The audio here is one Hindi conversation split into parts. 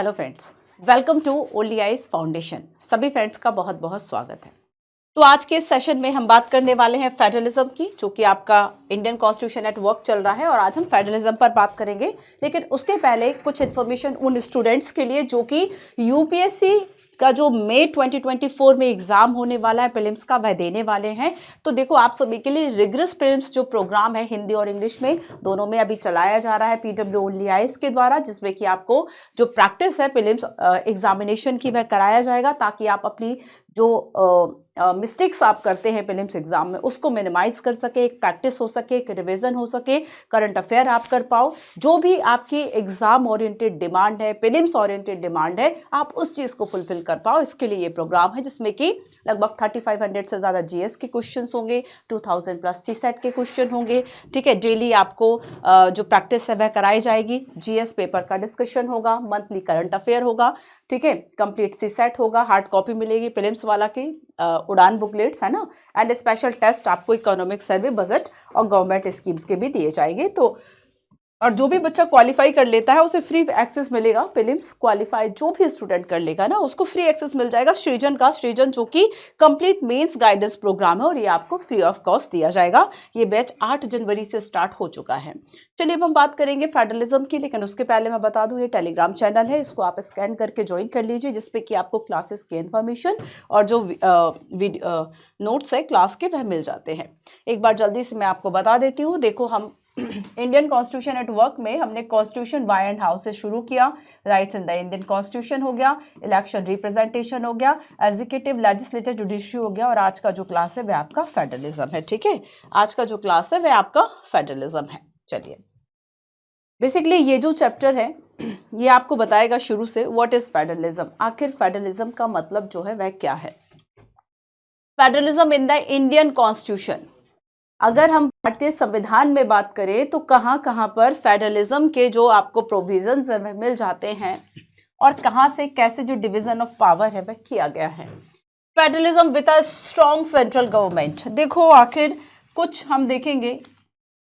Hello friends, welcome to Only Eyes Foundation. सभी फ्रेंड्स का बहुत बहुत स्वागत है। तो आज के इस सेशन में हम बात करने वाले हैं फेडरलिज्म की, जो कि आपका इंडियन कॉन्स्टिट्यूशन एट वर्क चल रहा है और आज हम फेडरलिज्म पर बात करेंगे। लेकिन उसके पहले कुछ इन्फॉर्मेशन उन स्टूडेंट्स के लिए जो कि यूपीएससी का जो मई 2024 में एग्जाम होने वाला है प्रीलिम्स का, वह देने वाले हैं। तो देखो, आप सभी के लिए रिगरस प्रीलिम्स जो प्रोग्राम है हिंदी और इंग्लिश में दोनों में अभी चलाया जा रहा है पीडब्ल्यू ओनली आईज के द्वारा, जिसमें कि आपको जो प्रैक्टिस है प्रीलिम्स एग्जामिनेशन की वह कराया जाएगा, ताकि आप अपनी जो मिस्टेक्स आप करते हैं प्रीलिम्स एग्जाम में उसको मिनिमाइज कर सके, एक प्रैक्टिस हो सके, एक रिवीजन हो सके, करंट अफेयर आप कर पाओ। जो भी आपकी एग्जाम ओरिएंटेड डिमांड है, प्रीलिम्स ओरिएंटेड डिमांड है, आप उस चीज को फुलफिल कर पाओ। इसके लिए ये प्रोग्राम है जिसमें कि लगभग 3500 से ज्यादा जीएस के क्वेश्चन होंगे, 2000 प्लस सीसेट के क्वेश्चन होंगे। ठीक है, डेली आपको जो प्रैक्टिस है वह कराई जाएगी। जीएस पेपर का डिस्कशन होगा, मंथली करंट अफेयर होगा। ठीक है, कंप्लीट सीसेट होगा, हार्ड कॉपी मिलेगी प्रीलिम्स वाला की, उड़ान बुकलेट्स है ना, एंड स्पेशल टेस्ट आपको इकोनॉमिक सर्वे, बजट और गवर्नमेंट स्कीम्स के भी दिए जाएंगे। तो और जो भी बच्चा क्वालिफाई कर लेता है उसे फ्री एक्सेस मिलेगा। प्रीलिम्स क्वालिफाई जो भी स्टूडेंट कर लेगा ना, उसको फ्री एक्सेस मिल जाएगा सृजन का, सृजन जो कि कंप्लीट मेंस गाइडेंस प्रोग्राम है और ये आपको फ्री ऑफ कॉस्ट दिया जाएगा। ये बैच 8 जनवरी से स्टार्ट हो चुका है। चलिए अब हम बात करेंगे फेडरलिज्म की, लेकिन उसके पहले मैं बता दूं, ये टेलीग्राम चैनल है, इसको आप स्कैन करके ज्वाइन कर लीजिए, जिसपे कि आपको क्लासेस की इन्फॉर्मेशन और जो नोट्स है क्लास के वह मिल जाते हैं। एक बार जल्दी से मैं आपको बता देती हूँ। देखो, हम इंडियन कॉन्स्टिट्यूशन एट वर्क में हमने कॉन्स्टिट्यूशन बाय एंड हाउस से शुरू किया, rights in the Indian constitution हो गया, इलेक्शन रिप्रेजेंटेशन हो गया, एग्जीक्यूटिव लेजिस्लेचर जुडिशरी हो गया, और आज का जो क्लास है वह आपका फेडरलिज्म है। ठीक है, आज का जो क्लास है वह आपका फेडरलिज्म है। चलिए, बेसिकली ये जो चैप्टर है ये आपको बताएगा शुरू से व्हाट इज फेडरलिज्म, आखिर फेडरलिज्म का मतलब जो है वह क्या है। Federalism in the Indian constitution, अगर हम भारतीय संविधान में बात करें तो कहां कहां पर फेडरलिज्म के जो आपको प्रोविजंस है मिल जाते हैं और कहां से कैसे जो डिवीजन ऑफ पावर है वह किया गया है। Federalism with a strong central government. देखो, आखिर कुछ हम देखेंगे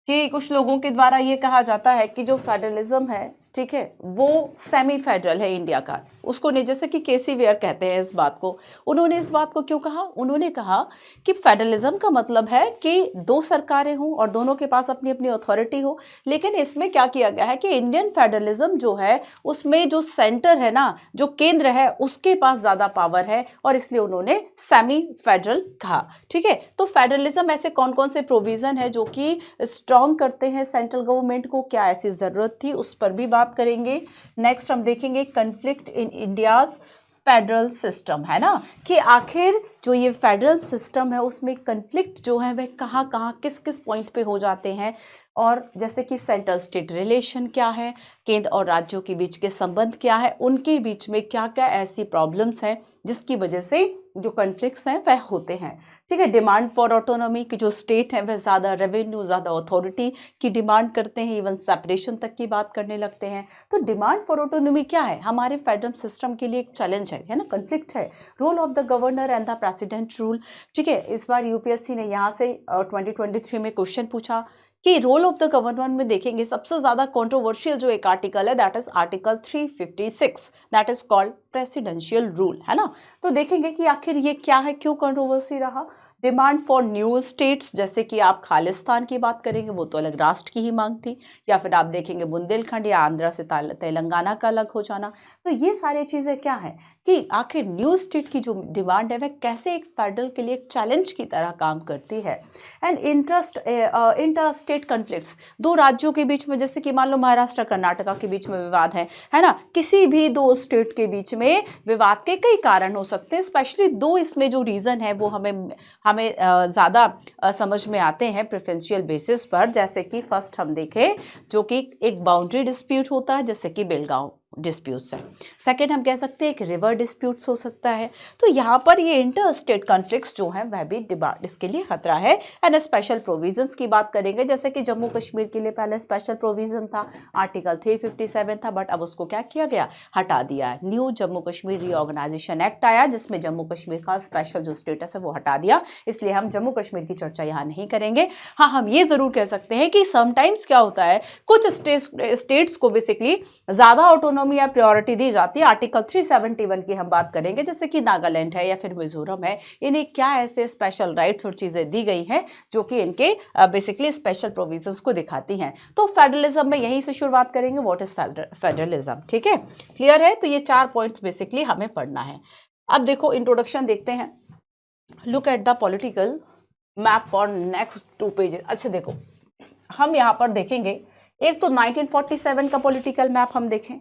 कि कुछ लोगों के द्वारा ये कहा जाता है कि जो फेडरलिज्म है, ठीक है, वो सेमी फेडरल है इंडिया का। उसको नहीं, जैसे कि केसी वेयर कहते हैं इस बात को। उन्होंने इस बात को क्यों कहा? उन्होंने कहा कि फेडरलिज्म का मतलब है कि दो सरकारें हों और दोनों के पास अपनी अपनी अथॉरिटी हो। लेकिन इसमें क्या किया गया है कि इंडियन फेडरलिज्म जो है उसमें जो सेंटर है ना, जो केंद्र है, उसके पास ज्यादा पावर है, और इसलिए उन्होंने सेमी फेडरल कहा। ठीक है, तो फेडरलिज्म ऐसे कौन कौन से प्रोविजन है जो कि स्ट्रॉन्ग करते हैं सेंट्रल गवर्नमेंट को, क्या ऐसी जरूरत थी, उस पर भी बात करेंगे। नेक्स्ट हम देखेंगे conflict in India's federal system, है ना, कि आखिर जो ये फेडरल सिस्टम है उसमें कन्फ्लिक्ट जो है वह कहाँ कहाँ किस किस पॉइंट पे हो जाते हैं, और जैसे कि सेंट्रल स्टेट रिलेशन क्या है, केंद्र और राज्यों के बीच के संबंध क्या है, उनके बीच में क्या क्या ऐसी प्रॉब्लम्स हैं जिसकी वजह से जो कन्फ्लिक्ट्स हैं वह होते हैं। ठीक है, डिमांड फॉर ऑटोनॉमी की जो स्टेट है वह ज़्यादा रेवेन्यू, ज़्यादा अथॉरिटी की डिमांड करते हैं, इवन सेपरेशन तक की बात करने लगते हैं। तो डिमांड फॉर ऑटोनॉमी क्या है? हमारे फेडरल सिस्टम के लिए एक चैलेंज है ना, कन्फ्लिक्ट है। Role of the governor and the president rule. ठीक है, इस बार यूपीएससी ने यहाँ से 2023 में क्वेश्चन पूछा कि रोल ऑफ द गवर्नर में देखेंगे सबसे ज्यादा कंट्रोवर्शियल जो एक आर्टिकल है, that is article 356, that is called presidential rule, है ना। तो देखेंगे कि आखिर ये क्या है, क्यों कंट्रोवर्सी रहा। डिमांड फॉर न्यू स्टेट्स, जैसे कि आप खालिस्तान की बात करेंगे, वो तो अलग राष्ट्र की ही मांग थी, या फिर आप देखेंगे बुंदेलखंड या आंध्रा से तेलंगाना का अलग हो जाना। तो ये सारी चीजें क्या है कि आखिर न्यू स्टेट की जो डिमांड है वह कैसे एक फेडरल के लिए एक चैलेंज की तरह काम करती है। एंड इंटर स्टेट कन्फ्लिक्ट्स, दो राज्यों के बीच में, जैसे कि मान लो महाराष्ट्र कर्नाटका के बीच में विवाद है ना, किसी भी दो स्टेट के बीच में विवाद के कई कारण हो सकते हैं, स्पेशली दो इसमें जो रीजन है वो हमें ज़्यादा समझ में आते हैं प्रेफरेंशियल बेसिस पर। जैसे कि फर्स्ट हम देखें जो कि एक बाउंड्री डिस्प्यूट होता है, जैसे कि बेलगांव डिस्प्यूट्स है। सेकेंड हम कह सकते हैं एक रिवर डिस्प्यूट्स हो सकता है। तो यहाँ पर ये इंटर स्टेट कॉन्फ्लिक्ट्स जो है वह भी डिमांड इसके लिए खतरा है। एंड स्पेशल प्रोविजंस की बात करेंगे, जैसे कि जम्मू कश्मीर के लिए पहले स्पेशल प्रोविजन था, आर्टिकल 357 था, बट अब उसको क्या किया गया, हटा दिया। New Jammu Kashmir reorganisation act आया जिसमें जम्मू कश्मीर का स्पेशल जो स्टेटस है वो हटा दिया, इसलिए हम जम्मू कश्मीर की चर्चा यहाँ नहीं करेंगे। हाँ, हम ये जरूर कह सकते हैं कि समटाइम्स क्या होता है, कुछ स्टेट्स को बेसिकली ज्यादा ऑटोनॉमी ऑटोनॉमी या प्रायोरिटी दी जाती है। आर्टिकल 371 की हम बात करेंगे, जैसे कि नागालैंड है या फिर मिजोरम है, इन्हें क्या ऐसे स्पेशल राइट्स और चीजें दी गई हैं जो कि इनके बेसिकली स्पेशल प्रोविजंस को दिखाती हैं। तो फेडरलिज्म में यहीं से शुरुआत करेंगे, व्हाट इज फेडरलिज्म। ठीक है, क्लियर है। तो ये 4 पॉइंट्स बेसिकली हमें पढ़ना है। अब देखो इंट्रोडक्शन देखते हैं। Look at the political map for next 2 pages. अच्छा देखो, हम यहाँ पर देखेंगे, एक तो 1947 का पॉलिटिकल मैप हम देखें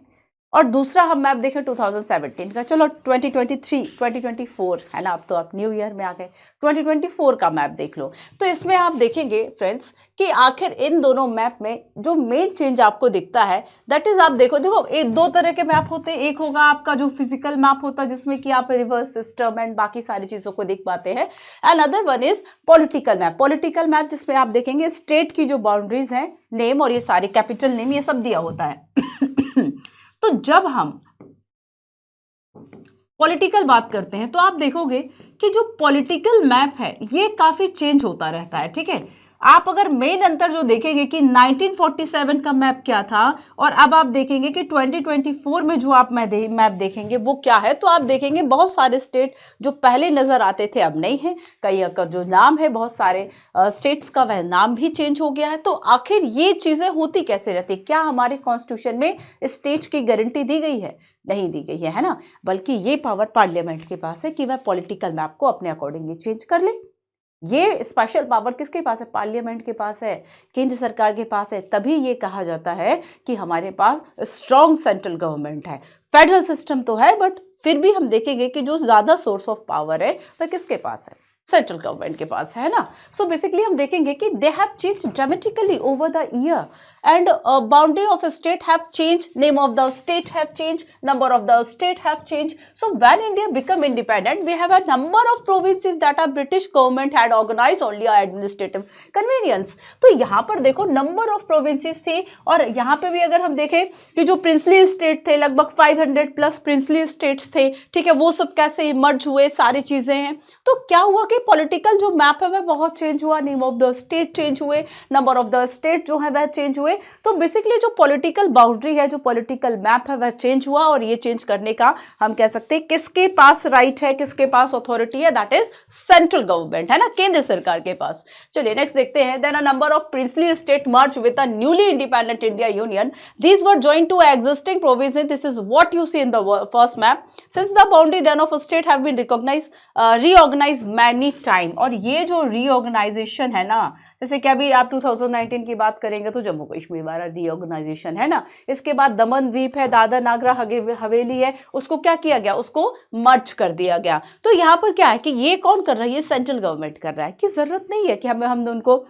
और दूसरा हम मैप देखें 2017 का। चलो 2023 2024 है ना, अब तो आप न्यू ईयर में आ गए, 2024 का मैप देख लो। तो इसमें आप देखेंगे फ्रेंड्स कि आखिर इन दोनों मैप में जो मेन चेंज आपको दिखता है, दैट इज आप देखो एक 2 तरह के मैप होते हैं। एक होगा आपका जो फिजिकल मैप होता है जिसमें कि आप रिवर्स सिस्टम एंड बाकी सारी चीजों को देख पाते हैं, and other one is political map. Political map जिसमें आप देखेंगे स्टेट की जो बाउंड्रीज हैं, नेम और ये सारे कैपिटल नेम, ये सब दिया होता है। तो जब हम पॉलिटिकल बात करते हैं तो आप देखोगे कि जो पॉलिटिकल मैप है ये काफी चेंज होता रहता है। ठीक है, आप अगर मेन अंतर जो देखेंगे कि 1947 का मैप क्या था और अब आप देखेंगे कि 2024 में जो आप मैप देखेंगे वो क्या है, तो आप देखेंगे बहुत सारे स्टेट जो पहले नजर आते थे अब नहीं है। कई का जो नाम है, बहुत सारे स्टेट्स का वह नाम भी चेंज हो गया है। तो आखिर ये चीजें होती कैसे रहती, क्या हमारे कॉन्स्टिट्यूशन में स्टेट की गारंटी दी गई है? नहीं दी गई है ना, बल्कि ये पावर पार्लियामेंट के पास है कि वह पॉलिटिकल मैप को अपने अकॉर्डिंगली चेंज कर ले। ये स्पेशल पावर किसके पास है? पार्लियामेंट के पास है, केंद्र सरकार के पास है। तभी ये कहा जाता है कि हमारे पास स्ट्रॉन्ग सेंट्रल गवर्नमेंट है। फेडरल सिस्टम तो है, बट फिर भी हम देखेंगे कि जो ज्यादा सोर्स ऑफ पावर है वह किसके पास है? सेंट्रल गवर्नमेंट के पास है ना। सो बेसिकली हम देखेंगे कि they have change dramatically over the year and boundary of state have change, name of the state have change, number of the state have change. So when India become independent we have a number of provinces that are British government had organised only administrative convenience. तो यहाँ पर देखो नंबर ऑफ प्रोविंसेस थे, और यहाँ पे भी अगर हम देखें कि जो प्रिंसली स्टेट थे, लगभग 500 प्लस प्रिंसली स्टेट्स थे। ठीक है, वो सब कैसे इमर्ज हुए, सारी चीजें हैं। तो क्या हुआ कि पॉलिटिकल जो मैप है वह बहुत चेंज हुआ, name of the state change हुए, नंबर ऑफ द स्टेट जो है वह चेंज हुए। तो बेसिकली जो पॉलिटिकल बाउंड्री है, जो पॉलिटिकल मैप है वह चेंज हुआ, और ये चेंज करने का हम कह सकते हैं किसके पास राइट है, किसके पास अथॉरिटी है? दैट इज सेंट्रल गवर्नमेंट, है ना, केंद्र सरकार के पास। चलिए नेक्स्ट देखते हैं। Then a number of princely state merge with a newly independent India union, these were joined to existing provisions. This is what you see in the first map. Since the boundary then of a state have been recognized reorganized many time, और ये जो रीऑर्गेनाइजेशन है ना, जैसे कि अभी आप 2019 की बात करेंगे तो जम्मू कश्मीर वाला रीऑर्गेनाइजेशन है ना, इसके बाद दमन द्वीप है, दादरा नागर हवेली है, उसको क्या किया गया? उसको मर्ज कर दिया गया। तो यहाँ पर क्या है कि ये कौन कर रहा है? ये सेंट्रल गवर्नमेंट कर रहा है। कि जरूरत नहीं है कि हमने उनको,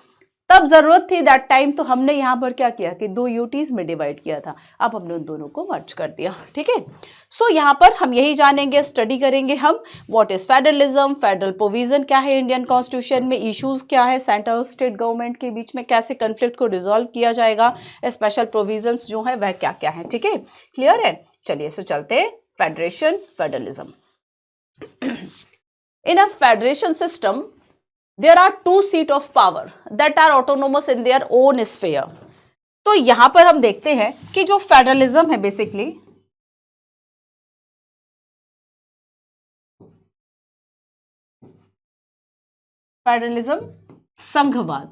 तब जरूरत थी दैट टाइम, तो हमने यहाँ पर क्या किया कि 2 यूटीज में डिवाइड किया था, अब हमने उन दोनों को मर्ज कर दिया। ठीक है, सो यहाँ पर हम यही जानेंगे, स्टडी करेंगे हम what is federalism, federal provision क्या है इंडियन कॉन्स्टिट्यूशन में, इश्यूज क्या है, सेंट्रल और स्टेट गवर्नमेंट के बीच में कैसे कन्फ्लिक्ट को रिजॉल्व किया जाएगा, स्पेशल प्रोविजंस जो है वह क्या क्या है। ठीक है, क्लियर है। चलिए सो चलते हैं federation, federalism. In a federation system there are 2 seat of power that are autonomous in their own sphere. तो यहां पर हम देखते हैं कि जो फेडरलिज्म है बेसिकली, फेडरलिज्म संघवाद,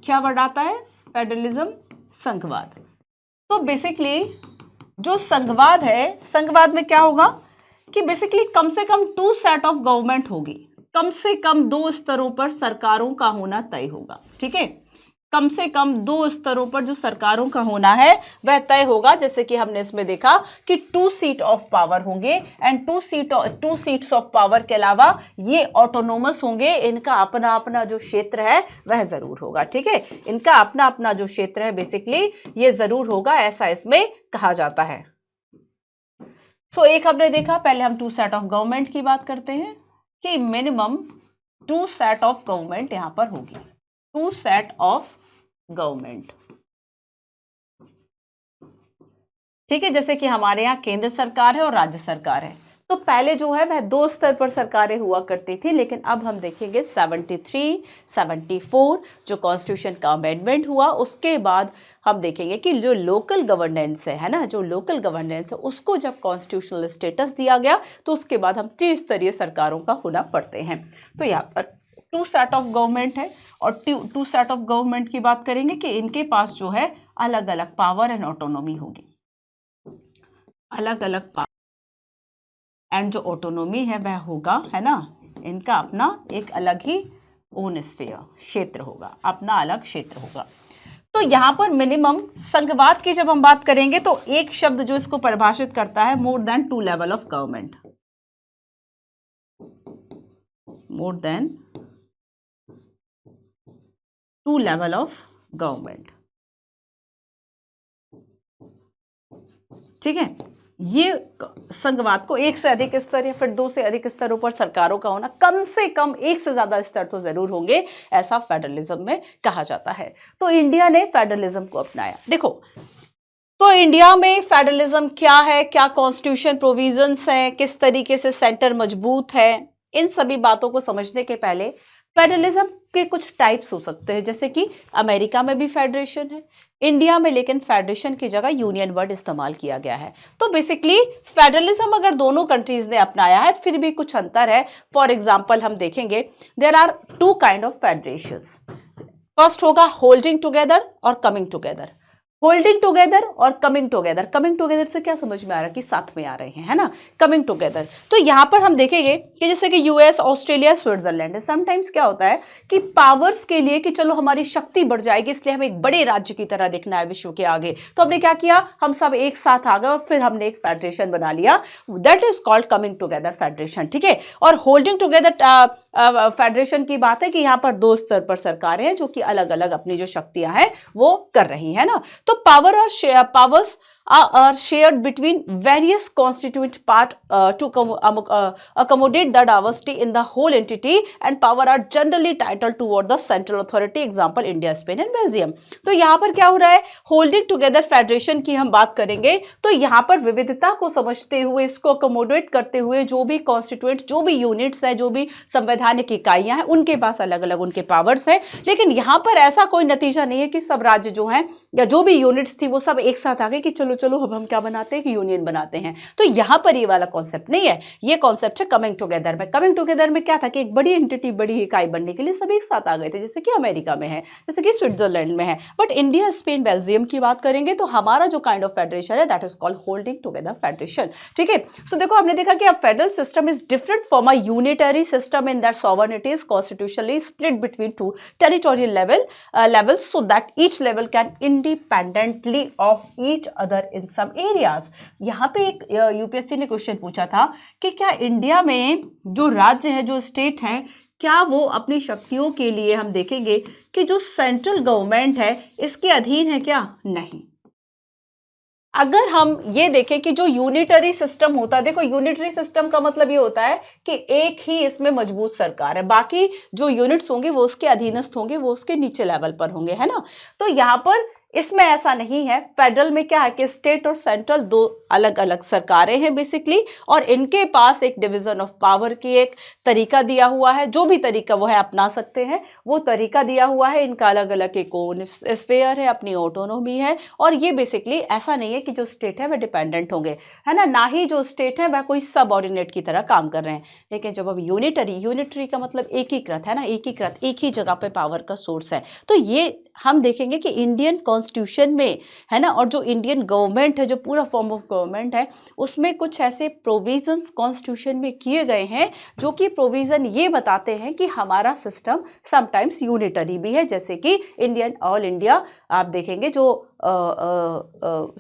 क्या वर्ड आता है? फेडरलिज्म संघवाद। तो बेसिकली जो संघवाद है, संघवाद में क्या होगा कि बेसिकली कम से कम 2 सेट ऑफ गवर्नमेंट होगी, कम से कम 2 स्तरों पर सरकारों का होना तय होगा। ठीक है, कम से कम 2 स्तरों पर जो सरकारों का होना है वह तय होगा। जैसे कि हमने इसमें देखा कि 2 सीट ऑफ पावर होंगे, एंड 2 सीट्स ऑफ पावर के अलावा ये ऑटोनोमस होंगे, इनका अपना अपना जो क्षेत्र है वह जरूर होगा। ठीक है, इनका अपना अपना जो क्षेत्र है बेसिकली ये जरूर होगा, ऐसा इसमें कहा जाता है। सो एक हमने देखा, पहले हम 2 सेट ऑफ गवर्नमेंट की बात करते हैं कि मिनिमम 2 सेट ऑफ गवर्नमेंट यहां पर होगी, 2 सेट ऑफ गवर्नमेंट। ठीक है, जैसे कि हमारे यहाँ केंद्र सरकार है और राज्य सरकार है, तो पहले जो है वह 2 स्तर पर सरकारें हुआ करती थी, लेकिन अब हम देखेंगे 73, 74 जो कॉन्स्टिट्यूशन का अमेंडमेंट हुआ उसके बाद हम देखेंगे कि जो लोकल गवर्नेंस है ना, जो लोकल गवर्नेंस है उसको जब कॉन्स्टिट्यूशनल स्टेटस दिया गया तो उसके बाद हम त्रिस्तरीय सरकारों का होना पड़ते हैं। तो यहाँ पर 2 सेट ऑफ गवर्नमेंट है और 2 सेट ऑफ गवर्नमेंट की बात करेंगे कि इनके पास जो है अलग अलग पावर एंड ऑटोनॉमी होगी, अलग अलग पावर एंड जो ऑटोनॉमी है वह होगा, है ना, इनका अपना एक अलग ही ओन स्फीयर क्षेत्र होगा, अपना अलग क्षेत्र होगा। तो यहाँ पर मिनिमम संघवाद की जब हम बात करेंगे तो एक शब्द जो इसको परिभाषित करता है, more than 2 level of government, more than 2 level of government. ठीक है, ये संघवाद को एक से अधिक स्तर या फिर 2 से अधिक स्तरों पर सरकारों का होना, कम से कम एक से ज्यादा स्तर तो जरूर होंगे, ऐसा फेडरलिज्म में कहा जाता है। तो इंडिया ने फेडरलिज्म को अपनाया। देखो, तो इंडिया में फेडरलिज्म क्या है, क्या कॉन्स्टिट्यूशन प्रोविजंस हैं, किस तरीके से सेंटर मजबूत है, इन सभी बातों को समझने के पहले फेडरलिज्म के कुछ टाइप्स हो सकते हैं। जैसे कि अमेरिका में भी फेडरेशन है, इंडिया में लेकिन फेडरेशन की जगह यूनियन वर्ड इस्तेमाल किया गया है। तो बेसिकली फेडरलिज्म अगर दोनों कंट्रीज ने अपनाया है, फिर भी कुछ अंतर है। फॉर एग्जांपल हम देखेंगे there are 2 kind of federations. First होगा होल्डिंग टुगेदर और कमिंग टुगेदर। होल्डिंग टुगेदर और कमिंग टुगेदर, कमिंग टुगेदर से क्या समझ में आ रहा है कि साथ में आ रहे हैं, है ना, कमिंग टुगेदर। तो यहां पर हम देखेंगे कि जैसे कि यूएस, ऑस्ट्रेलिया, स्विट्जरलैंड, समटाइम्स क्या होता है कि पावर्स के लिए कि चलो हमारी शक्ति बढ़ जाएगी, इसलिए हमें एक बड़े राज्य की तरह दिखना है विश्व के आगे, तो हमने क्या किया, हम सब एक साथ आ गए और फिर हमने एक फेडरेशन बना लिया, that is called coming together federation. ठीक है, और होल्डिंग टुगेदर फेडरेशन की बात है कि यहाँ पर 2 स्तर पर सरकारें हैं जो कि अलग अलग अपनी जो शक्तियां हैं वो कर रही है ना। तो पावर और powers are shared between various constituent part to accommodate the diversity in the whole entity, and power are generally titled toward the central authority, example India, Spain and Belgium। तो यहाँ पर क्या हो रहा है, होल्डिंग टुगेदर फेडरेशन की हम बात करेंगे तो यहाँ पर विविधता को समझते हुए, इसको अकोमोडेट करते हुए जो भी कॉन्स्टिट्यूएंट, जो भी यूनिट्स है, जो भी संवैधानिक इकाइयां हैं, उनके पास अलग अलग उनके पावर्स हैं। लेकिन यहाँ पर ऐसा कोई नतीजा नहीं है कि सब राज्य जो हैं या जो भी यूनिट्स थी वो सब एक साथ आ गए कि चलो चलो अब हम क्या बनाते हैं कि यूनियन बनाते हैं। तो यहां पर ये वाला कॉन्सेप्ट नहीं है, ये कॉन्सेप्ट है कमिंग टुगेदर में। कमिंग टुगेदर में क्या था कि एक बड़ी एंटिटी, बड़ी इकाई बनने के लिए सब एक साथ आ गए थे, जैसे कि अमेरिका में है, जैसे कि स्विट्जरलैंड में है। बट इंडिया, स्पेन, बेल्जियम की बात करेंगे तो हमारा जो काइंड ऑफ फेडरेशन है that is called holding together federation. ठीक है, सो देखो हमने देखा कि federal system is different from a unitary system in that sovereignty is constitutionally split between 2 territorial levels so that each level can independently of each other in some areas। यहाँ पे एक यूपीएससी ने क्वेश्चन पूछा था कि क्या इंडिया में जो राज्य है, जो स्टेट है, क्या वो अपनी शक्तियों के लिए, हम देखेंगे कि जो सेंट्रल गवर्नमेंट है इसके अधीन है क्या? नहीं। अगर हम ये देखें कि जो यूनिटरी सिस्टम होता है, देखो यूनिटरी सिस्टम का मतलब ये होता है कि एक ही इसमें मजबूत सरकार है, बाकी जो यूनिट्स होंगे वो उसके अधीनस्थ होंगे, वो उसके नीचे लेवल पर होंगे, है ना। तो यहां पर इसमें ऐसा नहीं है। फेडरल में क्या है कि स्टेट और सेंट्रल 2 अलग अलग सरकारें हैं बेसिकली, और इनके पास एक डिवीजन ऑफ पावर की एक तरीका दिया हुआ है, जो भी तरीका वो है अपना सकते हैं, वो तरीका दिया हुआ है। इनका अलग अलग एक ओन स्फीयर है, अपनी ऑटोनॉमी है, और ये बेसिकली ऐसा नहीं है कि जो स्टेट है वह डिपेंडेंट होंगे, है ना ही जो स्टेट है वह कोई सबऑर्डिनेट की तरह काम कर रहे हैं। लेकिन जब हम यूनिटरी का मतलब एकीकृत है ना, एकीकृत, एक ही जगह पे पावर का सोर्स है। तो ये हम देखेंगे कि इंडियन कॉन्स्टिट्यूशन में, है ना, और जो इंडियन गवर्नमेंट है, जो पूरा फॉर्म ऑफ गवर्नमेंट है, उसमें कुछ ऐसे प्रोविजंस कॉन्स्टिट्यूशन में किए गए हैं जो कि प्रोविजन ये बताते हैं कि हमारा सिस्टम समटाइम्स यूनिटरी भी है। जैसे कि इंडियन ऑल इंडिया, आप देखेंगे जो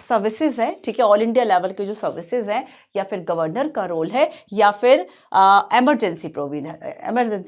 सर्विसेज है, ठीक है, ऑल इंडिया लेवल के जो सर्विसेज हैं, या फिर गवर्नर का रोल है, या फिर इमरजेंसी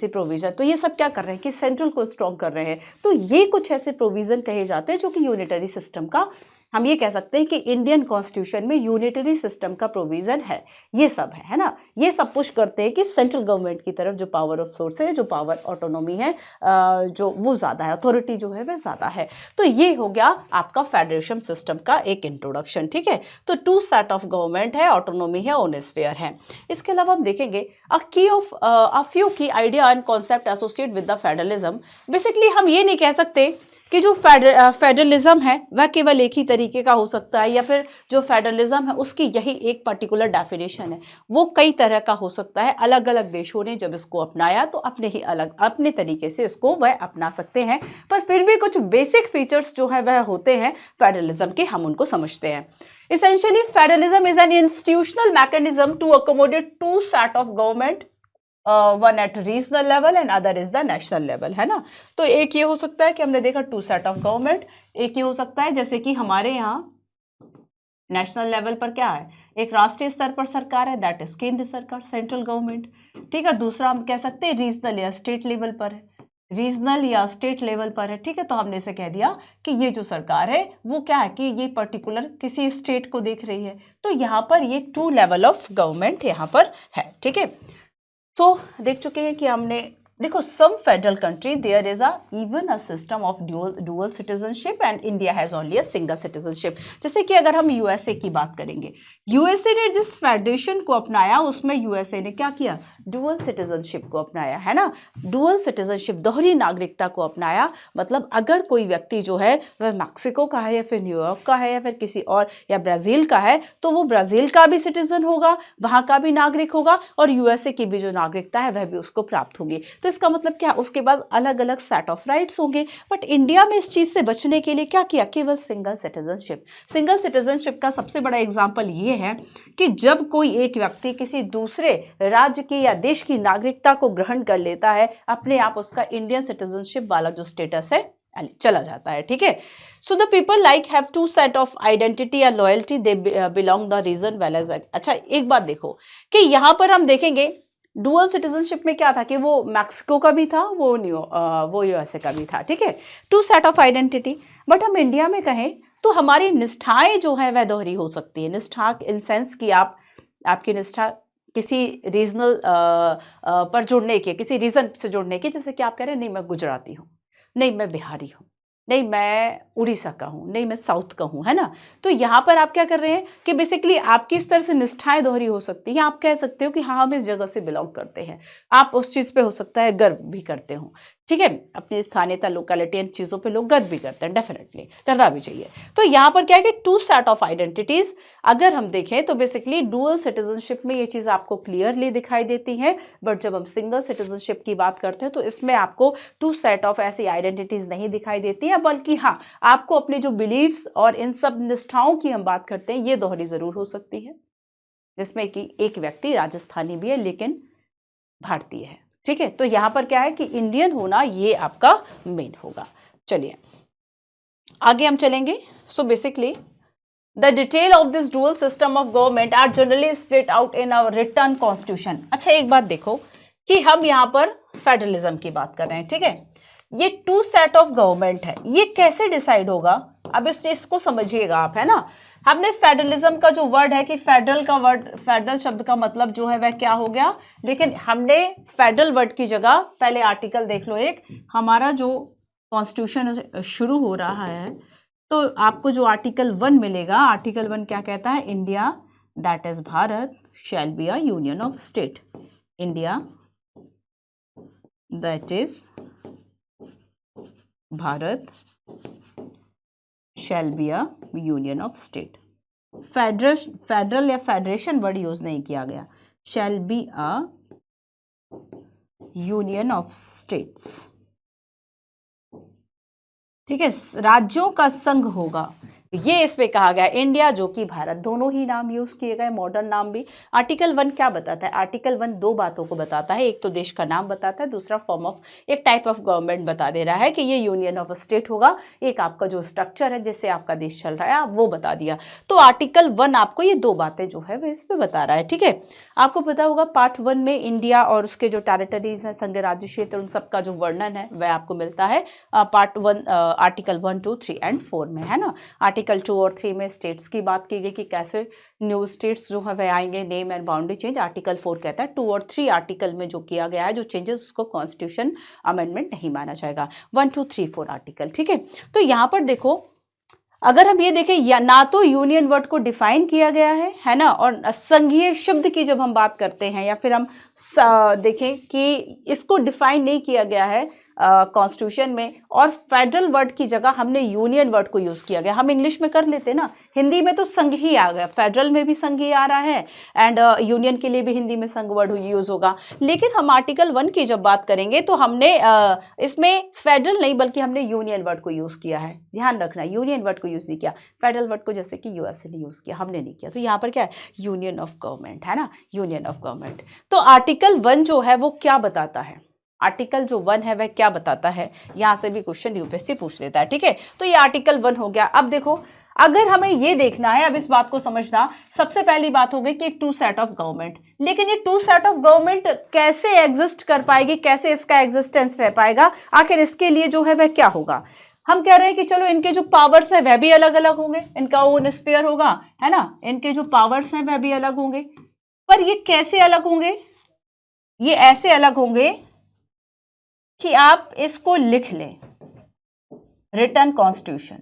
प्रोविजन, तो ये सब क्या कर रहे हैं कि सेंट्रल को स्ट्रॉन्ग कर रहे हैं। तो ये कुछ ऐसे प्रोविजन कहे जाते हैं जो कि यूनिटरी सिस्टम का हम ये कह सकते हैं कि इंडियन कॉन्स्टिट्यूशन में यूनिटरी सिस्टम का प्रोविजन है, ये सब है ना। ये सब पुश करते हैं कि सेंट्रल गवर्नमेंट की तरफ जो पावर ऑफ सोर्स है, जो पावर ऑटोनॉमी है, जो वो ज़्यादा है, अथॉरिटी जो है वह ज़्यादा है। तो ये हो गया आपका फेडरेशन सिस्टम का एक इंट्रोडक्शन, ठीक है। तो टू सेट ऑफ गवर्नमेंट है, ऑटोनॉमी है, ओन स्फीयर है। इसके अलावा हम देखेंगे अ फ्यू की idea and concept associate with the federalism. Basically हम ये नहीं कह सकते कि जो फेडरलिज्म है वह केवल एक ही तरीके का हो सकता है, या फिर जो फेडरलिज्म है उसकी यही एक पर्टिकुलर डेफिनेशन है। वो कई तरह का हो सकता है। अलग अलग देशों ने जब इसको अपनाया तो अपने तरीके से इसको वह अपना सकते हैं, पर फिर भी कुछ बेसिक फीचर्स जो है वह होते हैं फेडरलिज्म के, हम उनको समझते हैं। Essentially, federalism is an institutional mechanism to accommodate two set of government, one at regional level and other is the national level, है ना। तो एक ये हो सकता है कि हमने देखा टू सेट ऑफ गवर्नमेंट, एक ये हो सकता है जैसे कि हमारे यहाँ नेशनल लेवल पर क्या है, एक राष्ट्रीय स्तर पर सरकार है, दैट इज केंद्र सरकार, सेंट्रल गवर्नमेंट, ठीक है। दूसरा हम कह सकते हैं रीजनल या स्टेट लेवल पर है, रीजनल या स्टेट लेवल पर है, ठीक है। तो हमने इसे कह दिया कि ये जो सरकार है वो क्या है कि ये पर्टिकुलर किसी स्टेट को देख रही है। तो यहाँ पर ये टू लेवल ऑफ गवर्नमेंट यहाँ पर है, ठीक है। तो देख चुके हैं कि हमने देखो some federal country there is even a system of dual citizenship and India has only a single citizenship. जैसे कि अगर हम यूएसए की बात करेंगे, यूएसए ने जिस फेडरेशन को अपनाया उसमें यूएसए ने क्या किया, डुअल सिटीजनशिप को अपनाया, है ना। डुअल सिटीजनशिप, दोहरी नागरिकता को अपनाया। मतलब अगर कोई व्यक्ति जो है वह मैक्सिको का है या फिर न्यूयॉर्क का है या फिर किसी और या ब्राज़ील का है, तो वो ब्राज़ील का भी सिटीजन होगा, वहाँ का भी नागरिक होगा, और यूएसए की भी जो नागरिकता है वह भी उसको प्राप्त होगी। तो इसका मतलब क्या, उसके बाद अलग अलग सेट ऑफ राइट्स होंगे। बट इंडिया में इस चीज से बचने के लिए क्या किया, केवल सिंगल सिटीजनशिप। सिंगल सिटीजनशिप का सबसे बड़ा एग्जांपल ये है कि जब कोई एक व्यक्ति किसी दूसरे राज्य की या देश की नागरिकता को ग्रहण कर लेता है, अपने आप उसका इंडियन सिटीजनशिप वाला जो स्टेटस है चला जाता है, ठीक है। So the people like have two set of identity या loyalty, they belong the region well as. अच्छा एक बात देखो कि यहां पर हम देखेंगे डुअल सिटीजनशिप में क्या था कि वो मैक्सिको का भी था, वो यूएसए का भी था, ठीक है। Two set of identity. But हम इंडिया में कहें तो हमारी निष्ठाएं जो है वह दोहरी हो सकती है। निष्ठा इन सेंस कि आपकी निष्ठा किसी रीजनल पर जुड़ने की, किसी रीजन से जुड़ने की। जैसे कि आप कह रहे हैं नहीं मैं गुजराती हूँ, नहीं मैं बिहारी हूँ, नहीं मैं उड़ीसा का हूँ, नहीं मैं साउथ का हूँ, है ना। तो यहाँ पर आप क्या कर रहे हैं कि बेसिकली आपकी इस तरह से निष्ठाएं दोहरी हो सकती हैं। आप कह सकते हो कि हाँ हम इस जगह से बिलोंग करते हैं, आप उस चीज़ पे हो सकता है गर्व भी करते हो, ठीक है। अपनी स्थानीयता, लोकेलिटी एंड चीज़ों पे लोग गर्व भी करते हैं, डेफिनेटली करना भी चाहिए। तो यहाँ पर क्या है कि टू सेट ऑफ आइडेंटिटीज अगर हम देखें तो बेसिकली डुअल सिटीजनशिप में ये चीज़ आपको क्लियरली दिखाई देती है। बट जब हम सिंगल सिटीजनशिप की बात करते हैं तो इसमें आपको टू सेट ऑफ ऐसी आइडेंटिटीज नहीं दिखाई देती है, बल्कि हाँ आपको अपने जो बिलीव्स और इन सब निष्ठाओं की हम बात करते हैं ये दोहरी जरूर हो सकती है, जिसमें कि एक व्यक्ति राजस्थानी भी है लेकिन भारतीय है, ठीक है। तो यहां पर क्या है कि इंडियन होना ये आपका मेन होगा। चलिए आगे हम चलेंगे। So basically the detail of this dual system of government are generally split out in our written constitution. अच्छा एक बात देखो कि हम यहाँ पर फेडरलिज्म की बात कर रहे हैं, ठीक है। ये टू सेट ऑफ गवर्नमेंट है, ये कैसे डिसाइड होगा, अब इस चीज को समझिएगा आप, है ना। हमने फेडरलिज्म का जो वर्ड है कि फेडरल शब्द का मतलब जो है वह क्या हो गया, लेकिन हमने फेडरल वर्ड की जगह पहले आर्टिकल देख लो। एक हमारा जो कॉन्स्टिट्यूशन शुरू हो रहा है तो आपको जो आर्टिकल 1 मिलेगा, आर्टिकल 1 क्या कहता है, India that is Bharat shall be a union of state. India that is Bharat shall be a union of state. Federal या फेडरेशन वर्ड यूज नहीं किया गया, shall be a union of states, ठीक है। राज्यों का संघ होगा, ये इसमें कहा गया। इंडिया जो कि भारत, दोनों ही नाम यूज किए गए, मॉडर्न नाम भी। आर्टिकल 1 क्या बताता है, आर्टिकल 1 दो बातों को बताता है, एक तो देश का नाम बताता है, दूसरा फॉर्म ऑफ एक टाइप ऑफ गवर्नमेंट बता दे रहा है कि ये यूनियन ऑफ स्टेट होगा। एक आपका जो स्ट्रक्चर है जिससे आपका देश चल रहा है वो बता दिया। तो आर्टिकल 1 आपको ये दो बातें जो है वो इस पे बता रहा है, ठीक है। आपको पता होगा पार्ट 1 में इंडिया और उसके जो टेरिटरीज हैं, संघ राज्य क्षेत्र, उन सबका जो वर्णन है वह आपको मिलता है पार्ट 1 आर्टिकल 1, 2, 3 एंड 4 में, है ना। आर्टिकल आर्टिकल 2 और 3 में स्टेट्स की बात की गई कि कैसे न्यू स्टेट्स जो है वह आएंगे, name and boundary change. Article 4 कहता है 2 और 3 आर्टिकल में जो किया गया है जो चेंजेस, उसको कॉन्स्टिट्यूशन अमेंडमेंट नहीं माना जाएगा। 1, 2, 3, 4 आर्टिकल, ठीक है। तो यहाँ पर देखो, अगर हम ये देखें, या ना तो यूनियन वर्ड को डिफाइन किया गया है ना, और संघीय शब्द की जब हम बात करते हैं, या फिर हम देखें कि इसको डिफाइन नहीं किया गया है कॉन्स्टिट्यूशन में, और फेडरल वर्ड की जगह हमने यूनियन वर्ड को यूज किया गया। हम इंग्लिश में कर लेते ना, हिंदी में तो संघ ही आ गया, फेडरल में भी संघ ही आ रहा है, एंड यूनियन के लिए भी हिंदी में संघ वर्ड यूज होगा। लेकिन हम आर्टिकल 1 की जब बात करेंगे तो हमने इसमें फेडरल नहीं बल्कि हमने यूनियन वर्ड को यूज किया है। ध्यान रखना, यूनियन वर्ड को यूज नहीं किया, फेडरल वर्ड को जैसे कि यूएसए ने यूज किया, हमने नहीं किया। तो यहाँ पर क्या है, यूनियन ऑफ गवर्नमेंट है ना, यूनियन ऑफ गवर्नमेंट। तो आर्टिकल 1 जो है वो क्या बताता है, आर्टिकल जो 1 है वह क्या बताता है, यहां से भी क्वेश्चन यूपीएससी पूछ लेता है, ठीक है। तो ये आर्टिकल 1 हो गया। अब देखो, अगर हमें ये देखना है, अब इस बात को समझना, सबसे पहली बात हो गई कि एक टू सेट ऑफ गवर्नमेंट, लेकिन ये टू सेट ऑफ गवर्नमेंट कैसे एग्जिस्ट कर पाएगी, कैसे इसका एग्जिस्टेंस रह पाएगा, आखिर इसके लिए जो है वह क्या होगा। हम कह रहे हैं कि चलो इनके जो पावर्स है वह भी अलग अलग होंगे, इनका ओन स्फीयर होगा, है ना, इनके जो पावर्स हैं वह भी अलग होंगे। पर ये कैसे अलग होंगे, ये ऐसे अलग होंगे कि आप इसको लिख लें, रिटन कॉन्स्टिट्यूशन।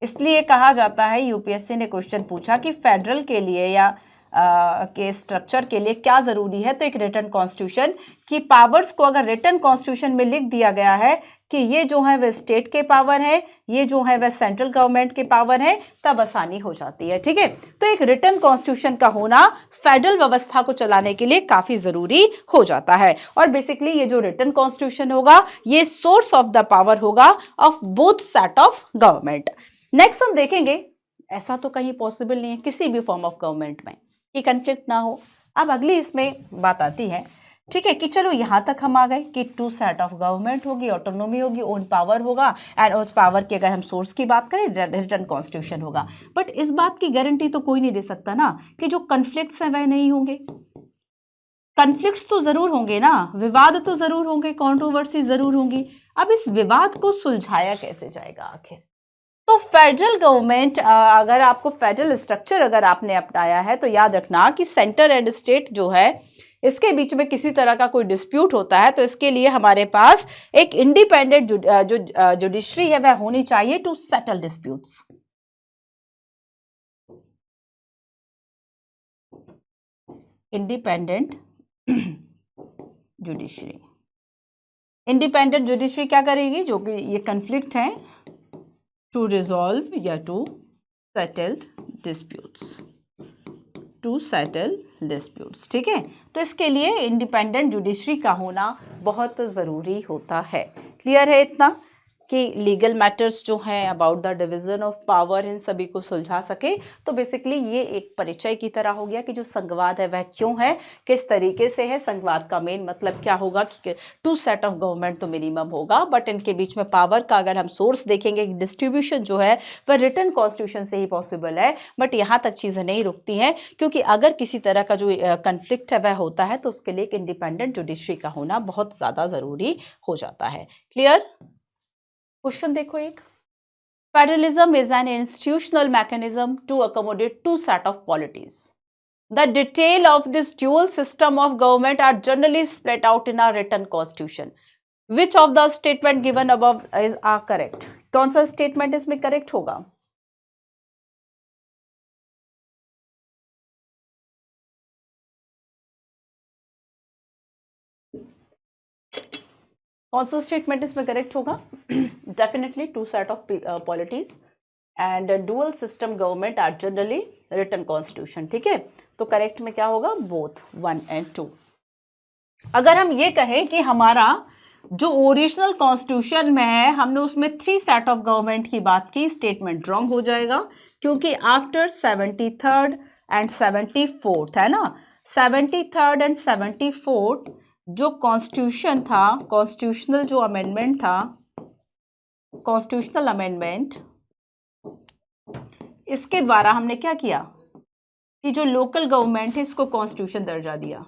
इसलिए कहा जाता है, यूपीएससी ने क्वेश्चन पूछा कि फेडरल के लिए या के स्ट्रक्चर के लिए क्या जरूरी है, तो एक रिटन कॉन्स्टिट्यूशन की पावर्स को अगर रिटन कॉन्स्टिट्यूशन में लिख दिया गया है कि ये जो है वह स्टेट के पावर है, ये जो है वह सेंट्रल गवर्नमेंट के पावर है, तब आसानी हो जाती है, ठीक है। तो एक रिटन कॉन्स्टिट्यूशन का होना फेडरल व्यवस्था को चलाने के लिए काफी जरूरी हो जाता है। और बेसिकली ये जो रिटन कॉन्स्टिट्यूशन होगा ये सोर्स ऑफ द पावर होगा of both set of government. Next हम देखेंगे, ऐसा तो कहीं पॉसिबल नहीं है किसी भी फॉर्म ऑफ गवर्नमेंट में कि कंफ्लिक्ट ना हो। अब अगली इसमें बात आती है, ठीक है, कि चलो यहां तक हम आ गए कि टू सेट ऑफ गवर्नमेंट होगी, ऑटोनॉमी होगी, ओन पावर होगा, एंड उस पावर की अगर हम सोर्स की बात करें रिटन कॉन्स्टिट्यूशन होगा। बट इस बात की गारंटी तो कोई नहीं दे सकता ना कि जो कन्फ्लिक्ट्स हैं वह नहीं होंगे। कन्फ्लिक्ट्स तो जरूर होंगे ना, विवाद तो जरूर होंगे, कॉन्ट्रोवर्सी जरूर होंगी। अब इस विवाद को सुलझाया कैसे जाएगा आखिर। तो फेडरल गवर्नमेंट, अगर आपको फेडरल स्ट्रक्चर अगर आपने अपनाया है तो याद रखना कि सेंटर एंड स्टेट जो है इसके बीच में किसी तरह का कोई डिस्प्यूट होता है तो इसके लिए हमारे पास एक इंडिपेंडेंट जुडिशरी है वह होनी चाहिए to settle disputes. Independent judiciary, independent judiciary क्या करेगी, जो कि ये कन्फ्लिक्ट है टू रिजॉल्व या to settle disputes, to settle disputes, ठीक है। तो इसके लिए इंडिपेंडेंट जुडिशरी का होना बहुत ज़रूरी होता है। क्लियर है इतना कि लीगल मैटर्स जो हैं about the division of power in सभी को सुलझा सके। तो बेसिकली ये एक परिचय की तरह हो गया कि जो संघवाद है वह क्यों है, किस तरीके से है। संघवाद का मेन मतलब क्या होगा कि टू सेट ऑफ गवर्नमेंट तो मिनिमम होगा, बट इनके बीच में पावर का अगर हम सोर्स देखेंगे, डिस्ट्रीब्यूशन जो है वह रिटन कॉन्स्टिट्यूशन से ही पॉसिबल है। बट यहाँ तक चीज़ें नहीं रुकती हैं, क्योंकि अगर किसी तरह का जो कन्फ्लिक्ट है वह होता है तो उसके लिए एक इंडिपेंडेंट जुडिशरी का होना बहुत ज़्यादा ज़रूरी हो जाता है। क्लियर। क्वेश्चन देखो एक, federalism is an institutional mechanism to accommodate two set of polities. The detail of this dual system of government are generally spelled out in our written constitution. Which of the statement given above is correct? कौन सा स्टेटमेंट इसमें करेक्ट होगा? कौन सा स्टेटमेंट इसमें करेक्ट होगा? Definitely two set of polities and dual system government are generally written constitution, ठीक है। तो करेक्ट में क्या होगा? Both 1 and 2। अगर हम ये कहें कि हमारा जो ओरिजिनल कॉन्स्टिट्यूशन में है हमने उसमें 3 सेट ऑफ गवर्नमेंट की बात की, स्टेटमेंट रॉन्ग हो जाएगा, क्योंकि आफ्टर 73rd एंड 74th है ना, 73rd एंड 74th जो कॉन्स्टिट्यूशन था, कॉन्स्टिट्यूशनल जो अमेंडमेंट था, कॉन्स्टिट्यूशनल अमेंडमेंट, इसके द्वारा हमने क्या किया कि जो लोकल गवर्नमेंट है इसको कॉन्स्टिट्यूशन दर्जा दिया।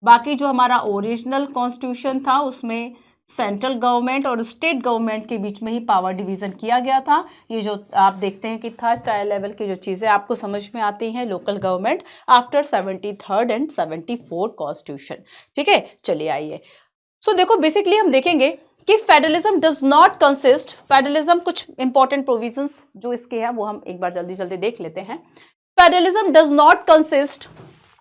बाकी जो हमारा ओरिजिनल कॉन्स्टिट्यूशन था उसमें सेंट्रल गवर्नमेंट और स्टेट गवर्नमेंट के बीच में ही पावर डिवीजन किया गया था। ये जो आप देखते हैं कि थर्ड टायर लेवल की जो चीज़ें आपको समझ में आती हैं, local government after 73rd and 74 constitution. ठीक है, चलिए आइए। सो देखो बेसिकली हम देखेंगे कि federalism does not consist, federalism कुछ इंपॉर्टेंट प्रोविजंस जो इसके हैं वो हम एक बार जल्दी जल्दी देख लेते हैं। Federalism does not consist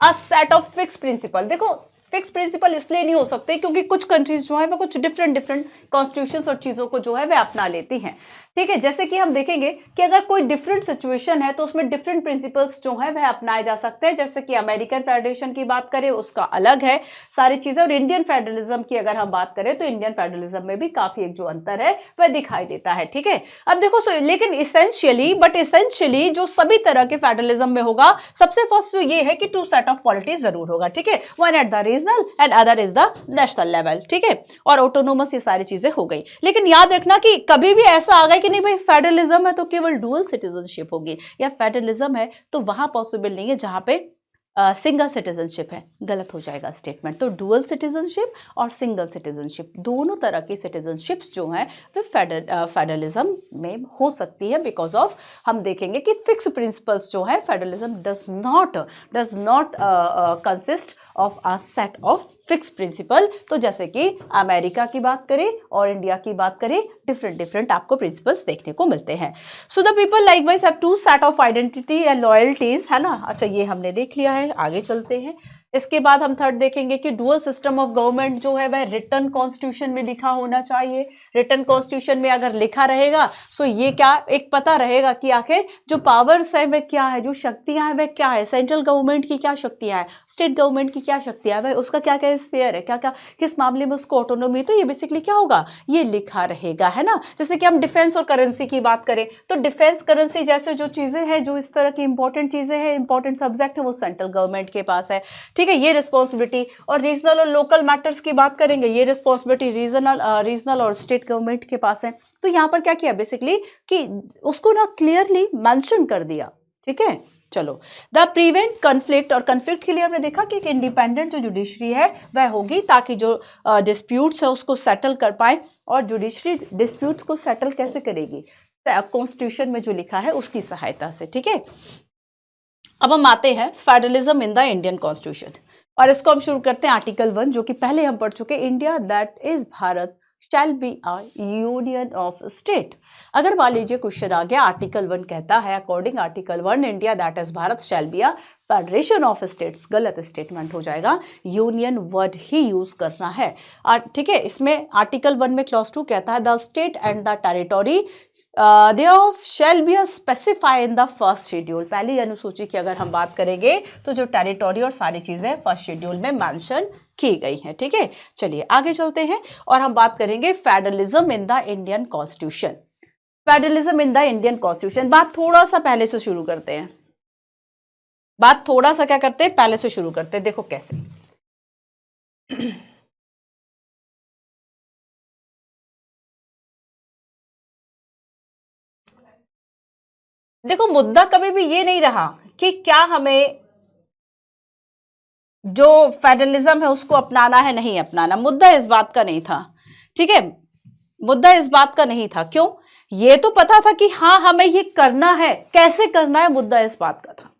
a set of fix principle. देखो फिक्स प्रिंसिपल इसलिए नहीं हो सकते क्योंकि कुछ कंट्रीज जो है वो कुछ डिफरेंट कॉन्स्टिट्यूशंस और चीजों को जो है वे अपना लेती हैं। ठीक है, जैसे कि हम देखेंगे कि अगर कोई डिफरेंट सिचुएशन है तो उसमें डिफरेंट प्रिंसिपल्स जो है वह अपनाए जा सकते हैं। जैसे कि अमेरिकन फेडरेशन की बात करें उसका अलग है सारी चीजें, और इंडियन फेडरलिज्म की अगर हम बात करें तो इंडियन फेडरलिज्म में भी काफी एक जो अंतर है वह दिखाई देता है। ठीक है, अब देखो लेकिन इसेंशियली जो सभी तरह के फेडरलिज्म में होगा, सबसे फर्स्ट जो ये है कि टू सेट ऑफ पॉलिटीज जरूर होगा। ठीक है, one at the regional and other is the national level. ठीक है, और ऑटोनोमस ये सारी चीजें हो गई। लेकिन याद रखना कि कभी भी ऐसा आ गया कि नहीं भाई फेडरलिज्म है तो केवल डुअल सिटीजनशिप होगी, या फेडरलिज्म है तो वहां पॉसिबल नहीं है जहां पे सिंगल सिटीजनशिप है, गलत हो जाएगा स्टेटमेंट। तो डुअल सिटीजनशिप और सिंगल सिटीजनशिप दोनों तरह की सिटीजनशिप्स जो हैं वो फेडरलिज्म में हो सकती है, बिकॉज ऑफ हम देखेंगे कि फिक्स प्रिंसिपल्स जो है federalism does not consist of a set of fix principle. तो जैसे कि अमेरिका की बात करें और इंडिया की बात करें, डिफरेंट आपको प्रिंसिपल्स देखने को मिलते हैं। So the people likewise have two set of identity and loyalties, है ना। अच्छा, ये हमने देख लिया है, आगे चलते हैं। इसके बाद हम थर्ड देखेंगे कि डुअल सिस्टम ऑफ गवर्नमेंट जो है वह रिटन कॉन्स्टिट्यूशन में लिखा होना चाहिए। रिटन कॉन्स्टिट्यूशन में अगर लिखा रहेगा सो ये क्या एक पता रहेगा कि आखिर जो पावर्स है वह क्या है, जो शक्तियां हैं वह क्या है, सेंट्रल गवर्नमेंट की क्या शक्तियां हैं, स्टेट गवर्नमेंट की क्या शक्तियां हैं, उसका क्या क्या स्फीयर है, क्या क्या किस मामले में उसको ऑटोनोमी, तो ये बेसिकली क्या होगा, ये लिखा रहेगा, है ना। जैसे कि हम डिफेंस और करेंसी की बात करें तो डिफेंस करेंसी जैसे जो चीजें हैं, जो इस तरह की इंपॉर्टेंट चीजें हैं, इंपॉर्टेंट सब्जेक्ट है, वो सेंट्रल गवर्नमेंट के पास है। ठीक है, ये रिस्पॉन्सिबिलिटी। और रीजनल और लोकल मैटर्स की बात करेंगे, ये रिस्पॉन्सिबिलिटी रीजनल और स्टेट गवर्नमेंट के पास है। तो यहां पर क्या किया बेसिकली कि उसको ना क्लियरली मेंशन कर दिया। ठीक है, चलो द प्रिवेंट कन्फ्लिक्ट, और कन्फ्लिक्ट के लिए हमने देखा कि एक इंडिपेंडेंट जो जुडिशरी है वह होगी ताकि जो डिस्प्यूट्स है उसको सेटल कर पाए। और जुडिशरी डिस्प्यूट्स को सेटल कैसे करेगी, कॉन्स्टिट्यूशन में जो लिखा है उसकी सहायता से। ठीक है, अब हम आते हैं federalism in the Indian constitution, और इसको हम शुरू करते हैं आर्टिकल 1 जो कि पहले हम पढ़ चुके, India that is Bharat shall be a union of state. अगर मान लीजिए क्वेश्चन आ गया, आर्टिकल 1 कहता है according article 1 India that is Bharat shall be a federation of states, गलत स्टेटमेंट हो जाएगा, यूनियन वर्ड ही यूज करना है। ठीक है, इसमें आर्टिकल 1 में क्लॉज 2 कहता है the state and the territory thereof shall be specified in the first schedule। पहली अनुसूची की अगर हम बात करेंगे तो जो टेरिटोरी और सारी चीजें फर्स्ट शेड्यूल में मेंशन की गई हैं। ठीक है, चलिए आगे चलते हैं और हम बात करेंगे federalism in the Indian constitution. Federalism in the Indian constitution, बात थोड़ा सा पहले से शुरू करते हैं, बात थोड़ा सा क्या करते हैं पहले से शुरू करते हैं। देखो कैसे देखो मुद्दा कभी भी ये नहीं रहा कि क्या हमें जो फेडरलिज्म है उसको अपनाना है नहीं अपनाना, मुद्दा इस बात का नहीं था। ठीक है, मुद्दा इस बात का नहीं था। क्यों, ये तो पता था कि हाँ हमें ये करना है, कैसे करना है, मुद्दा इस बात का था।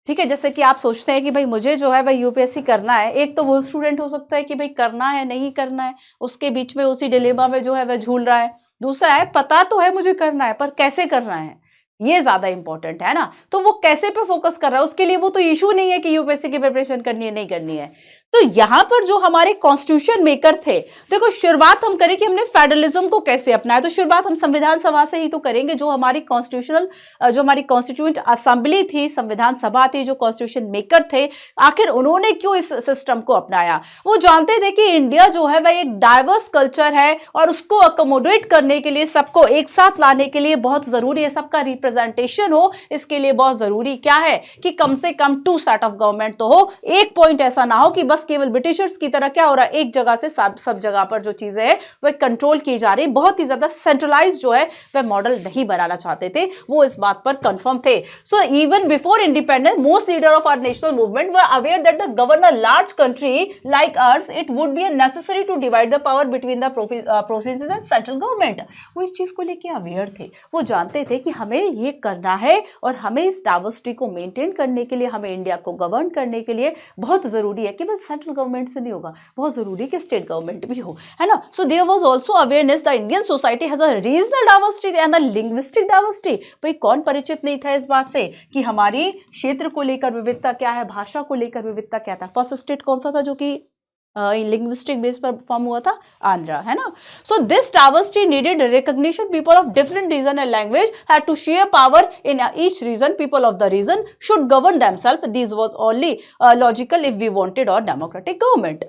ठीक है, जैसे कि आप सोचते हैं कि भाई मुझे जो है भाई यूपीएससी करना है, एक तो वो स्टूडेंट हो सकता है कि भाई करना है नहीं करना है, उसके बीच में उसी डिलेमा में जो है वह झूल रहा है। दूसरा है पता तो है मुझे करना है पर कैसे करना है, ये ज्यादा इंपॉर्टेंट है ना। तो वो कैसे पे फोकस कर रहा है, उसके लिए वो तो इशू नहीं है कि यूपीएससी की प्रिपरेशन करनी है नहीं करनी है। तो यहां पर जो हमारे कॉन्स्टिट्यूशन मेकर थे, देखो शुरुआत हम करें कि हमने फेडरलिज्म को कैसे अपनाया, तो शुरुआत हम संविधान सभा से ही तो करेंगे। जो हमारी कॉन्स्टिट्यूशनल जो हमारी कॉन्स्टिट्यूएंट असेंबली थी, संविधान सभा थी, जो कॉन्स्टिट्यूशन मेकर थे, आखिर उन्होंने क्यों इस सिस्टम को अपनाया। वो जानते थे कि इंडिया जो है वह एक डाइवर्स कल्चर है और उसको अकोमोडेट करने के लिए, सबको एक साथ लाने के लिए बहुत जरूरी है, सबका रिप्रेजेंटेशन हो, इसके लिए बहुत जरूरी क्या है कि कम से कम टू सेट ऑफ गवर्नमेंट तो हो। एक पॉइंट ऐसा ना हो कि बस पास केवल ब्रिटिशर्स की तरह क्या हो रहा है, एक जगह से सब जगह पर जो चीजें हैं वह कंट्रोल की जा रही, बहुत ही ज्यादा सेंट्रलाइज जो है वह मॉडल नहीं बनाना चाहते थे, वो इस बात पर कंफर्म थे. So even before independence most leader of our national movement were aware that the govern a large country like ours it would be necessary to divide the power between the provinces and central government. वो इस चीज को लेके अवेयर थे, वो जानते थे कि हमें ये करना है और हमें इस डाइवर्सिटी को मेंटेन करने के लिए, हमें इंडिया को गवर्न करने के लिए बहुत जरूरी है कि बस सेंट्रल गवर्नमेंट से नहीं होगा, बहुत जरूरी है कि स्टेट गवर्नमेंट भी हो, है ना. So there was also awareness the Indian society has a regional diversity and the linguistic diversity. भाई कौन परिचित नहीं था इस बात से कि हमारी क्षेत्र को लेकर विविधता क्या है, भाषा को लेकर विविधता क्या था. फर्स्ट स्टेट कौन सा था जो कि लिंग्विस्टिक बेस पर फॉर्म हुआ था, आंध्रा, है ना. So this diversity needed recognition. People of different region and language had to share power in each region. People of the region should govern themselves. This was only logical if we wanted our democratic government.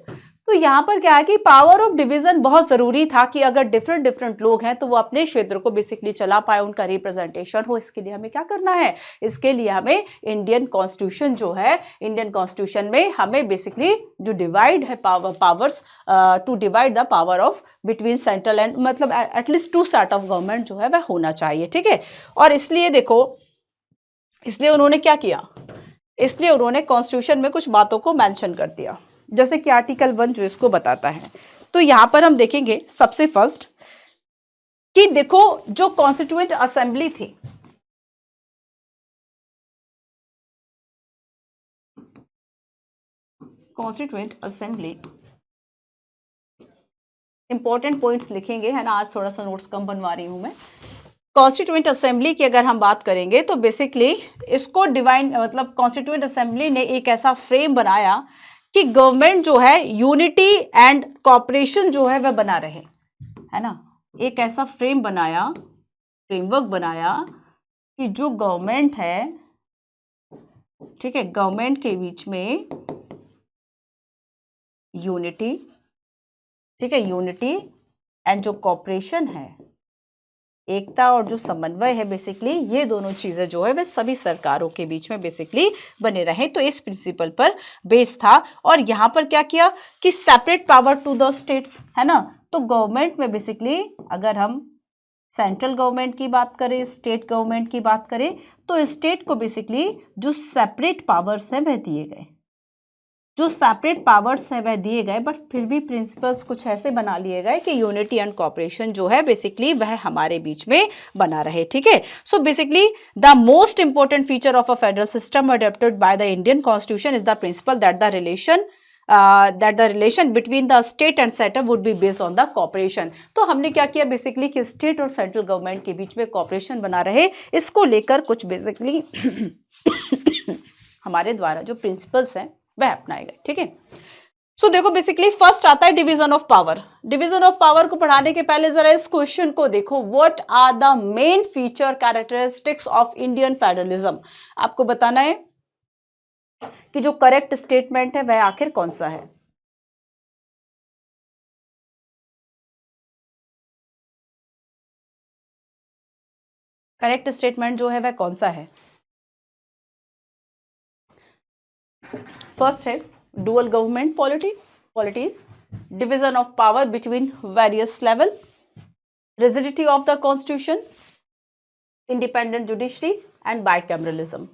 तो यहाँ पर क्या है कि पावर ऑफ डिवीजन बहुत जरूरी था कि अगर डिफरेंट लोग हैं तो वो अपने क्षेत्र को बेसिकली चला पाए, उनका रिप्रेजेंटेशन हो. इसके लिए हमें क्या करना है, इसके लिए हमें इंडियन कॉन्स्टिट्यूशन जो है, इंडियन कॉन्स्टिट्यूशन में हमें बेसिकली जो डिवाइड है powers, to divide the power of between central and, मतलब at least two set of government जो है वह होना चाहिए, ठीक है. और इसलिए देखो, इसलिए उन्होंने क्या किया, इसलिए उन्होंने कॉन्स्टिट्यूशन में कुछ बातों को मेंशन कर दिया, जैसे कि आर्टिकल 1 जो इसको बताता है. तो यहां पर हम देखेंगे सबसे फर्स्ट कि देखो जो कॉन्स्टिट्यूएंट असेंबली थी, कॉन्स्टिट्यूएंट असेंबली, इंपॉर्टेंट पॉइंट्स लिखेंगे, है ना. आज थोड़ा सा नोट्स कम बनवा रही हूं मैं. कॉन्स्टिट्यूएंट असेंबली की अगर हम बात करेंगे तो बेसिकली इसको डिवाइन, मतलब कॉन्स्टिट्यूएंट असेंबली ने एक ऐसा फ्रेम बनाया कि गवर्नमेंट जो है यूनिटी एंड कॉपरेशन जो है वह बना रहे, है ना. एक ऐसा फ्रेम बनाया, फ्रेमवर्क बनाया कि जो गवर्नमेंट है, ठीक है, गवर्नमेंट के बीच में यूनिटी, ठीक है, यूनिटी एंड जो कॉपरेशन है, एकता और जो समन्वय है, बेसिकली ये दोनों चीजें जो है वे सभी सरकारों के बीच में बेसिकली बने रहे. तो इस प्रिंसिपल पर बेस था. और यहां पर क्या किया कि separate power to the states, है ना. तो गवर्नमेंट में बेसिकली अगर हम सेंट्रल गवर्नमेंट की बात करें, स्टेट गवर्नमेंट की बात करें, तो स्टेट को बेसिकली जो सेपरेट पावर्स हैं वह दिए गए, जो सेपरेट पावर्स हैं वह दिए गए, बट फिर भी प्रिंसिपल्स कुछ ऐसे बना लिए गए कि यूनिटी एंड कॉपरेशन जो है बेसिकली वह हमारे बीच में बना रहे, ठीक है. So basically the most important feature of a federal system adopted by the Indian constitution is the principle that the relation between the state and centre would be based on the cooperation. तो हमने क्या किया बेसिकली कि स्टेट और सेंट्रल गवर्नमेंट के बीच में कॉपरेशन बना रहे, इसको लेकर कुछ बेसिकली हमारे द्वारा जो प्रिंसिपल्स हैं वह अपनाए गए, ठीक है. सो देखो बेसिकली फर्स्ट आता है division of power. Division of power को पढ़ाने के पहले जरा इस क्वेश्चन को देखो, what are the main feature characteristics of Indian federalism. आपको बताना है कि जो करेक्ट स्टेटमेंट है वह आखिर कौन सा है. करेक्ट स्टेटमेंट जो है वह कौन सा है. फर्स्ट है dual government पॉलिटीज, division of power between various level, rigidity of the constitution, independent judiciary and bicameralism.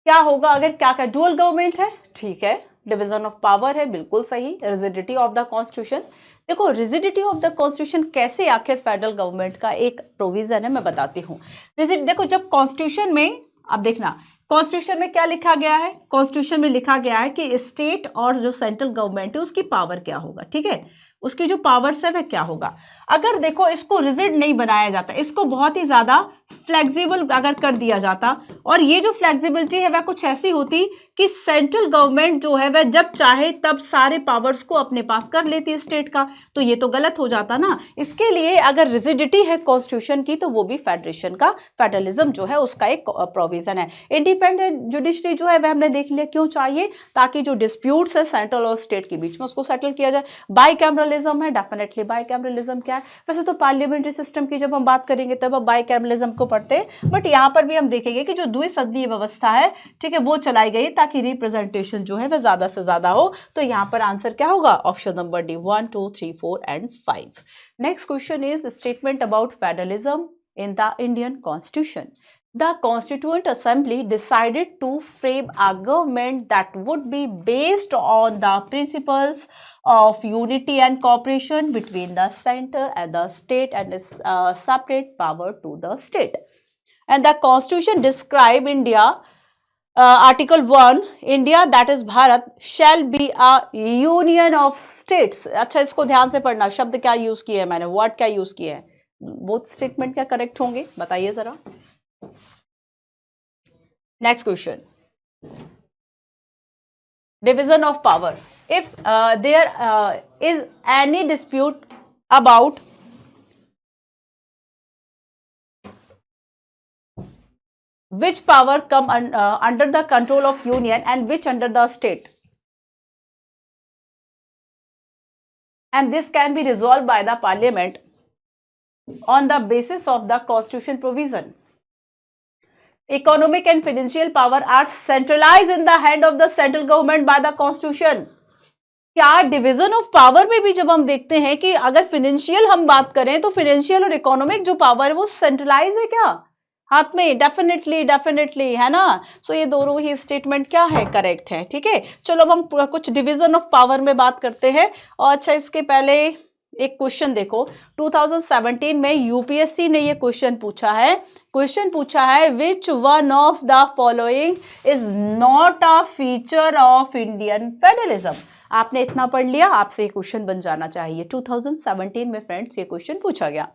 क्या होगा अगर क्या क्या डुअल गवर्नमेंट है, ठीक है, डिवीजन ऑफ पावर है, बिल्कुल सही, रिजिडिटी ऑफ द कॉन्स्टिट्यूशन. देखो रिजिडिटी ऑफ द कॉन्स्टिट्यूशन कैसे आखिर फेडरल गवर्नमेंट का एक प्रोविजन है, मैं बताती हूँ. देखो जब कॉन्स्टिट्यूशन में, अब देखना कॉन्स्टिट्यूशन में क्या लिखा गया है, कॉन्स्टिट्यूशन में लिखा गया है कि स्टेट और जो सेंट्रल गवर्नमेंट है उसकी पावर क्या होगा, ठीक है, उसकी जो पावर्स है वह क्या होगा. अगर देखो इसको रिजिड नहीं बनाया जाता, इसको बहुत ही ज्यादा फ्लेक्सिबल अगर कर दिया जाता, और ये जो फ्लेक्सिबिलिटी है वह कुछ ऐसी होती कि सेंट्रल गवर्नमेंट जो है वह जब चाहे तब सारे पावर्स को अपने पास कर लेती है स्टेट का, तो ये तो गलत हो जाता ना. इसके लिए अगर रिजिडिटी है कॉन्स्टिट्यूशन की तो वो भी फेडरेशन का, फेडरलिज्म जो है उसका एक प्रोविजन है. इंडिपेंडेंट जुडिशरी जो है वह हमने देख लिया क्यों चाहिए, ताकि जो डिस्प्यूट्स है सेंट्रल और स्टेट के बीच में उसको सेटल किया जाए. बाइकैमरल बाइकैमरलिज्म है, डेफिनेटली बाइकैमरलिज्म क्या है, वैसे तो पार्लियामेंट्री सिस्टम की जब हम बात करेंगे तब हम बाइकैमरलिज्म को पढ़ते हैं, बट यहाँ पर भी हम देखेंगे कि जो द्विसदनीय व्यवस्था है, ठीक है, वो चलाई गई ताकि रिप्रेजेंटेशन जो है वह ज्यादा से ज्यादा हो। तो यहाँ पर आंसर क्या होगा, option number D, 1, 2, 3, 4 and 5। Next question is statement about federalism in the Indian Constitution. The Constituent Assembly decided to frame a government that would be based on the principles of unity and cooperation between the center and the state and its separate power to the state. And the Constitution describe India, Article 1, India that is Bharat shall be a union of states. अच्छा, इसको ध्यान से पढ़ना, शब्द क्या यूज किए हैं मैंने, वर्ड क्या यूज किए हैं, बोथ स्टेटमेंट क्या करेक्ट होंगे बताइए जरा। Next question, division of power. If there is any dispute about which power come under the control of union and which under the state, and this can be resolved by the parliament on the basis of the constitution provision. Economic and financial power are centralized in the hand of the central government by the constitution. क्या डिवीजन ऑफ पावर में भी जब हम देखते हैं कि अगर फाइनेंशियल हम बात करें तो फाइनेंशियल और इकोनॉमिक जो पावर है वो सेंट्रलाइज है क्या, हाथ में, डेफिनेटली है ना। सो ये दोनों ही स्टेटमेंट क्या है, करेक्ट है। ठीक है, चलो अब हम कुछ डिवीजन ऑफ पावर में बात करते हैं। और अच्छा, इसके पहले एक क्वेश्चन देखो, 2017 में यूपीएससी ने ये क्वेश्चन पूछा है which one of the following is not a feature of Indian federalism. आपने इतना पढ़ लिया, आपसे ये क्वेश्चन बन जाना चाहिए। 2017 में फ्रेंड्स ये क्वेश्चन पूछा गया।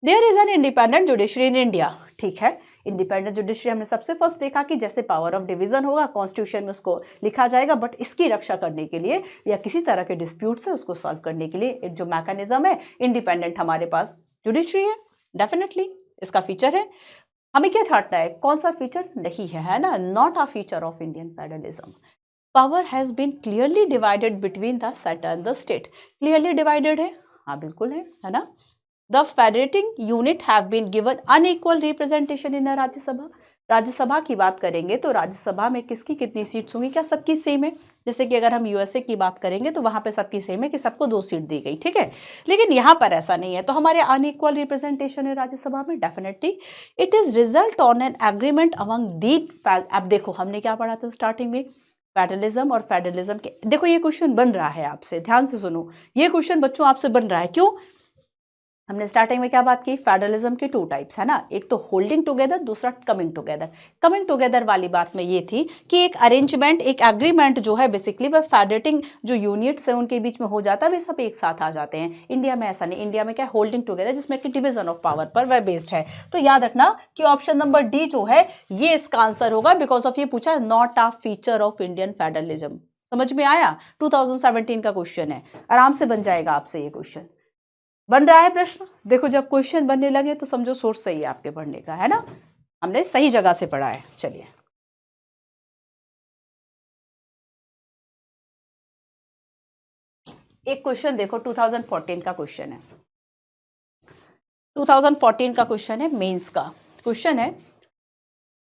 There is an independent judiciary in India. ठीक है, इंडिपेंडेंट जुडिशरी हमने सबसे फर्स्ट देखा कि जैसे पावर ऑफ डिवीजन होगा कॉन्स्टिट्यूशन में उसको लिखा जाएगा, बट इसकी रक्षा करने के लिए या किसी तरह के डिस्प्यूट से उसको सॉल्व करने के लिए एक जो मैकेनिज्म है इंडिपेंडेंट हमारे पास जुडिशरी है, डेफिनेटली इसका फीचर है। हमें क्या छांटना है, कौन सा फीचर नहीं है ना, not a feature of Indian federalism. Power has been clearly divided between the centre and the state. Clearly divided है, हाँ बिल्कुल है ना। The federating unit have been given unequal representation in Rajya Sabha. Rajya Sabha की बात करेंगे तो राज्यसभा में किसकी कितनी सीट्स होंगी, क्या सबकी सेम है। जैसे कि अगर हम यूएसए की बात करेंगे तो वहां पे सबकी सेम है कि सबको 2 सीट दी गई, ठीक है। लेकिन यहाँ पर ऐसा नहीं है, तो हमारे अनइक्वल रिप्रेजेंटेशन है राज्यसभा में, definitely it is result on an agreement among the. अब देखो हमने क्या पढ़ा था स्टार्टिंग में, फेडरलिज्म और फेडरलिज्म के, देखो ये क्वेश्चन बन रहा है आपसे, ध्यान से सुनो, ये क्वेश्चन बच्चों आपसे बन रहा है। क्यों, हमने स्टार्टिंग में क्या बात की, फेडरलिज्म के 2 टाइप्स है ना, एक तो होल्डिंग टुगेदर, दूसरा कमिंग टुगेदर। कमिंग टुगेदर वाली बात में ये थी कि एक अरेंजमेंट, एक एग्रीमेंट जो है बेसिकली वह फेडरेटिंग जो यूनिट्स है उनके बीच में हो जाता है, वे सब एक साथ आ जाते हैं। इंडिया में ऐसा नहीं, इंडिया में क्या होल्डिंग टुगेदर जिसमें कि डिवीजन ऑफ पावर पर वह बेस्ड है। तो याद रखना कि ऑप्शन नंबर डी जो है ये इसका आंसर होगा, बिकॉज ऑफ ये पूछा है not a feature of Indian federalism. समझ में आया, 2017 का क्वेश्चन है, आराम से बन जाएगा आपसे ये क्वेश्चन। बन रहा है प्रश्न, देखो जब क्वेश्चन बनने लगे तो समझो सोर्स सही है आपके पढ़ने का, है ना, हमने सही जगह से पढ़ा है। चलिए एक क्वेश्चन देखो, 2014 का क्वेश्चन है, 2014 का क्वेश्चन है, मेंस का क्वेश्चन है।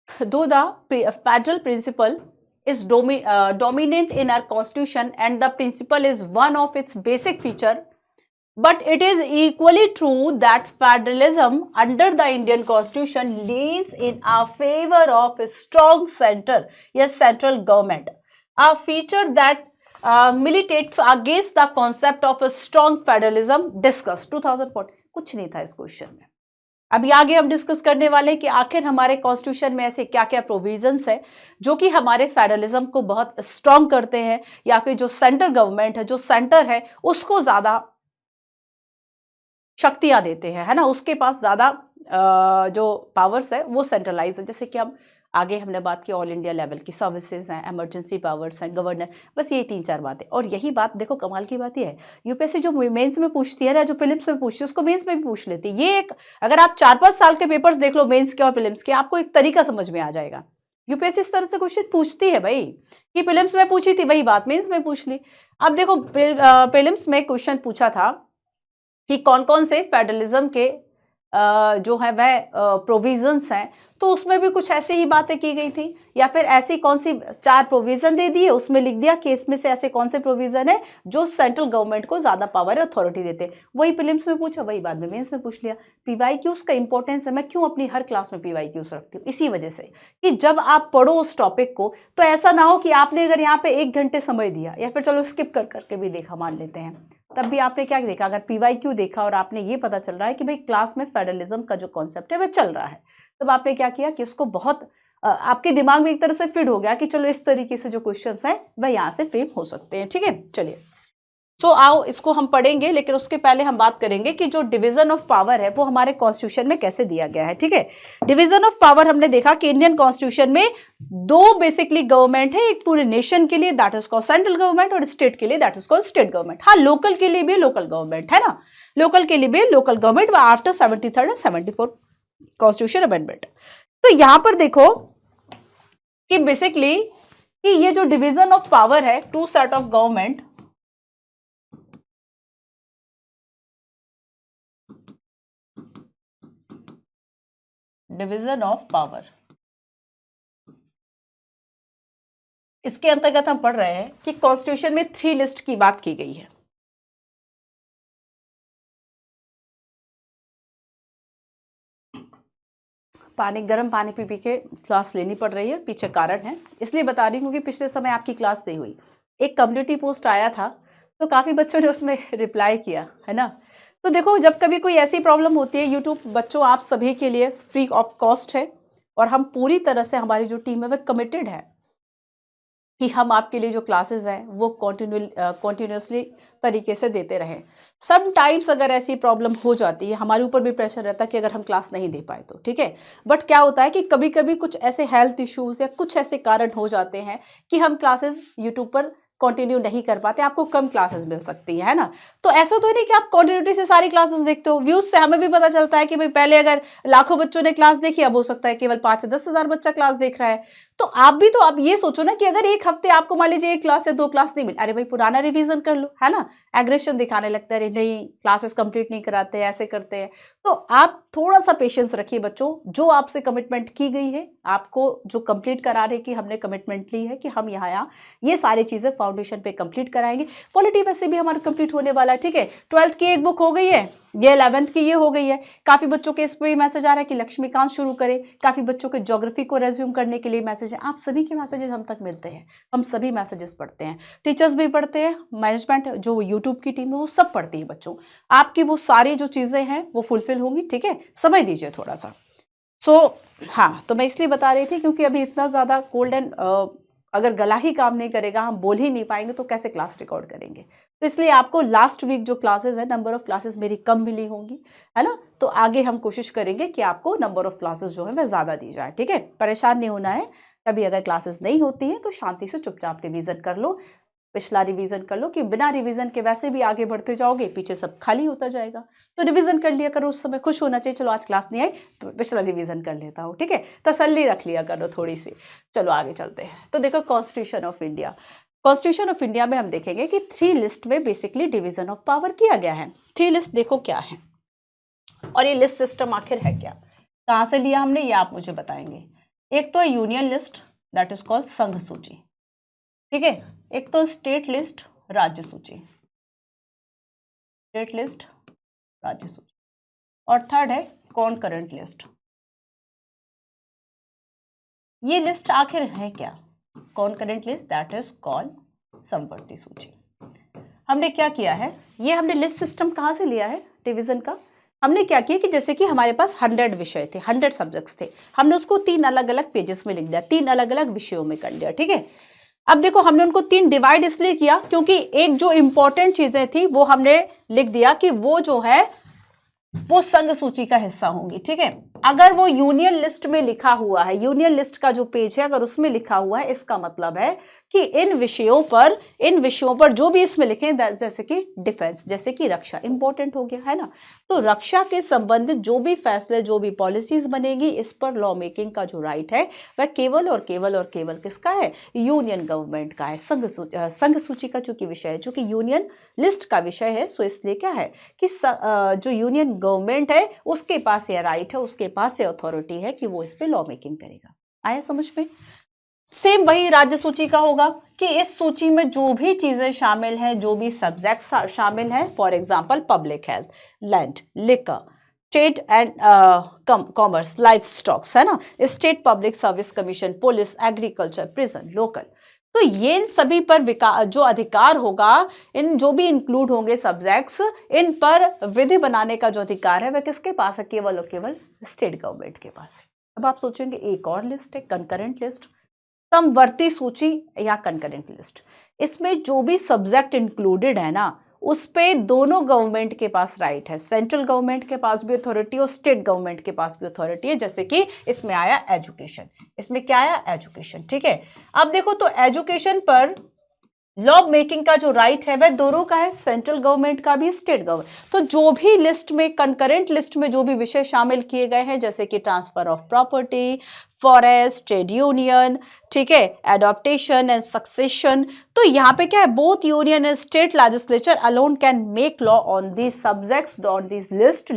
दो the federal principle is dominant in our constitution and the principle is one of its basic feature, but it is equally true that federalism under the Indian constitution leans in a favor of a strong center, yes, central government, a feature that militates against the concept of a strong federalism discussed 2014। कुछ नहीं था इस क्वेश्चन में। अभी आगे हम डिस्कस करने वाले हैं कि आखिर हमारे कॉन्स्टिट्यूशन में ऐसे क्या क्या प्रोविजंस है जो कि हमारे फेडरलिज्म को बहुत स्ट्रांग करते हैं, या फिर जो सेंट्रल गवर्नमेंट है, जो सेंटर है, उसको ज्यादा शक्तियां देते हैं, है ना, उसके पास ज्यादा जो पावर्स है वो सेंट्रलाइज है। जैसे कि हम आगे हमने बात की ऑल इंडिया लेवल की सर्विसेज हैं, इमरजेंसी पावर्स हैं, गवर्नर, बस ये 3-4 बातें। और यही बात देखो कमाल की बात ये है, यूपीएससी जो मेंस में पूछती है ना, जो प्रीलिम्स में पूछती है उसको मेंस में भी पूछ लेती है। ये एक, अगर आप 4-5 साल के पेपर्स देख लो मेंस के और प्रीलिम्स के, आपको एक तरीका समझ में आ जाएगा। यूपीएससी इस तरह से क्वेश्चन पूछती है भाई, कि प्रीलिम्स में पूछी थी वही बात मेंस में पूछ ली। अब देखो प्रीलिम्स में क्वेश्चन पूछा था कि कौन कौन से फेडरलिज्म के जो है वह प्रोविजंस हैं, तो उसमें भी कुछ ऐसी ही बातें की गई थी, या फिर ऐसी कौन सी 4 प्रोविजन दे दिए, उसमें लिख दिया कि इसमें से ऐसे कौन से प्रोविजन है जो सेंट्रल गवर्नमेंट को ज्यादा पावर अथॉरिटी देते हैं। वही प्रीलिम्स में पूछा, वही बाद में मेंस में पूछ लिया। पीवाईक्यूज का इंपॉर्टेंस है, मैं क्यों अपनी हर क्लास में पीवाईक्यूज रखती हूँ, इसी वजह से कि जब आप पढ़ो उस टॉपिक को तो ऐसा ना हो कि आपने अगर यहाँ पे 1 घंटे समय दिया, या फिर चलो स्किप कर करके भी देखा मान लेते हैं, तब भी आपने क्या देखा, अगर पीवाईक्यू देखा और आपने ये पता चल रहा है कि भाई क्लास में फेडरलिज्म का जो कॉन्सेप्ट है वह चल रहा है, तब आपने क्या किया कि उसको बहुत आपके दिमाग में एक तरह से फिट हो गया कि चलो इस तरीके से जो क्वेश्चंस हैं वह यहाँ से फ्रेम हो सकते हैं। ठीक है, चलिए सो आओ इसको हम पढ़ेंगे, लेकिन उसके पहले हम बात करेंगे कि जो डिवीजन ऑफ पावर है वो हमारे कॉन्स्टिट्यूशन में कैसे दिया गया है। ठीक है, डिवीजन ऑफ पावर हमने देखा कि इंडियन कॉन्स्टिट्यूशन में 2 बेसिकली गवर्नमेंट है, एक पूरे नेशन के लिए that is called central government, और स्टेट के लिए that is called state government. हाँ, लोकल के लिए भी लोकल गवर्नमेंट है ना, लोकल के लिए भी local government after 73rd and 74th constitution amendment. तो यहां पर देखो कि बेसिकली कि ये जो डिवीजन ऑफ पावर है, 2 set of government, division of power, इसके अंतर्गत हम पढ़ रहे हैं कि कॉन्स्टिट्यूशन में 3 लिस्ट की बात की गई है। गर्म पानी पी पी के क्लास लेनी पड़ रही है, पीछे कारण है, इसलिए बता रही हूँ कि पिछले समय आपकी क्लास नहीं हुई। एक कम्युनिटी पोस्ट आया था तो काफी बच्चों ने उसमें रिप्लाई किया है ना। तो देखो, जब कभी कोई ऐसी प्रॉब्लम होती है, यूट्यूब बच्चों आप सभी के लिए फ्री ऑफ कॉस्ट है, और हम पूरी तरह से, हमारी जो टीम है वह कमिटेड है कि हम आपके लिए जो क्लासेस हैं वो कॉन्टिन्यूसली तरीके से देते रहें। समटाइम्स अगर ऐसी प्रॉब्लम हो जाती है, हमारे ऊपर भी प्रेशर रहता है कि अगर हम क्लास नहीं दे पाए तो, ठीक है, बट क्या होता है कि कभी कभी कुछ ऐसे हेल्थ इश्यूज या कुछ ऐसे कारण हो जाते हैं कि हम क्लासेस यूट्यूब पर कंटिन्यू नहीं कर पाते, आपको कम क्लासेस मिल सकती है ना। तो ऐसा तो नहीं कि आप कंटिन्यूटी से सारी क्लासेस देखते हो। व्यूज से हमें भी पता चलता है कि भाई पहले अगर लाखों बच्चों ने क्लास देखी, अब हो सकता है केवल 5 से 10 हजार बच्चा क्लास देख रहा है। तो आप भी तो आप ये सोचो ना कि अगर एक हफ्ते आपको मान लीजिए 1 क्लास या 2 क्लास नहीं मिली, अरे भाई पुराना रिवीजन कर लो, है ना। एग्रेशन दिखाने लगता है, अरे नहीं क्लासेस कंप्लीट नहीं कराते, ऐसे करते हैं। तो आप थोड़ा सा पेशेंस रखिए बच्चों, जो आपसे कमिटमेंट की गई है, आपको जो कंप्लीट करा रहे कि हमने कमिटमेंट ली है कि हम यहाँ ये सारी चीजें फाउंडेशन पे कंप्लीट कराएंगे। पॉलिटी वैसे भी हमारा कंप्लीट होने वाला है, ठीक है। 12th की एक बुक हो गई है, ये 11th की ये हो गई है। काफी बच्चों के इस पे मैसेज आ रहा है कि लक्ष्मीकांत शुरू करें, काफी बच्चों के ज्योग्राफी को रेज्यूम करने के लिए मैसेज है। आप सभी के मैसेजेस हम तक मिलते हैं, हम सभी मैसेजेस पढ़ते हैं, टीचर्स भी पढ़ते हैं, मैनेजमेंट जो यूट्यूब की टीम है वो सब पढ़ती है बच्चों। आपकी वो सारी जो चीजें हैं वो फुलफिल होंगी, ठीक है, समय दीजिए थोड़ा सा। हाँ, तो मैं इसलिए बता रही थी क्योंकि अभी इतना ज्यादा कोल्ड एंड अगर गला ही काम नहीं करेगा, हम बोल ही नहीं पाएंगे तो कैसे क्लास रिकॉर्ड करेंगे। तो इसलिए आपको लास्ट वीक जो क्लासेस है, नंबर ऑफ क्लासेस मेरी कम मिली होंगी, है ना। तो आगे हम कोशिश करेंगे कि आपको नंबर ऑफ क्लासेस जो है वह ज्यादा दी जाए, ठीक है। परेशान नहीं होना है। कभी अगर क्लासेस नहीं होती है तो शांति से चुपचाप रिवीजन कर लो, पिछला रिवीजन कर लो, कि बिना रिवीजन के वैसे भी आगे बढ़ते जाओगे, पीछे सब खाली होता जाएगा। तो रिवीजन कर लिया करो, उस समय खुश होना चाहिए, चलो आज क्लास नहीं आई तो पिछला रिवीजन कर लेता हूँ, ठीक है, तसल्ली रख लिया करो थोड़ी सी। चलो आगे चलते हैं। तो देखो constitution of India, constitution of India में हम देखेंगे कि 3 लिस्ट में बेसिकली डिवीजन ऑफ पावर किया गया है। 3 लिस्ट देखो क्या है, और ये लिस्ट सिस्टम आखिर है क्या, कहाँ से लिया हमने, ये आप मुझे बताएंगे। एक तो है union list, that is called संघ सूची, ठीक है। एक तो स्टेट लिस्ट, राज्य सूची, स्टेट लिस्ट, राज्य सूची, और थर्ड है कॉनकरेंट लिस्ट। ये लिस्ट आखिर है क्या, कॉनकरेंट लिस्ट, दैट इज कॉल्ड समवर्ती सूची। हमने क्या किया है, ये हमने लिस्ट सिस्टम कहाँ से लिया है डिवीजन का। हमने क्या किया कि जैसे कि हमारे पास 100 विषय थे, 100 सब्जेक्ट्स थे, हमने उसको 3 अलग अलग पेजेस में लिख दिया, 3 अलग अलग विषयों में कर लिया, ठीक है। अब देखो हमने उनको 3 डिवाइड इसलिए किया क्योंकि एक जो इंपॉर्टेंट चीजें थी वो हमने लिख दिया कि वो जो है वो संघ सूची का हिस्सा होंगी। ठीक है, अगर वो यूनियन लिस्ट में लिखा हुआ है, यूनियन लिस्ट का जो पेज है अगर उसमें लिखा हुआ है, इसका मतलब है कि इन विषयों पर जो भी इसमें लिखे, जैसे कि डिफेंस, जैसे कि रक्षा इंपॉर्टेंट हो गया है ना, तो रक्षा के संबंधित जो भी फैसले, जो भी पॉलिसीज बनेगी, इस पर लॉ मेकिंग का जो राइट है वह केवल और केवल किसका है? यूनियन गवर्नमेंट का है। संघ सूची का चूंकि विषय है, चूंकि यूनियन लिस्ट का विषय है, सो इसलिए क्या है कि जो यूनियन गवर्नमेंट है उसके पास यह राइट है, उसके पास ये अथॉरिटी है कि वो इस पे लॉ मेकिंग करेगा। आया समझ में? सेम वही राज्य सूची का होगा कि इस सूची में जो भी चीजें शामिल हैं, जो भी सब्जेक्ट शामिल हैं, for example public health, land, liquor, trade and commerce, life stocks, है ना, state public service commission, police, agriculture, prison, local, तो ये इन सभी पर जो अधिकार होगा, इन जो भी इंक्लूड होंगे सब्जेक्ट्स, इन पर विधि बनाने का जो अधिकार है वह किसके पास है? केवल और केवल स्टेट गवर्नमेंट के पास है। अब आप सोचेंगे एक और लिस्ट है, कंकरेंट लिस्ट, समवर्ती सूची या कंकरेंट लिस्ट। इसमें जो भी सब्जेक्ट इंक्लूडेड है ना, उस पे दोनों गवर्नमेंट के पास राइट है, सेंट्रल गवर्नमेंट के पास भी अथॉरिटी और स्टेट गवर्नमेंट के पास भी अथॉरिटी है। जैसे कि इसमें आया एजुकेशन, इसमें क्या आया? एजुकेशन। ठीक है, अब देखो तो एजुकेशन पर लॉ मेकिंग का जो राइट है वह दोनों का है, सेंट्रल गवर्नमेंट का भी, स्टेट गवर्नमेंट। तो जो भी लिस्ट में, कंकरेंट लिस्ट में जो भी विषय शामिल किए गए हैं, जैसे कि transfer of property, forest, trade union, ठीक है, एडॉप्टेशन एंड सक्सेशन, तो यहाँ पे क्या है? Both union and state legislature alone can make law on these subjects, on these list.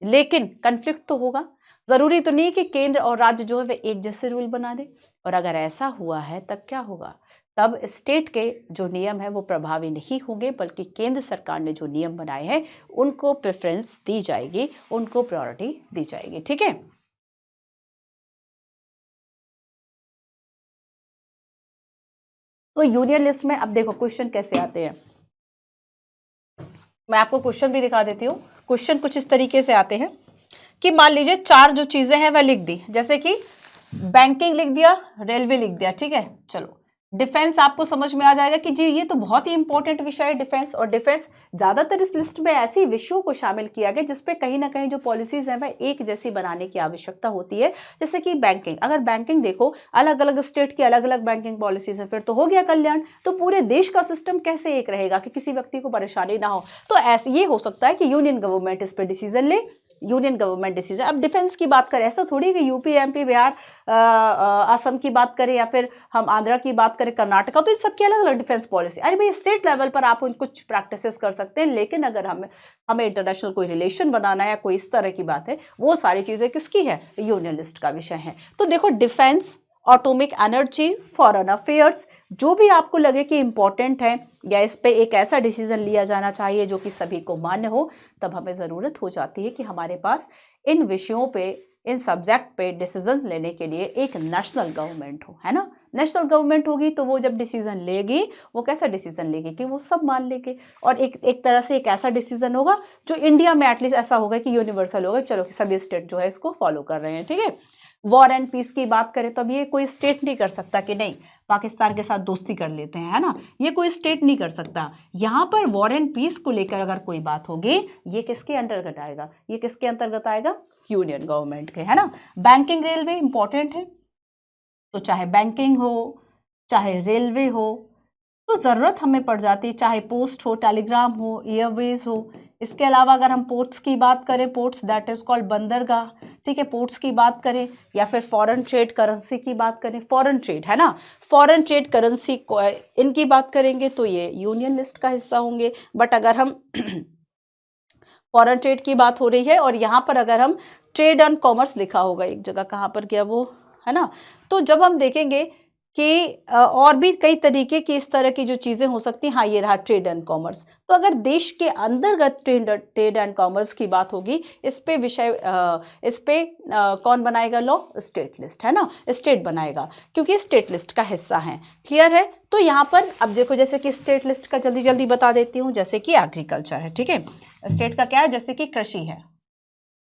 लेकिन कंफ्लिक्ट तो होगा, जरूरी तो नहीं कि केंद्र और राज्य जो है वे एक जैसे रूल बना दे, और अगर ऐसा हुआ है तब क्या होगा? तब स्टेट के जो नियम है वो प्रभावी नहीं होंगे, बल्कि केंद्र सरकार ने जो नियम बनाए हैं उनको प्रेफरेंस दी जाएगी, उनको प्रायोरिटी दी जाएगी। ठीक है, तो यूनियन लिस्ट में अब देखो क्वेश्चन कैसे आते हैं, मैं आपको क्वेश्चन भी दिखा देती हूँ। क्वेश्चन कुछ इस तरीके से आते हैं कि मान लीजिए चार जो चीजें हैं वह लिख दी, जैसे कि बैंकिंग लिख दिया, रेलवे लिख दिया। ठीक है, चलो डिफेंस आपको समझ में आ जाएगा कि जी ये तो बहुत ही इंपॉर्टेंट विषय है डिफेंस, और डिफेंस ज्यादातर इस लिस्ट में ऐसी विषयों को शामिल किया गया जिसपे कहीं ना कहीं जो पॉलिसीज है वह एक जैसी बनाने की आवश्यकता होती है। जैसे कि बैंकिंग, अगर बैंकिंग देखो अलग अलग स्टेट की अलग अलग बैंकिंग पॉलिसीज है, फिर तो हो गया कल्याण, तो पूरे देश का सिस्टम कैसे एक रहेगा कि किसी व्यक्ति को परेशानी ना हो। तो ऐसे ये हो सकता है कि यूनियन गवर्नमेंट इस पर डिसीजन ले, यूनियन गवर्नमेंट डिसीजन। अब डिफेंस की बात करें, ऐसा थोड़ी कि यूपी, एमपी, बिहार, असम की बात करें, या फिर हम आंध्रा की बात करें, कर्नाटका, तो इन सबकी अलग अलग डिफेंस पॉलिसी। अरे भाई स्टेट लेवल पर आप कुछ प्रैक्टिसेस कर सकते हैं, लेकिन अगर हमें इंटरनेशनल कोई रिलेशन बनाना है या कोई इस तरह की बात है, वो सारी चीजें किसकी है? यूनियन लिस्ट का विषय है। तो देखो defence, atomic energy, foreign affairs, जो भी आपको लगे कि इंपॉर्टेंट है या इस पे एक ऐसा डिसीजन लिया जाना चाहिए जो कि सभी को मान्य हो, तब हमें ज़रूरत हो जाती है कि हमारे पास इन विषयों पे, इन सब्जेक्ट पे डिसीजन लेने के लिए एक नेशनल गवर्नमेंट हो, है ना। नेशनल गवर्नमेंट होगी तो वो जब डिसीजन लेगी, वो कैसा डिसीजन लेगी कि वो सब मान लेंगे, और एक तरह से एक ऐसा डिसीजन होगा जो इंडिया में एटलीस्ट ऐसा होगा कि यूनिवर्सल होगा, चलो कि सभी स्टेट जो है इसको फॉलो कर रहे हैं। ठीक है, वॉर एंड पीस की बात करें तो अब ये कोई स्टेट नहीं कर सकता कि नहीं पाकिस्तान के साथ दोस्ती कर लेते हैं, है ना, ये कोई स्टेट नहीं कर सकता। यहाँ पर वॉर एंड पीस को लेकर अगर कोई बात होगी, ये किसके अंतर्गत आएगा? ये किसके अंतर्गत आएगा? यूनियन गवर्नमेंट के, है ना। बैंकिंग, रेलवे इंपॉर्टेंट है, तो चाहे बैंकिंग हो चाहे रेलवे हो, तो ज़रूरत हमें पड़ जाती है, चाहे पोस्ट हो, टेलीग्राम हो, एयरवेज हो। इसके अलावा अगर हम पोर्ट्स की बात करें, पोर्ट्स दैट इज कॉल्ड बंदरगाह, ठीक है, पोर्ट्स की बात करें, या फिर फॉरेन ट्रेड करेंसी की बात करें, फॉरेन ट्रेड, है ना, फॉरेन ट्रेड करेंसी इनकी बात करेंगे तो ये यूनियन लिस्ट का हिस्सा होंगे। बट अगर हम फॉरेन ट्रेड की बात हो रही है और यहाँ पर अगर हम ट्रेड एंड कॉमर्स लिखा होगा एक जगह, कहाँ पर गया वो, है ना, तो जब हम देखेंगे कि और भी कई तरीके की इस तरह की जो चीज़ें हो सकती हैं, हाँ ये रहा ट्रेड एंड कॉमर्स। तो अगर देश के अंतर्गत ट्रेड एंड कॉमर्स की बात होगी, इस पे कौन बनाएगा लॉ? स्टेट लिस्ट, है ना, स्टेट बनाएगा, क्योंकि स्टेट लिस्ट का हिस्सा है। क्लियर है? तो यहाँ पर अब देखो, जैसे कि स्टेट लिस्ट का जल्दी जल्दी बता देती हूँ, जैसे कि एग्रीकल्चर है, ठीक है, स्टेट का क्या है, जैसे कि कृषि है,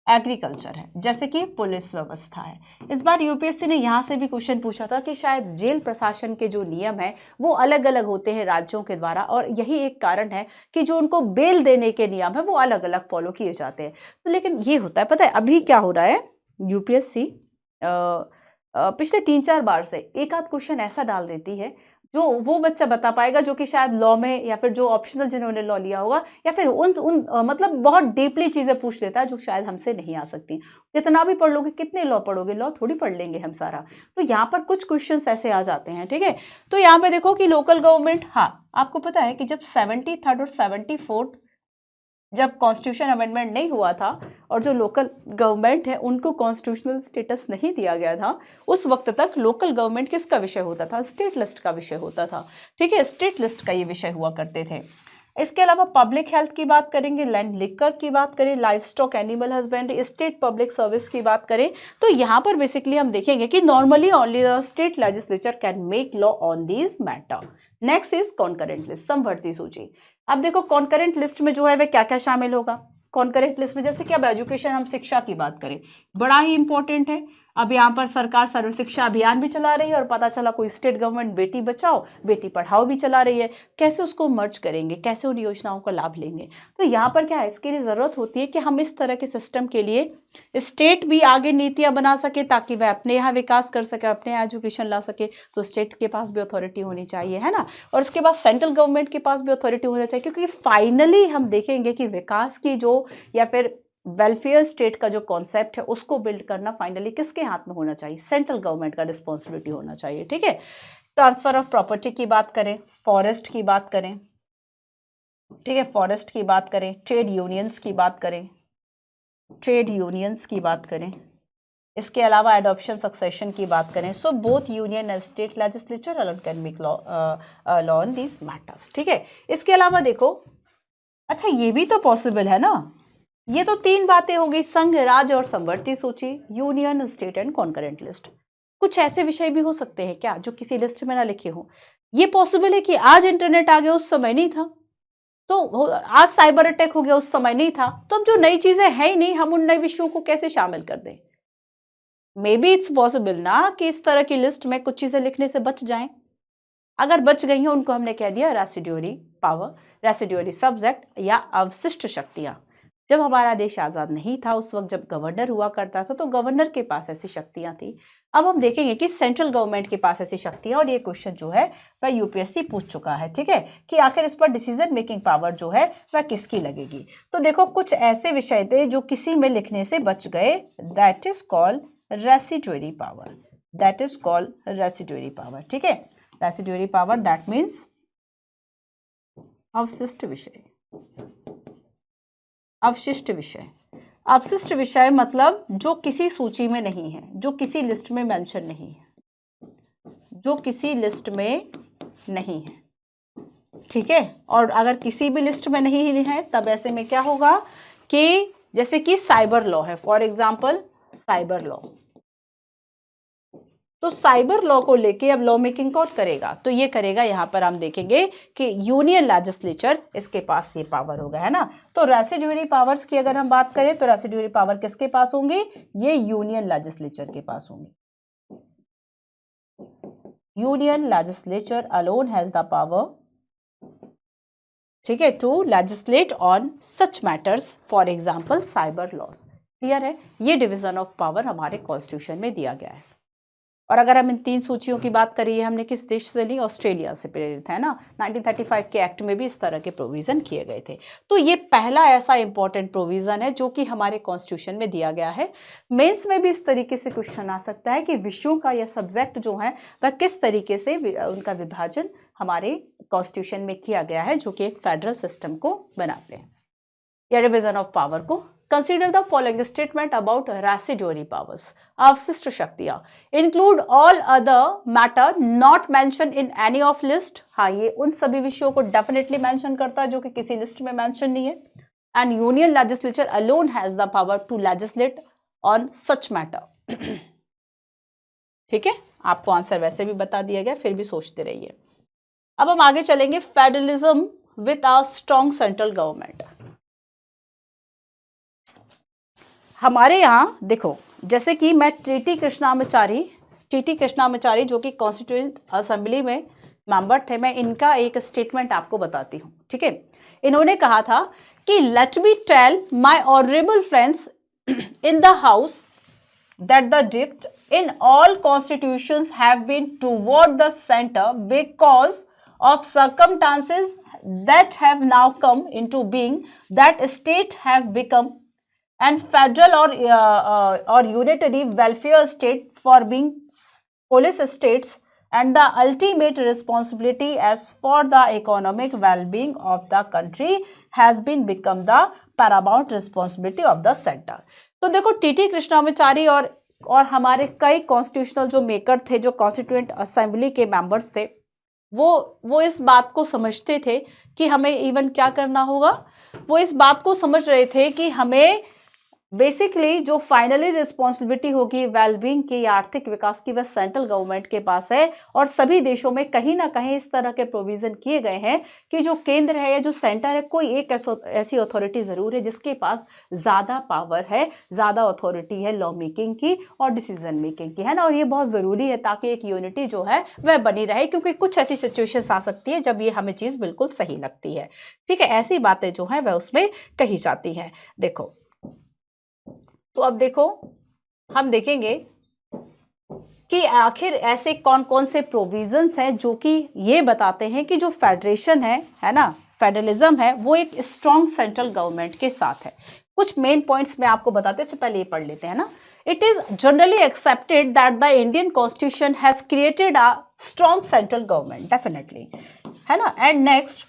एग्रीकल्चर है, जैसे कि पुलिस व्यवस्था है। इस बार यूपीएससी ने यहाँ से भी क्वेश्चन पूछा था कि शायद जेल प्रशासन के जो नियम है वो अलग अलग होते हैं राज्यों के द्वारा, और यही एक कारण है कि जो उनको बेल देने के नियम है वो अलग अलग फॉलो किए जाते हैं। तो लेकिन ये होता है, पता है अभी क्या हो रहा है, यूपीएससी पिछले 3-4 बार से एक आध क्वेश्चन ऐसा डाल देती है जो वो बच्चा बता पाएगा जो कि शायद लॉ में, या फिर जो ऑप्शनल जिन्होंने लॉ लिया होगा, या फिर मतलब बहुत डीपली चीजें पूछ लेता है जो शायद हमसे नहीं आ सकती। कितना भी पढ़ लोगे, कितने लॉ पढ़ोगे, लॉ थोड़ी पढ़ लेंगे हम सारा। तो यहाँ पर कुछ क्वेश्चंस ऐसे आ जाते हैं, ठीक है। तो यहाँ पे देखो कि लोकल गवर्नमेंट, हाँ आपको पता है कि जब 73rd और 74th जब कॉन्स्टिट्यूशन अमेंडमेंट नहीं हुआ था और जो लोकल गवर्नमेंट है उनको कॉन्स्टिट्यूशनल स्टेटस नहीं दिया गया था, उस वक्त तक लोकल गवर्नमेंट किसका विषय होता था, स्टेट लिस्ट का विषय होता था, ठीक है। स्टेट लिस्ट का ये विषय हुआ करते थे। इसके अलावा पब्लिक हेल्थ की बात करेंगे, लैंड लिकर की बात करें, life stock animal husbandry, state public service की बात करें, तो यहाँ पर बेसिकली हम देखेंगे कि normally only the state legislature can make law on this matter. Next is concurrent list, समवर्ती सूची। अब देखो कॉन्करेंट लिस्ट में जो है वह क्या क्या शामिल होगा। कॉन्करेंट लिस्ट में जैसे कि अब एजुकेशन, हम शिक्षा की बात करें, बड़ा ही इंपॉर्टेंट है। अब यहाँ पर सरकार सर्व शिक्षा अभियान भी चला रही है, और पता चला कोई स्टेट गवर्नमेंट बेटी बचाओ बेटी पढ़ाओ भी चला रही है। कैसे उसको मर्ज करेंगे, कैसे उन योजनाओं का लाभ लेंगे। तो यहाँ पर क्या है, इसके लिए जरूरत होती है कि हम इस तरह के सिस्टम के लिए स्टेट भी आगे नीतियां बना सके ताकि वह अपने यहाँ विकास कर सके, अपने यहाँ एजुकेशन ला सके। तो स्टेट के पास भी अथॉरिटी होनी चाहिए, है ना। और उसके बाद सेंट्रल गवर्नमेंट के पास भी अथॉरिटी होनी चाहिए, क्योंकि फाइनली हम देखेंगे कि विकास की जो, या फिर वेलफेयर स्टेट का जो कॉन्सेप्ट है उसको बिल्ड करना फाइनली किसके हाथ में होना चाहिए, सेंट्रल गवर्नमेंट का रिस्पॉन्सिबिलिटी होना चाहिए, ठीक है। ट्रांसफर ऑफ प्रॉपर्टी की बात करें, फॉरेस्ट की बात करें, ठीक है, फॉरेस्ट की बात करें, ट्रेड यूनियंस की बात करें, ट्रेड यूनियंस की बात करें, इसके अलावा एडॉप्शन सक्सेशन की बात करें। So both union and state legislature alone can make law on this matters, ठीक है। इसके अलावा देखो, अच्छा ये भी तो पॉसिबल है ना, ये तो 3 बातें हो गई, संघ, राज्य और समवर्ती सूची, union, state and concurrent list. कुछ ऐसे विषय भी हो सकते हैं क्या जो किसी लिस्ट में ना लिखे हो। ये पॉसिबल है कि आज इंटरनेट आ गया, उस समय नहीं था। तो आज साइबर अटैक हो गया, उस समय नहीं था। तो अब जो नई चीजें हैं ही नहीं, हम उन नए विषयों को कैसे शामिल कर दें। मे बी इट्स पॉसिबल ना कि इस तरह की लिस्ट में कुछ चीजें लिखने से बच जाएं। अगर बच गई हैं उनको हमने कह दिया रेसिड्यूरी पावर, रेसिड्यूरी सब्जेक्ट या अवशिष्ट शक्तियां। जब हमारा देश आजाद नहीं था उस वक्त जब गवर्नर हुआ करता था तो गवर्नर के पास ऐसी शक्तियां थी। अब हम देखेंगे कि सेंट्रल गवर्नमेंट के पास ऐसी शक्तियां, और ये क्वेश्चन जो है वह यूपीएससी पूछ चुका है, ठीक है, कि आखिर इस पर डिसीजन मेकिंग पावर जो है वह किसकी लगेगी। तो देखो कुछ ऐसे विषय थे जो किसी में लिखने से बच गए, that is called residuary power, that is called residuary power, ठीक है। रेसिड्यूरी पावर दैट मीन्स अवशिष्ट विषय, अवशिष्ट विषय, अवशिष्ट विषय मतलब जो किसी सूची में नहीं है, जो किसी लिस्ट में मेंशन नहीं है, जो किसी लिस्ट में नहीं है, ठीक है। और अगर किसी भी लिस्ट में नहीं है तब ऐसे में क्या होगा कि जैसे कि साइबर लॉ है, फॉर एग्जांपल साइबर लॉ, तो साइबर लॉ को लेके अब लॉ मेकिंग कौन करेगा, तो ये करेगा, यहां पर हम देखेंगे कि यूनियन लेजिस्लेचर, इसके पास ये पावर होगा, है ना। तो रेसिड्यूरी पावर्स की अगर हम बात करें तो रेसिड्यूरी पावर किसके पास होंगी, ये यूनियन लेजिस्लेचर के पास होंगी। Union legislature alone has the power, ठीक है, to legislate on such matters, for example cyber laws. Clear है, ये डिविजन ऑफ पावर हमारे कॉन्स्टिट्यूशन में दिया गया है। और अगर हम इन 3 सूचियों की बात करें, हमने किस देश से ली, ऑस्ट्रेलिया से प्रेरित है ना। 1935 के एक्ट में भी इस तरह के प्रोविजन किए गए थे। तो ये पहला ऐसा इंपॉर्टेंट प्रोविजन है जो कि हमारे कॉन्स्टिट्यूशन में दिया गया है। मेंस में भी इस तरीके से क्वेश्चन आ सकता है कि विषयों का या सब्जेक्ट जो है वह किस तरीके से उनका विभाजन हमारे कॉन्स्टिट्यूशन में किया गया है, जो कि एक फेडरल सिस्टम को बनाते हैं, या डिविजन ऑफ पावर को। Consider the following statement about residuary powers. अवशिष्ट शक्तियां include all other matter not mentioned in any of list. हाँ, ये उन सभी विषयों को definitely mention करता है जो कि किसी लिस्ट में mention नहीं है. And union legislature alone has the power to legislate on such matter. ठीक है, आपको आंसर वैसे भी बता दिया गया, फिर भी सोचते रहिए। अब हम आगे चलेंगे, federalism with a strong central government. हमारे यहाँ देखो, जैसे कि मैं टीटी कृष्णामाचारी जो कि कॉन्स्टिट्यूएंट असेंबली में मेंबर थे, मैं इनका एक स्टेटमेंट आपको बताती हूँ, ठीक है। इन्होंने कहा था कि let me tell my honourable friends in the house that the drift in all constitutions have been toward the center because of circumstances that have now come into being, that state have become and federal or unitary welfare state for being police states, and the ultimate responsibility as for the economic well-being of the country has been become the paramount responsibility of the center. तो देखो, टीटी कृष्णामाचारी और हमारे कई कॉन्स्टिट्यूशनल जो मेकर थे, जो कॉन्स्टिट्यूएंट असेंबली के मेंबर्स थे, वो इस बात को समझते थे कि हमें इवन क्या करना होगा। वो इस बात को समझ रहे थे कि हमें बेसिकली जो फाइनली रिस्पॉन्सिबिलिटी होगी वेलबींग की, आर्थिक विकास की, वह सेंट्रल गवर्नमेंट के पास है। और सभी देशों में कहीं ना कहीं इस तरह के प्रोविजन किए गए हैं कि जो केंद्र है या जो सेंटर है, कोई एक ऐसी अथॉरिटी जरूर है जिसके पास ज्यादा पावर है, ज्यादा अथॉरिटी है लॉ मेकिंग की और डिसीजन मेकिंग की, है ना। और ये बहुत जरूरी है ताकि एक यूनिटी जो है वह बनी रहे, क्योंकि कुछ ऐसी सिचुएशंस आ सकती है जब ये हमें चीज बिल्कुल सही लगती है, ठीक है। ऐसी बातें जो है वह उसमें कही जाती हैं। देखो, तो अब देखो, हम देखेंगे कि आखिर ऐसे कौन कौन से प्रोविजंस हैं जो कि ये बताते हैं कि जो फेडरेशन है ना, फेडरलिज्म है, वो एक स्ट्रॉन्ग सेंट्रल गवर्नमेंट के साथ है। कुछ मेन पॉइंट्स मैं आपको बताते हैं, पहले ये पढ़ लेते हैं ना। It is generally accepted that the Indian constitution has created a strong central government, definitely, है ना। And next,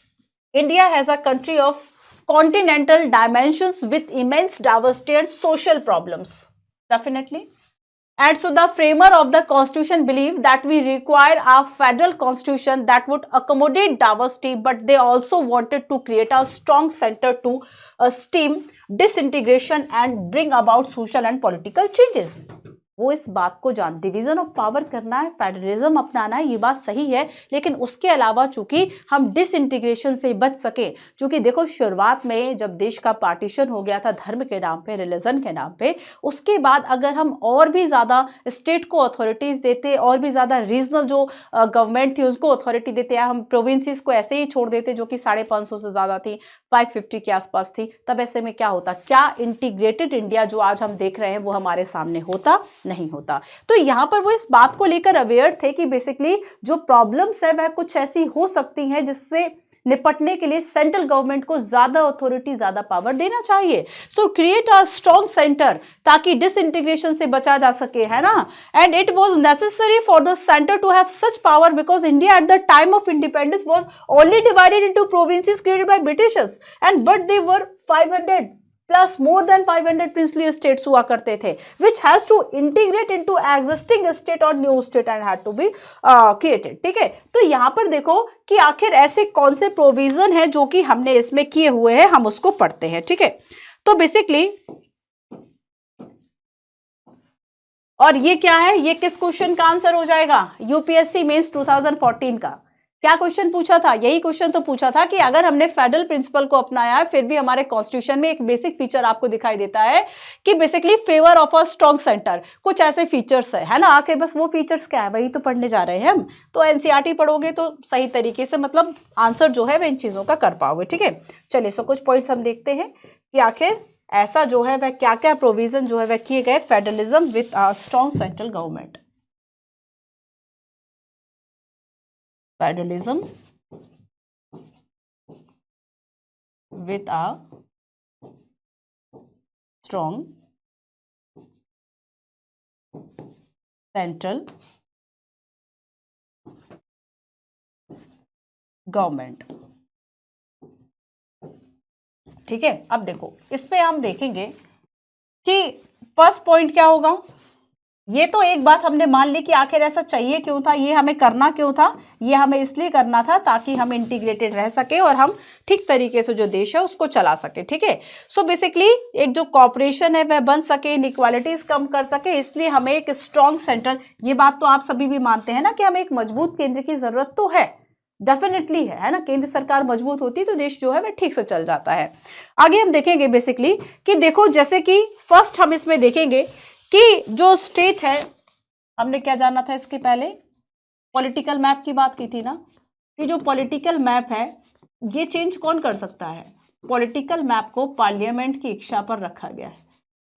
India has a country of continental dimensions with immense diversity and social problems, definitely. And so the framer of the constitution believed that we require a federal constitution that would accommodate diversity, but they also wanted to create a strong center to stem disintegration and bring about social and political changes. वो इस बात को जान, डिवीजन ऑफ पावर करना है, फेडरलिज्म अपनाना है, ये बात सही है, लेकिन उसके अलावा चूंकि हम डिसइंटीग्रेशन से बच सके, क्योंकि देखो शुरुआत में जब देश का पार्टीशन हो गया था धर्म के नाम पे, रिलीजन के नाम पे, उसके बाद अगर हम और भी ज्यादा स्टेट को अथॉरिटीज देते, और भी ज्यादा रीजनल जो गवर्नमेंट थी उसको अथॉरिटी देते, या हम प्रोविंसेस को ऐसे ही छोड़ देते जो कि 550 से ज्यादा थी, 550 के आसपास थी, तब ऐसे में क्या होता, क्या इंटीग्रेटेड इंडिया जो आज हम देख रहे हैं वो हमारे सामने होता, नहीं होता। तो यहां पर वो इस बात को लेकर अवेयर थे कि बेसिकली जो प्रॉब्लम्स है वह कुछ ऐसी हो सकती हैं जिससे निपटने के लिए सेंट्रल गवर्नमेंट को ज्यादा अथॉरिटी, ज्यादा पावर देना चाहिए। So create a strong centre ताकि डिसइंटीग्रेशन से बचा जा सके, है ना। And it was necessary for the centre to have such power because India at the time of independence was only divided into provinces created by Britishers, and but they were 500 plus more than 500 princely states हुआ करते थे, which has to integrate into existing state और new state and had to be created, ठीक है। तो यहां पर देखो कि आखिर ऐसे कौन से प्रोविजन है जो कि हमने इसमें किए हुए हैं, हम उसको पढ़ते हैं, ठीक है। तो बेसिकली, और ये क्या है, ये किस क्वेश्चन का आंसर हो जाएगा, यूपीएससी मेंस 2014 का। क्या क्वेश्चन पूछा था, यही क्वेश्चन तो पूछा था कि अगर हमने फेडरल प्रिंसिपल को अपनाया है, फिर भी हमारे कॉन्स्टिट्यूशन में एक बेसिक फीचर आपको दिखाई देता है कि basically favour of a strong centre, कुछ ऐसे फीचर्स है ना। आके बस वो फीचर्स क्या है वही तो पढ़ने जा रहे हैं हम, तो एनसीईआरटी पढ़ोगे तो सही तरीके से मतलब आंसर जो है वह इन चीजों का कर पाओगे, ठीक है। चलिए, सो कुछ पॉइंट्स हम देखते हैं कि आखिर ऐसा जो है वह क्या क्या प्रोविजन जो है वह किए गए federalism with a strong central government. Federalism with a strong central government, ठीक है। अब देखो, इस पे हम देखेंगे कि फर्स्ट पॉइंट क्या होगा। ये तो एक बात हमने मान ली कि आखिर ऐसा चाहिए क्यों था, ये हमें करना क्यों था, ये हमें इसलिए करना था ताकि हम इंटीग्रेटेड रह सके और हम ठीक तरीके से जो देश है उसको चला सके, ठीक है। सो बेसिकली एक जो कॉपरेशन है वह बन सके, इनइक्वालिटीज कम कर सके, इसलिए हमें एक स्ट्रॉन्ग सेंटर, ये बात तो आप सभी भी मानते हैं ना कि हमें एक मजबूत केंद्र की जरूरत तो है, डेफिनेटली है ना। केंद्र सरकार मजबूत होती है तो देश जो है वह ठीक से चल जाता है। आगे हम देखेंगे बेसिकली कि देखो जैसे कि फर्स्ट हम इसमें देखेंगे कि जो स्टेट है, हमने क्या जाना था इसके पहले, पॉलिटिकल मैप की बात की थी ना, कि जो पॉलिटिकल मैप है ये चेंज कौन कर सकता है? पॉलिटिकल मैप को पार्लियामेंट की इच्छा पर रखा गया है।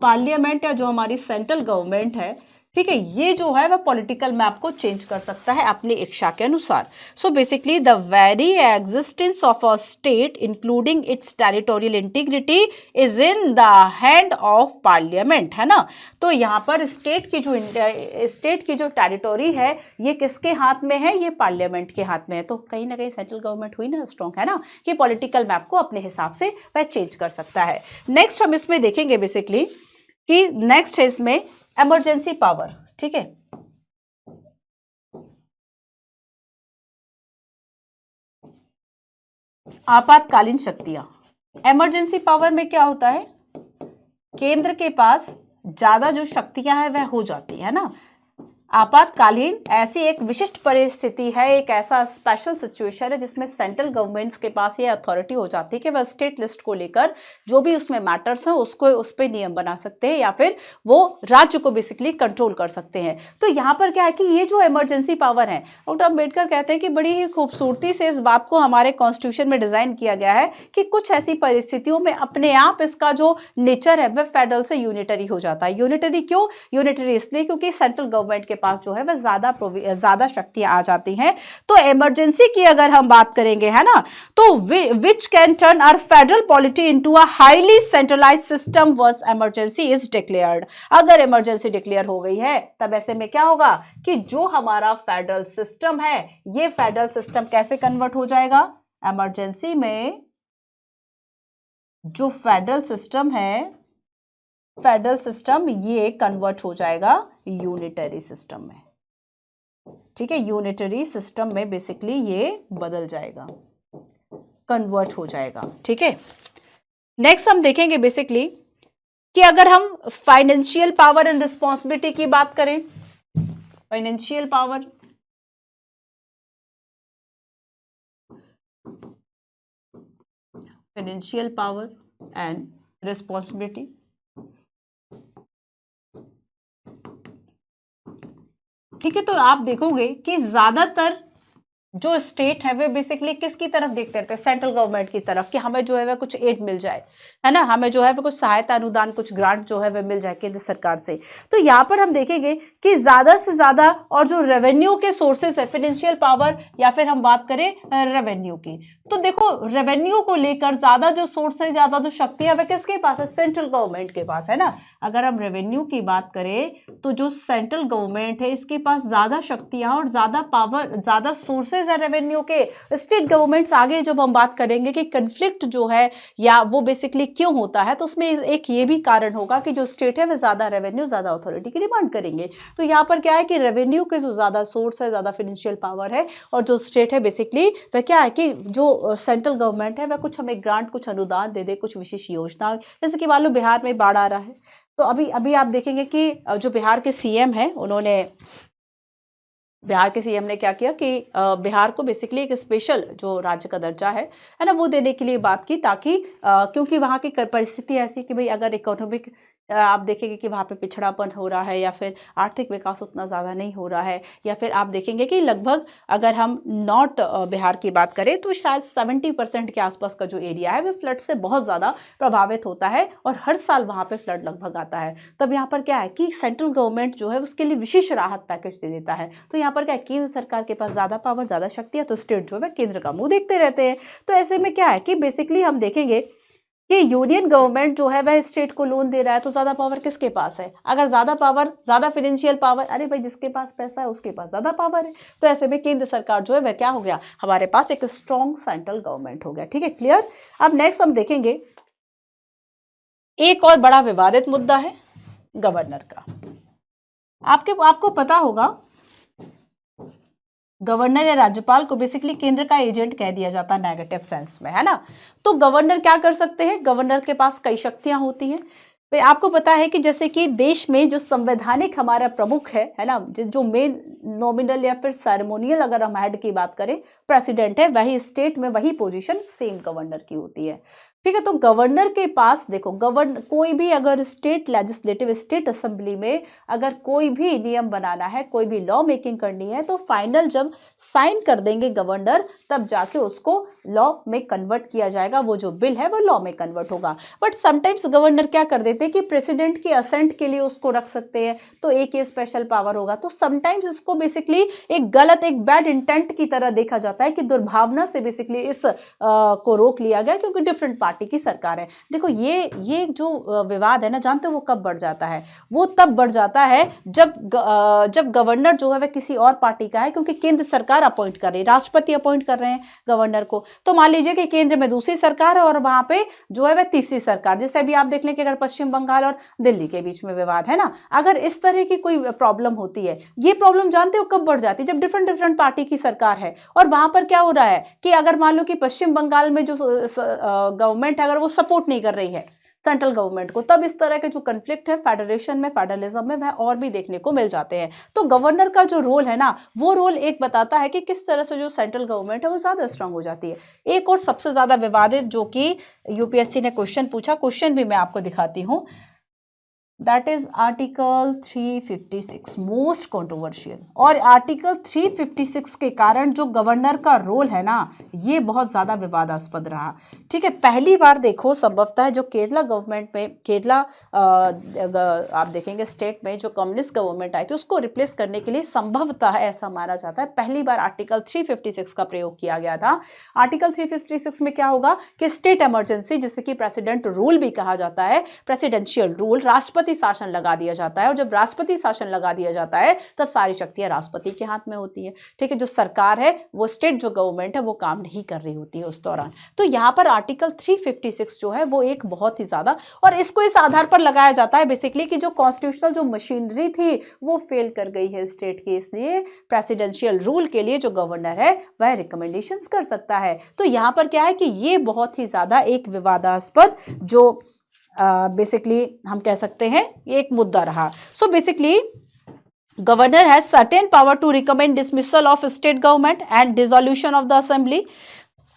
पार्लियामेंट या जो हमारी सेंट्रल गवर्नमेंट है, ठीक है, ये जो है वह पॉलिटिकल मैप को चेंज कर सकता है अपनी इच्छा के अनुसार। सो basically the very existence of a state including it's territorial integrity is in the hand of parliament, है ना। तो यहाँ पर स्टेट की जो टेरिटोरी है ये किसके हाथ में है? ये पार्लियामेंट के हाथ में है। तो कहीं ना कहीं सेंट्रल गवर्नमेंट हुई ना स्ट्रॉन्ग, है ना, कि पॉलिटिकल मैप को अपने हिसाब से वह चेंज कर सकता है। नेक्स्ट हम इसमें देखेंगे बेसिकली कि नेक्स्ट है इसमें इमरजेंसी पावर, ठीक है। आपातकालीन शक्तियां। इमरजेंसी पावर में क्या होता है? केंद्र के पास ज्यादा जो शक्तियां हैं वह हो जाती है ना। आपातकालीन ऐसी एक विशिष्ट परिस्थिति है, एक ऐसा स्पेशल सिचुएशन है जिसमें सेंट्रल गवर्नमेंट्स के पास ये अथॉरिटी हो जाती है कि वह स्टेट लिस्ट को लेकर जो भी उसमें मैटर्स हैं उसको उस पर नियम बना सकते हैं या फिर वो राज्य को बेसिकली कंट्रोल कर सकते हैं। तो यहाँ पर क्या है कि ये जो इमरजेंसी पावर है, डॉक्टर अम्बेडकर कहते हैं कि बड़ी ही खूबसूरती से इस बात को हमारे कॉन्स्टिट्यूशन में डिजाइन किया गया है कि कुछ ऐसी परिस्थितियों में अपने आप इसका जो नेचर है वह फेडरल से यूनिटरी हो जाता है। यूनिटरी क्यों? यूनिटरी इसलिए क्योंकि सेंट्रल गवर्नमेंट के पास जो है वह ज्यादा शक्तियां आ जाती हैं। तो इमरजेंसी की अगर हम बात करेंगे, है ना, तो which can turn our federal polity into a highly centralised system once emergency is declared. अगर इमरजेंसी डिक्लेयर हो गई है तब ऐसे में क्या होगा कि जो हमारा फेडरल सिस्टम है ये फेडरल सिस्टम कैसे कन्वर्ट हो जाएगा? इमरजेंसी में जो फेडरल सिस्टम है, फेडरल सिस्टम ये कन्वर्ट हो जाएगा यूनिटरी सिस्टम में, ठीक है। यूनिटरी सिस्टम में बेसिकली ये बदल जाएगा, कन्वर्ट हो जाएगा, ठीक है। नेक्स्ट हम देखेंगे बेसिकली कि अगर हम फाइनेंशियल पावर एंड रिस्पॉन्सिबिलिटी की बात करें, फाइनेंशियल पावर एंड रिस्पॉन्सिबिलिटी, ठीक है। तो आप देखोगे कि ज्यादातर जो स्टेट है वे बेसिकली किसकी तरफ देखते रहते हैं? सेंट्रल गवर्नमेंट की तरफ, कि हमें जो है वह कुछ एड मिल जाए, है ना, हमें जो है वह कुछ सहायता अनुदान, कुछ ग्रांट जो है वह मिल जाए केंद्र सरकार से। तो यहाँ पर हम देखेंगे कि ज्यादा से ज्यादा और जो रेवेन्यू के सोर्सेस है, फाइनेंशियल पावर या फिर हम बात करें रेवेन्यू की, तो देखो रेवेन्यू को लेकर ज्यादा जो सोर्स है, ज्यादा जो शक्ति है वह किसके पास है? सेंट्रल गवर्नमेंट के पास, है ना। अगर हम रेवेन्यू की बात करें तो जो सेंट्रल गवर्नमेंट है इसके पास ज्यादा शक्तियां और ज्यादा पावर, ज्यादा सोर्सेज है रेवेन्यू के। स्टेट गवर्नमेंट्स आगे जब हम बात करेंगे कि कन्फ्लिक्ट जो है या वो बेसिकली क्यों होता है, तो उसमें एक ये भी कारण होगा कि जो स्टेट है वो ज्यादा रेवेन्यू, ज्यादा अथॉरिटी की डिमांड करेंगे। तो यहाँ पर क्या है कि रेवेन्यू के जो ज्यादा सोर्स है, ज्यादा फाइनेंशियल पावर है, और जो स्टेट है बेसिकली वह क्या है कि जो सेंट्रल गवर्नमेंट है वह कुछ हमें ग्रांट, कुछ अनुदान दे दे, कुछ विशेष योजना, जैसे कि मान लो बिहार में बाढ़ आ रहा है, तो अभी आप देखेंगे कि जो बिहार के सीएम है उन्होंने, बिहार के सीएम ने क्या किया कि बिहार को बेसिकली एक स्पेशल जो राज्य का दर्जा है ना, वो देने के लिए बात की, ताकि क्योंकि वहाँ की परिस्थिति ऐसी कि भाई अगर इकोनॉमिक आप देखेंगे कि वहाँ पे पिछड़ापन हो रहा है या फिर आर्थिक विकास उतना ज़्यादा नहीं हो रहा है, या फिर आप देखेंगे कि लगभग अगर हम नॉर्थ बिहार की बात करें तो शायद 70% के आसपास का जो एरिया है वो फ्लड से बहुत ज़्यादा प्रभावित होता है और हर साल वहाँ पे फ्लड लगभग आता है। तब यहाँ पर क्या है कि सेंट्रल गवर्नमेंट जो है उसके लिए विशेष राहत पैकेज दे देता है। तो यहाँ पर क्या है, केंद्र सरकार के पास ज़्यादा पावर, ज़्यादा शक्ति है, तो स्टेट जो है केंद्र का मुँह देखते रहते हैं। तो ऐसे में क्या है कि बेसिकली हम देखेंगे कि यूनियन गवर्नमेंट जो है वह स्टेट को लोन दे रहा है, तो ज्यादा पावर किसके पास है? अगर ज्यादा पावर, ज्यादा फाइनेंशियल पावर, अरे भाई जिसके पास पैसा है उसके पास ज्यादा पावर है। तो ऐसे में केंद्र सरकार जो है वह क्या हो गया, हमारे पास एक स्ट्रॉन्ग सेंट्रल गवर्नमेंट हो गया, ठीक है, क्लियर। अब नेक्स्ट हम देखेंगे एक और बड़ा विवादित मुद्दा है गवर्नर का। आपको पता होगा गवर्नर या राज्यपाल को बेसिकली केंद्र का एजेंट कह दिया जाता है नेगेटिव सेंस में, है ना। तो गवर्नर क्या कर सकते हैं? गवर्नर के पास कई शक्तियां होती हैं। आपको पता है कि जैसे कि देश में जो संवैधानिक हमारा प्रमुख है ना, जो मेन नॉमिनल या फिर सेरेमोनियल अगर हम हेड की बात करें, प्रेसिडेंट है, वही स्टेट में वही पोजीशन सेम गवर्नर की होती है। ठीक है, तो गवर्नर के पास देखो, कोई भी अगर स्टेट लेजिस्लेटिव, स्टेट असेंबली में अगर कोई भी नियम बनाना है, कोई भी लॉ मेकिंग करनी है, तो फाइनल जब साइन कर देंगे गवर्नर, तब जाके उसको लॉ में कन्वर्ट किया जाएगा, वो जो बिल है वो लॉ में कन्वर्ट होगा। बट समटाइम्स गवर्नर क्या कर देते हैं कि प्रेसिडेंट की असेंट के लिए उसको रख सकते हैं, तो एक ये स्पेशल पावर होगा। तो समटाइम्स इसको बेसिकली एक गलत, एक बैड इंटेंट की तरह देखा जाता है कि दुर्भावना से बेसिकली इस को रोक लिया गया, क्योंकि डिफरेंट पार्टी की सरकार है। देखो ये जो विवाद है ना, जानते हो वो कब बढ़ जाता है? वो तब बढ़ जाता है जब गवर्नर जो है वह किसी और पार्टी का है, क्योंकि केंद्र सरकार अपॉइंट कर रही है, राष्ट्रपति अपॉइंट कर रहे हैं गवर्नर को। तो मान लीजिए कि केंद्र में दूसरी सरकार है और वहां पे जो है वह तीसरी सरकार, जैसे अभी आप देख लें कि अगर पश्चिम बंगाल और दिल्ली के बीच में विवाद है ना, अगर इस तरह की कोई प्रॉब्लम होती है, ये प्रॉब्लम जानते हो कब बढ़ जाती है? जब डिफरेंट पार्टी की सरकार है और वहां पर क्या हो रहा है कि अगर मान लो कि पश्चिम बंगाल में जो गवर्नमेंट है अगर वो सपोर्ट नहीं कर रही है सेंट्रल गवर्नमेंट को, तब इस तरह के जो कन्फ्लिक्ट है फेडरेशन में, फेडरलिज्म में, वह और भी देखने को मिल जाते हैं। तो गवर्नर का जो रोल है ना, वो रोल एक बताता है कि किस तरह से जो सेंट्रल गवर्नमेंट है वो ज्यादा स्ट्रांग हो जाती है। एक और सबसे ज्यादा विवादित जो कि यूपीएससी ने क्वेश्चन पूछा, क्वेश्चन भी मैं आपको दिखाती हूं, that is article 356, most controversial. और आर्टिकल 356 के कारण जो गवर्नर का रोल है ना, ये बहुत ज्यादा विवादास्पद रहा। ठीक है, पहली बार देखो संभवतः जो केरला गवर्नमेंट में, केरला आप देखेंगे स्टेट में जो कम्युनिस्ट गवर्नमेंट आई थी, उसको रिप्लेस करने के लिए संभवतः ऐसा माना जाता है पहली बार आर्टिकल 356 का प्रयोग किया गया था। आर्टिकल 356 में क्या होगा कि स्टेट इमरजेंसी, जिसे कि प्रेसिडेंट रूल भी कहा जाता है, प्रेसिडेंशियल रूल, राष्ट्रपति शासन लगा दिया जाता है। और जब राष्ट्रपति शासन लगा दिया जाता है तब सारी शक्तियां राष्ट्रपति के हाथ में होती है। ठीक है, जो सरकार है वो स्टेट जो गवर्नमेंट है वो काम नहीं कर रही होती है उस दौरान। तो यहां पर आर्टिकल 356 जो है वो एक बहुत ही ज्यादा, और इसको इस आधार पर लगाया जाता है बेसिकली कि जो कॉन्स्टिट्यूशनल जो मशीनरी थी वो फेल कर गई है स्टेट की, इसलिए प्रेसिडेंशियल रूल के लिए जो गवर्नर है वह रिकमेंडेशंस कर सकता है। तो यहां पर क्या है कि ये बहुत ही ज्यादा एक विवादास्पद जो बेसिकली हम कह सकते हैं ये एक मुद्दा रहा। So basically governor has certain power to recommend dismissal of state government and dissolution of the assembly,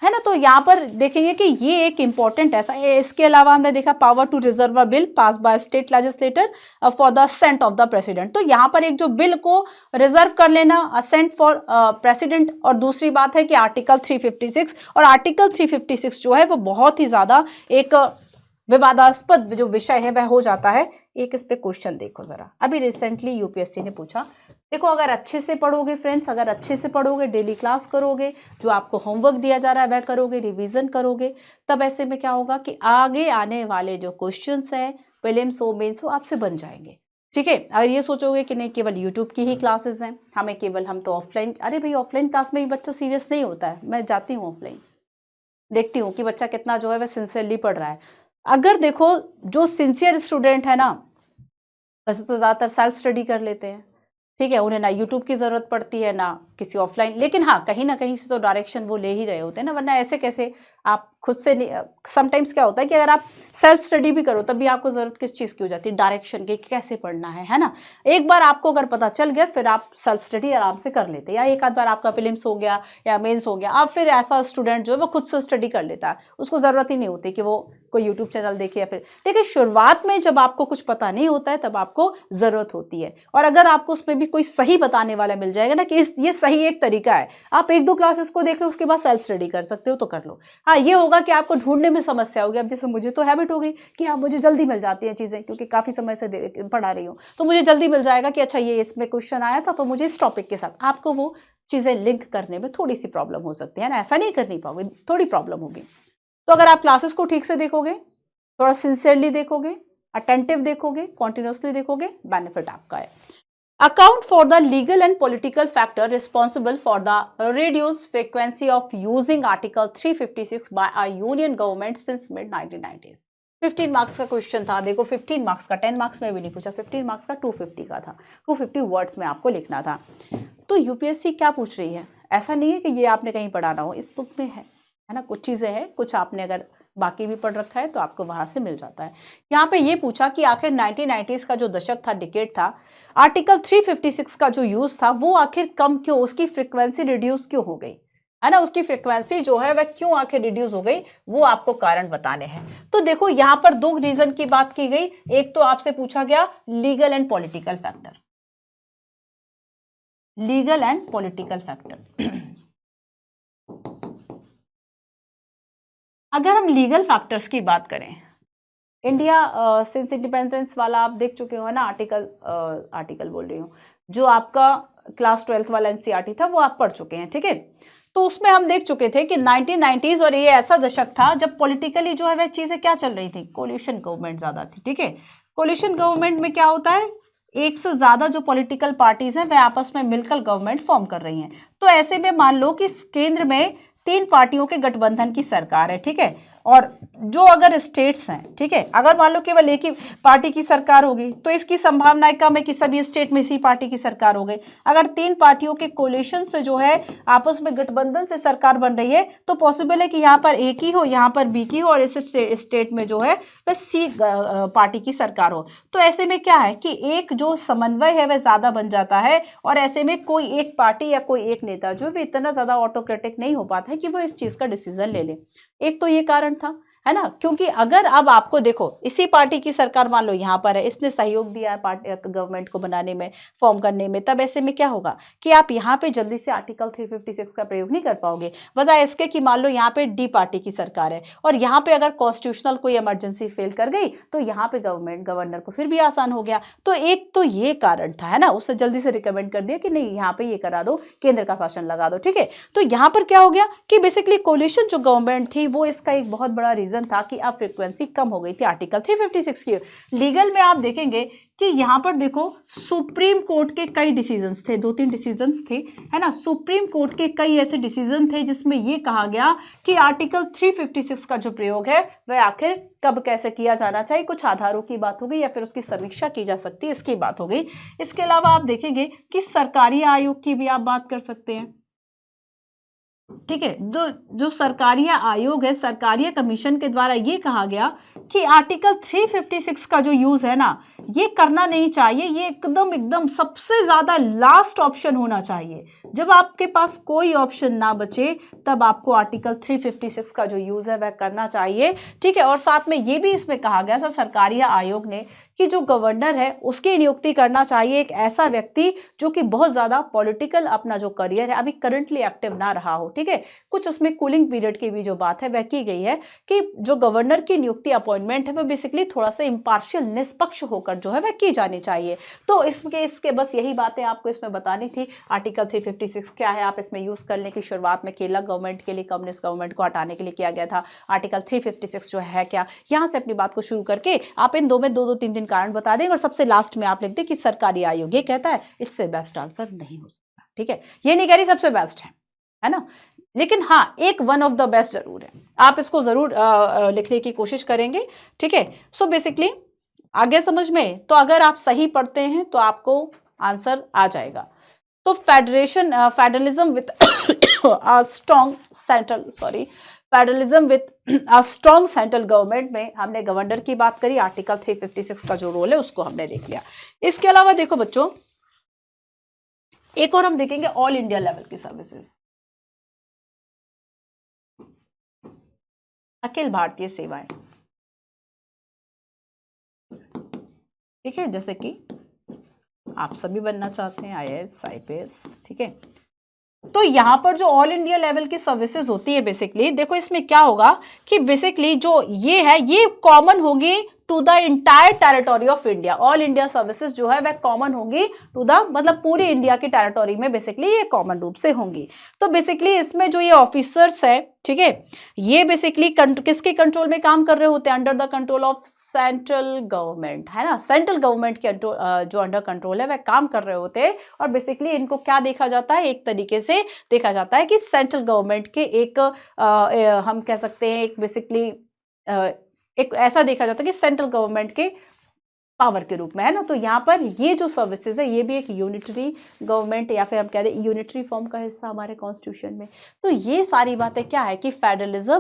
है ना। तो यहां पर देखेंगे कि ये एक इंपॉर्टेंट ऐसा है। इसके अलावा हमने देखा power to reserve a bill pass by state legislator for the assent of the president. तो यहां पर एक जो बिल को रिजर्व कर लेना, असेंट फॉर प्रेसिडेंट, और दूसरी बात है कि आर्टिकल 356, और आर्टिकल 356 जो है वो बहुत ही ज्यादा एक विवादास्पद जो विषय है वह हो जाता है। एक इस पे क्वेश्चन देखो जरा, अभी रिसेंटली यूपीएससी ने पूछा। देखो अगर अच्छे से पढ़ोगे फ्रेंड्स, अगर अच्छे से पढ़ोगे, डेली क्लास करोगे, जो आपको होमवर्क दिया जा रहा है वह करोगे, रिवीजन करोगे, तब ऐसे में क्या होगा कि आगे आने वाले जो क्वेश्चंस हैं प्रीलिम्स हो, मेंस हो, आपसे बन जाएंगे। ठीक है, अगर ये सोचोगे कि नहीं केवल यूट्यूब की ही क्लासेस हैं, हम तो ऑफलाइन, अरे भाई ऑफलाइन क्लास में भी बच्चा सीरियस नहीं होता है। मैं जाती हूँ ऑफलाइन, देखती हूँ कि बच्चा कितना जो है वह सिंसियरली पढ़ रहा है। अगर देखो जो सिंसियर स्टूडेंट है ना, वैसे तो ज़्यादातर सेल्फ स्टडी कर लेते हैं। ठीक है, उन्हें ना यूट्यूब की ज़रूरत पड़ती है ना किसी ऑफलाइन, लेकिन हाँ कहीं ना कहीं से तो डायरेक्शन वो ले ही रहे होते हैं ना, वरना ऐसे कैसे आप खुद से नहीं। समटाइम्स क्या होता है कि अगर आप सेल्फ स्टडी भी करो तब भी आपको ज़रूरत किस चीज़ की हो जाती है? डायरेक्शन की, कैसे पढ़ना है ना। एक बार आपको अगर पता चल गया फिर आप सेल्फ स्टडी आराम से कर लेते हैं, या एक आध बार आपका प्रीलिम्स हो गया या मेंस हो गया, अब फिर ऐसा स्टूडेंट जो है वो खुद से स्टडी कर लेता है, उसको ज़रूरत ही नहीं होती कि वो कोई यूट्यूब चैनल देखे या फिर। देखिए शुरुआत में जब आपको कुछ पता नहीं होता है तब आपको ज़रूरत होती है, और अगर आपको उसमें भी कोई सही बताने वाला मिल जाएगा ना कि ये सही एक तरीका है, आप एक दो क्लासेस को देख लो उसके बाद सेल्फ स्टडी कर सकते हो तो कर लो। हाँ ये होगा कि आपको ढूंढने में समस्या होगी। अब जैसे मुझे तो हैबिट हो गई कि हाँ मुझे जल्दी मिल जाती हैं चीज़ें, क्योंकि काफ़ी समय से पढ़ा रही हूँ, तो मुझे जल्दी मिल जाएगा कि अच्छा ये इसमें क्वेश्चन आया था तो मुझे इस टॉपिक के साथ। आपको वो चीज़ें लिंक करने में थोड़ी सी प्रॉब्लम हो सकती है ना, ऐसा नहीं कर नहीं पाओगे, थोड़ी प्रॉब्लम होगी। तो अगर आप क्लासेस को ठीक से देखोगे, थोड़ा सिंसियरली देखोगे, अटेंटिव देखोगे, कॉन्टिन्यूसली देखोगे, बेनिफिट आपका है। Account for the legal and political factor responsible for the reduced frequency of using Article 356 by a union government since mid-1990s। 15 marks का क्वेश्चन था। देखो 15 मार्क्स का, 10 मार्क्स में भी नहीं पूछा, 15 मार्क्स का 250 का था, 250 वर्ड्स में आपको लिखना था। तो यूपीएससी क्या पूछ रही है? ऐसा नहीं है कि ये आपने कहीं पढ़ा ना हो, इस बुक में है ना, कुछ चीज़ें हैं, कुछ आपने अगर बाकी भी पढ़ रखा है तो आपको वहां से मिल जाता है। यहाँ पे ये पूछा कि आखिर 1990s का जो दशक था, डिकेड था, आर्टिकल 356 का जो यूज था वो आखिर कम क्यों, उसकी फ्रीक्वेंसी रिड्यूस क्यों हो गई, है ना, उसकी फ्रीक्वेंसी जो है वह क्यों आखिर रिड्यूस हो गई, वो आपको कारण बताने हैं। तो देखो यहां पर दो रीजन की बात की गई। एक तो आपसे पूछा गया legal and political factor, legal and political factor. अगर हम लीगल फैक्टर्स की बात करें, इंडिया सिंस इंडिपेंडेंस वाला आप देख चुके हो ना, आर्टिकल बोल रही हूँ, जो आपका क्लास 12th वाला एनसीईआरटी था वो आप पढ़ चुके हैं, ठीक है। तो उसमें हम देख चुके थे कि 1990s, और ये ऐसा दशक था जब पॉलिटिकली जो है वह चीजें क्या चल रही थी, कोलिशन गवर्नमेंट ज्यादा थी, ठीक है। कोलिशन गवर्नमेंट में क्या होता है, एक से ज्यादा जो पॉलिटिकल पार्टीज हैं वह आपस में मिलकर गवर्नमेंट फॉर्म कर रही हैं। तो ऐसे में मान लो कि केंद्र में 3 पार्टियों के गठबंधन की सरकार है, ठीक है, और जो अगर स्टेट्स हैं, ठीक है, अगर मान लो केवल एक ही पार्टी की सरकार होगी तो इसकी संभावना कम है कि सभी स्टेट में इसी पार्टी की सरकार हो गई। अगर 3 पार्टियों के कोलिशन से जो है आपस में गठबंधन से सरकार बन रही है तो पॉसिबल है कि यहाँ पर ए की हो, यहाँ पर बी की हो, और इस स्टेट में जो है वह सी पार्टी की सरकार हो। तो ऐसे में क्या है कि एक जो समन्वय है वह ज्यादा बन जाता है, और ऐसे में कोई एक पार्टी या कोई एक नेता जो भी इतना ज्यादा ऑटोक्रेटिक नहीं हो पाता है कि वो इस चीज का डिसीजन ले ले। एक तो ये कारण था, है ना, क्योंकि अगर अब आपको देखो इसी पार्टी की सरकार मान लो यहाँ पर है, इसने सहयोग दिया है पार्टी गवर्नमेंट को बनाने में, फॉर्म करने में, तब ऐसे में क्या होगा कि आप यहाँ पे जल्दी से आर्टिकल 356 का प्रयोग नहीं कर पाओगे। बजाय इसके कि मान लो यहाँ पे डी पार्टी की सरकार है और यहाँ पे अगर कॉन्स्टिट्यूशनल कोई इमरजेंसी फेल कर गई तो यहाँ पे गवर्नर को फिर भी आसान हो गया। तो एक तो ये कारण था, है ना, उससे जल्दी से रिकमेंड कर दिया कि नहीं यहाँ पे ये करा दो, केंद्र का शासन लगा दो, ठीक है। तो यहाँ पर क्या हो गया कि बेसिकली कोलिशन जो गवर्नमेंट थी वो इसका एक बहुत बड़ा रीजन था कि अब फ्रीक्वेंसी कम हो गई थी आर्टिकल 356 की। लीगल में आप देखेंगे कि यहां पर देखो सुप्रीम कोर्ट के कई डिसीजंस थे, 2-3 डिसीजंस थे, है ना, सुप्रीम कोर्ट के कई ऐसे डिसीजन थे जिसमें यह कहा गया कि आर्टिकल 356 का जो प्रयोग है वह आखिर कब कैसे किया जाना चाहिए, कुछ आधारों की बात हो गई या फिर उसकी समीक्षा की जा सकती है, इसकी बात हो गई। इसके अलावा आप देखेंगे कि सरकारी आयोग की भी आप बात कर सकते हैं, ठीक है। जो सरकारी आयोग है, सरकारी कमीशन के द्वारा ये कहा गया कि आर्टिकल 356 का जो यूज है ना ये करना नहीं चाहिए, ये एकदम सबसे ज्यादा लास्ट ऑप्शन होना चाहिए। जब आपके पास कोई ऑप्शन ना बचे तब आपको आर्टिकल 356 का जो यूज है वह करना चाहिए, ठीक है। और साथ में ये भी इसमें कहा गया था सरकारी आयोग ने कि जो गवर्नर है उसकी नियुक्ति करना चाहिए एक ऐसा व्यक्ति जो कि बहुत ज्यादा पॉलिटिकल अपना जो करियर है अभी करंटली एक्टिव ना रहा हो, ठीक है। कुछ उसमें कूलिंग पीरियड की भी जो बात है वह की गई है कि जो गवर्नर की नियुक्ति अपॉइंटमेंट है वह बेसिकली थोड़ा सा इंपार्शियल, निष्पक्ष होकर जो है वह की जानी चाहिए। तो इसके बस यही बातें आपको इसमें बतानी थी। आर्टिकल 356 क्या है, आप इसमें यूज करने की शुरुआत में केरला गवर्नमेंट के लिए कम्युनिस्ट गवर्नमेंट को हटाने के लिए किया गया था। आर्टिकल 356 जो है क्या, यहां से अपनी बात को शुरू करके आप इन दो में 2-3 कारण बता दें और सबसे लास्ट में आप लिख दें कि सरकारी आयोग ये कहता है, इससे बेस्ट आंसर नहीं हो सकता, ठीक है। ये नहीं कह रही सबसे बेस्ट है ना, लेकिन हाँ एक वन ऑफ द बेस्ट जरूर है। आप इसको जरूर लिखने की कोशिश करेंगे, ठीक है। सो बेसिकली आगे समझ में, तो अगर आप सही पढ़ते हैं तो आपको आंसर आ जाएगा। तो federalism with a strong central government में हमने गवर्नर की बात करी, आर्टिकल 356 का जो रोल है उसको हमने देख लिया। इसके अलावा देखो बच्चों एक और हम देखेंगे ऑल इंडिया लेवल की सर्विसेज, अखिल भारतीय सेवाएं, ठीक है, जैसे कि आप सभी बनना चाहते हैं आईएएस, आईपीएस, ठीक है। तो यहां पर जो ऑल इंडिया लेवल की सर्विसेज होती है बेसिकली देखो इसमें क्या होगा कि बेसिकली जो ये है ये कॉमन होगी to the entire territory of India. All India services जो है वह कॉमन होंगी टू द मतलब पूरी इंडिया की टेरिटोरी में बेसिकली ये कॉमन रूप से होंगी। तो बेसिकली इसमें जो ये ऑफिसर्स है, ठीक है, ये बेसिकली किसके कंट्रोल में काम कर रहे होते हैं, under the control of central government, है ना, सेंट्रल गवर्नमेंट के जो अंडर कंट्रोल है वह काम कर रहे होते हैं। और बेसिकली इनको क्या देखा जाता है, एक तरीके से देखा जाता है कि सेंट्रल गवर्नमेंट के एक हम कह सकते हैं एक बेसिकली एक ऐसा देखा जाता है कि सेंट्रल गवर्नमेंट के पावर के रूप में, है ना। तो यहाँ पर ये जो सर्विसेज है ये भी एक यूनिटरी गवर्नमेंट या फिर हम कह दें यूनिटरी फॉर्म का हिस्सा हमारे कॉन्स्टिट्यूशन में। तो ये सारी बातें क्या है कि फेडरलिज्म